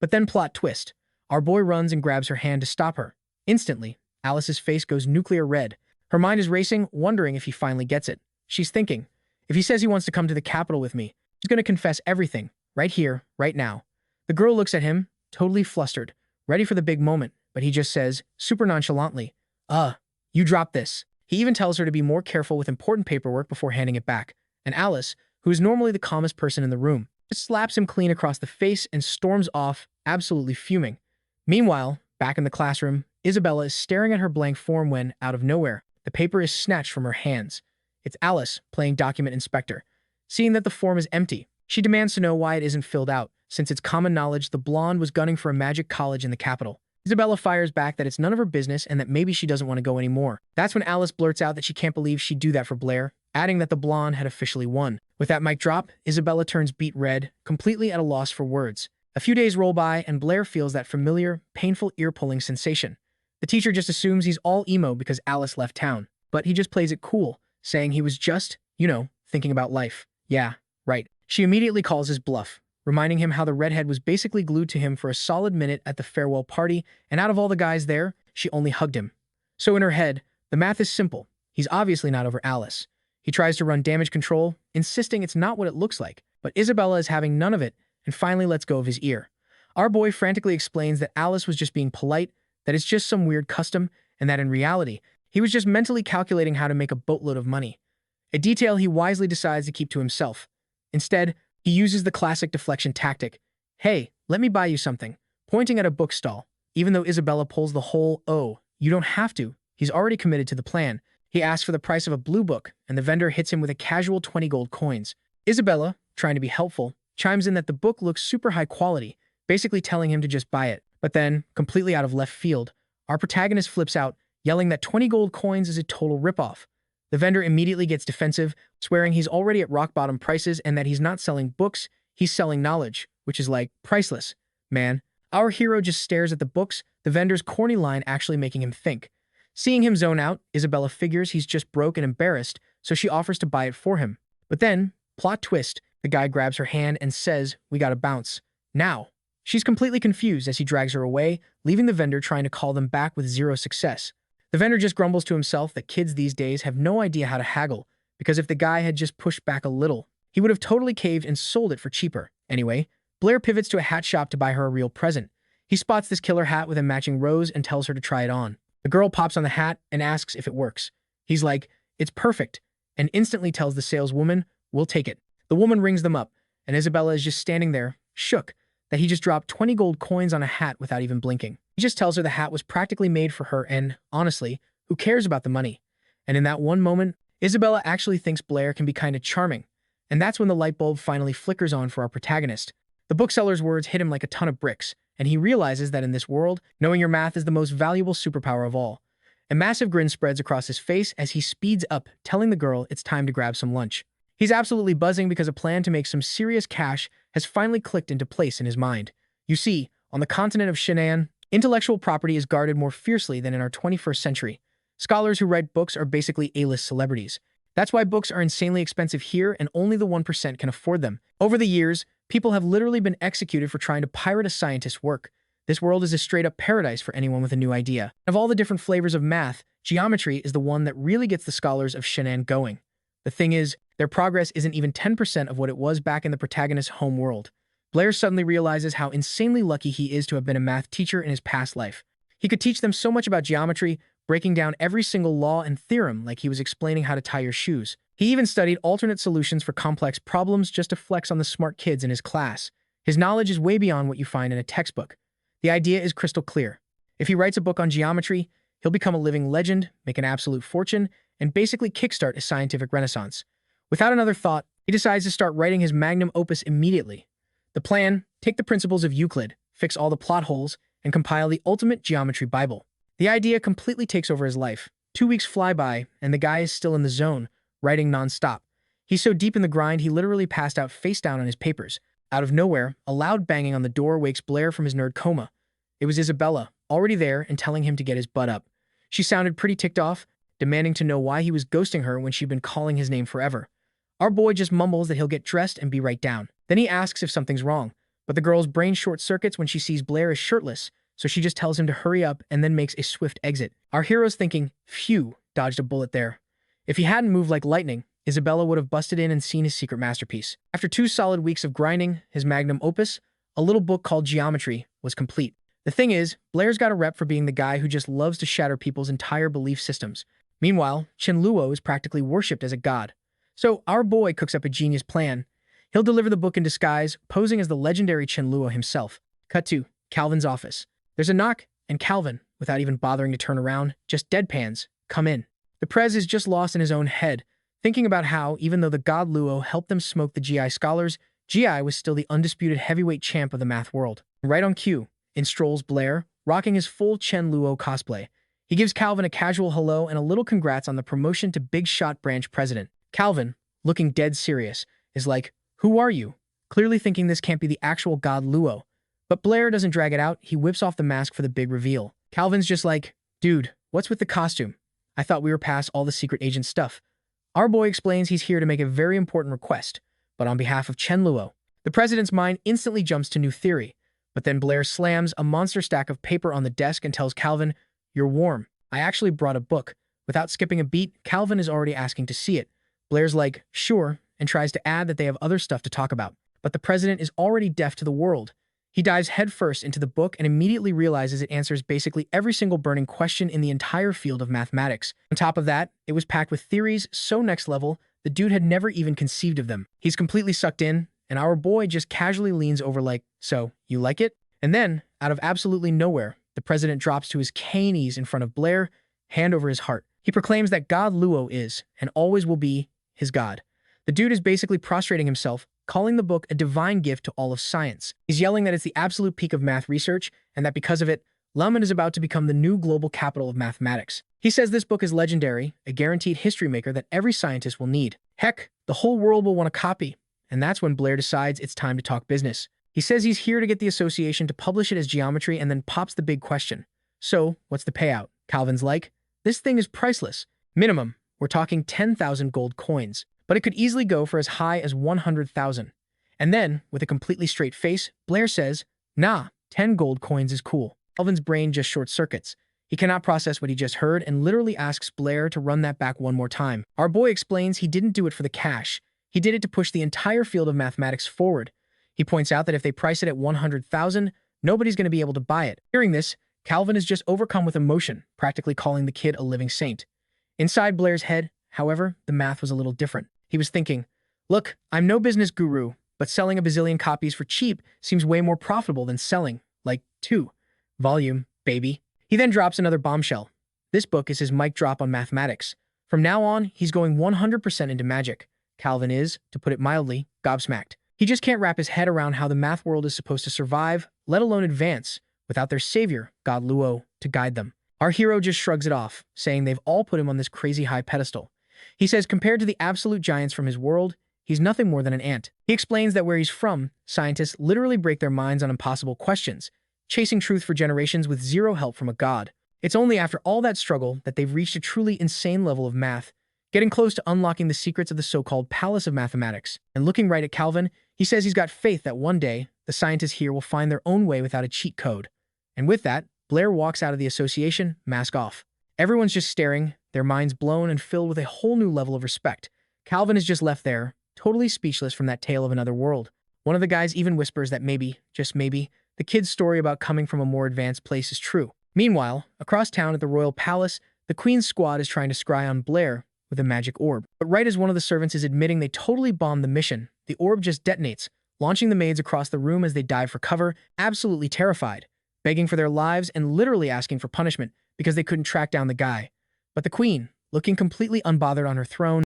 But then plot twist. Our boy runs and grabs her hand to stop her. Instantly, Alice's face goes nuclear red. Her mind is racing, wondering if he finally gets it. She's thinking, if he says he wants to come to the capital with me, he's going to confess everything, right here, right now. The girl looks at him, totally flustered, ready for the big moment, but he just says, super nonchalantly, you dropped this. He even tells her to be more careful with important paperwork before handing it back. And Alice, who is normally the calmest person in the room, just slaps him clean across the face and storms off, absolutely fuming. Meanwhile, back in the classroom, Isabella is staring at her blank form when, out of nowhere, the paper is snatched from her hands. It's Alice, playing document inspector. Seeing that the form is empty, she demands to know why it isn't filled out, since it's common knowledge the blonde was gunning for a magic college in the capital. Isabella fires back that it's none of her business and that maybe she doesn't want to go anymore. That's when Alice blurts out that she can't believe she'd do that for Blair, adding that the blonde had officially won. With that mic drop, Isabella turns beet red, completely at a loss for words. A few days roll by and Blair feels that familiar, painful ear-pulling sensation. The teacher just assumes he's all emo because Alice left town, but he just plays it cool, saying he was just, thinking about life. Yeah, right. She immediately calls his bluff, reminding him how the redhead was basically glued to him for a solid minute at the farewell party, and out of all the guys there, she only hugged him. So in her head, the math is simple. He's obviously not over Alice. He tries to run damage control, insisting it's not what it looks like, but Isabella is having none of it and finally lets go of his ear. Our boy frantically explains that Alice was just being polite, that it's just some weird custom, and that in reality, he was just mentally calculating how to make a boatload of money. A detail he wisely decides to keep to himself. Instead, he uses the classic deflection tactic. Hey, let me buy you something, pointing at a bookstall. Even though Isabella pulls the whole, oh, you don't have to. He's already committed to the plan. He asks for the price of a blue book, and the vendor hits him with a casual 20 gold coins. Isabella, trying to be helpful, chimes in that the book looks super high quality, basically telling him to just buy it. But then, completely out of left field, our protagonist flips out, yelling that 20 gold coins is a total ripoff. The vendor immediately gets defensive, swearing he's already at rock-bottom prices and that he's not selling books, he's selling knowledge, which is like priceless. Man, our hero just stares at the books, the vendor's corny line actually making him think. Seeing him zone out, Isabella figures he's just broke and embarrassed, so she offers to buy it for him. But then, plot twist, the guy grabs her hand and says, "We gotta bounce. Now." She's completely confused as he drags her away, leaving the vendor trying to call them back with zero success. The vendor just grumbles to himself that kids these days have no idea how to haggle, because if the guy had just pushed back a little, he would have totally caved and sold it for cheaper. Anyway, Blair pivots to a hat shop to buy her a real present. He spots this killer hat with a matching rose and tells her to try it on. The girl pops on the hat and asks if it works. He's like, "It's perfect," and instantly tells the saleswoman, "We'll take it." The woman rings them up, and Isabella is just standing there, shook, that he just dropped 20 gold coins on a hat without even blinking. He just tells her the hat was practically made for her and, honestly, who cares about the money? And in that one moment, Isabella actually thinks Blair can be kind of charming. And that's when the light bulb finally flickers on for our protagonist. The bookseller's words hit him like a ton of bricks, and he realizes that in this world, knowing your math is the most valuable superpower of all. A massive grin spreads across his face as he speeds up, telling the girl it's time to grab some lunch. He's absolutely buzzing because a plan to make some serious cash has finally clicked into place in his mind. You see, on the continent of Shan'an, intellectual property is guarded more fiercely than in our 21st century. Scholars who write books are basically A-list celebrities. That's why books are insanely expensive here and only the 1% can afford them. Over the years, people have literally been executed for trying to pirate a scientist's work. This world is a straight-up paradise for anyone with a new idea. Of all the different flavors of math, geometry is the one that really gets the scholars of Shan'an going. The thing is, their progress isn't even 10% of what it was back in the protagonist's home world. Blair suddenly realizes how insanely lucky he is to have been a math teacher in his past life. He could teach them so much about geometry, breaking down every single law and theorem like he was explaining how to tie your shoes. He even studied alternate solutions for complex problems just to flex on the smart kids in his class. His knowledge is way beyond what you find in a textbook. The idea is crystal clear. If he writes a book on geometry, he'll become a living legend, make an absolute fortune, and basically kickstart a scientific renaissance. Without another thought, he decides to start writing his magnum opus immediately. The plan: take the principles of Euclid, fix all the plot holes, and compile the ultimate geometry Bible. The idea completely takes over his life. 2 weeks fly by, and the guy is still in the zone, writing nonstop. He's so deep in the grind, he literally passed out face down on his papers. Out of nowhere, a loud banging on the door wakes Blair from his nerd coma. It was Isabella, already there and telling him to get his butt up. She sounded pretty ticked off, demanding to know why he was ghosting her when she'd been calling his name forever. Our boy just mumbles that he'll get dressed and be right down. Then he asks if something's wrong, but the girl's brain short-circuits when she sees Blair is shirtless, so she just tells him to hurry up and then makes a swift exit. Our hero's thinking, phew, dodged a bullet there. If he hadn't moved like lightning, Isabella would have busted in and seen his secret masterpiece. After 2 solid weeks of grinding, his magnum opus, a little book called Geometry, was complete. The thing is, Blair's got a rep for being the guy who just loves to shatter people's entire belief systems. Meanwhile, Chenlu is practically worshipped as a god. So our boy cooks up a genius plan. He'll deliver the book in disguise, posing as the legendary Chenlu himself. Cut to Calvin's office. There's a knock, and Calvin, without even bothering to turn around, just deadpans, "Come in." The Prez is just lost in his own head, thinking about how, even though the god Luo helped them smoke the GI scholars, GI was still the undisputed heavyweight champ of the math world. Right on cue, in strolls Blair, rocking his full Chenlu cosplay. He gives Calvin a casual hello and a little congrats on the promotion to Big Shot Branch President. Calvin, looking dead serious, is like, "Who are you?" Clearly thinking this can't be the actual god Luo. But Blair doesn't drag it out, he whips off the mask for the big reveal. Calvin's just like, "Dude, what's with the costume? I thought we were past all the secret agent stuff." Our boy explains he's here to make a very important request, but on behalf of Chenlu. The president's mind instantly jumps to new theory, but then Blair slams a monster stack of paper on the desk and tells Calvin, "You're warm. I actually brought a book." Without skipping a beat, Calvin is already asking to see it. Blair's like, "Sure," and tries to add that they have other stuff to talk about. But the president is already deaf to the world. He dives headfirst into the book and immediately realizes it answers basically every single burning question in the entire field of mathematics. On top of that, it was packed with theories so next level, the dude had never even conceived of them. He's completely sucked in, and our boy just casually leans over like, "So, you like it?" And then, out of absolutely nowhere, the president drops to his knees in front of Blair, hand over his heart. He proclaims that God Luo is, and always will be, his god. The dude is basically prostrating himself, calling the book a divine gift to all of science. He's yelling that it's the absolute peak of math research, and that because of it, London is about to become the new global capital of mathematics. He says this book is legendary, a guaranteed history maker that every scientist will need. Heck, the whole world will want a copy. And that's when Blair decides it's time to talk business. He says he's here to get the association to publish it as geometry and then pops the big question. So, what's the payout? Calvin's like, this thing is priceless. Minimum, we're talking 10,000 gold coins, but it could easily go for as high as 100,000. And then, with a completely straight face, Blair says, nah, 10 gold coins is cool. Calvin's brain just short circuits. He cannot process what he just heard and literally asks Blair to run that back one more time. Our boy explains he didn't do it for the cash. He did it to push the entire field of mathematics forward. He points out that if they price it at 100,000, nobody's going to be able to buy it. Hearing this, Calvin is just overcome with emotion, practically calling the kid a living saint. Inside Blair's head, however, the math was a little different. He was thinking, look, I'm no business guru, but selling a bazillion copies for cheap seems way more profitable than selling, like, 2. Volume, baby. He then drops another bombshell. This book is his mic drop on mathematics. From now on, he's going 100% into magic. Calvin is, to put it mildly, gobsmacked. He just can't wrap his head around how the math world is supposed to survive, let alone advance, without their savior, God Luo, to guide them. Our hero just shrugs it off, saying they've all put him on this crazy high pedestal. He says compared to the absolute giants from his world, he's nothing more than an ant. He explains that where he's from, scientists literally break their minds on impossible questions, chasing truth for generations with zero help from a god. It's only after all that struggle that they've reached a truly insane level of math, getting close to unlocking the secrets of the so-called Palace of Mathematics. And looking right at Calvin, he says he's got faith that one day, the scientists here will find their own way without a cheat code. And with that, Blair walks out of the association, mask off. Everyone's just staring, their minds blown and filled with a whole new level of respect. Calvin is just left there, totally speechless from that tale of another world. One of the guys even whispers that maybe, just maybe, the kid's story about coming from a more advanced place is true. Meanwhile, across town at the royal palace, the queen's squad is trying to scry on Blair with a magic orb. But right as one of the servants is admitting they totally bombed the mission, the orb just detonates, launching the maids across the room as they dive for cover, absolutely terrified, begging for their lives and literally asking for punishment because they couldn't track down the guy. But the queen, looking completely unbothered on her throne,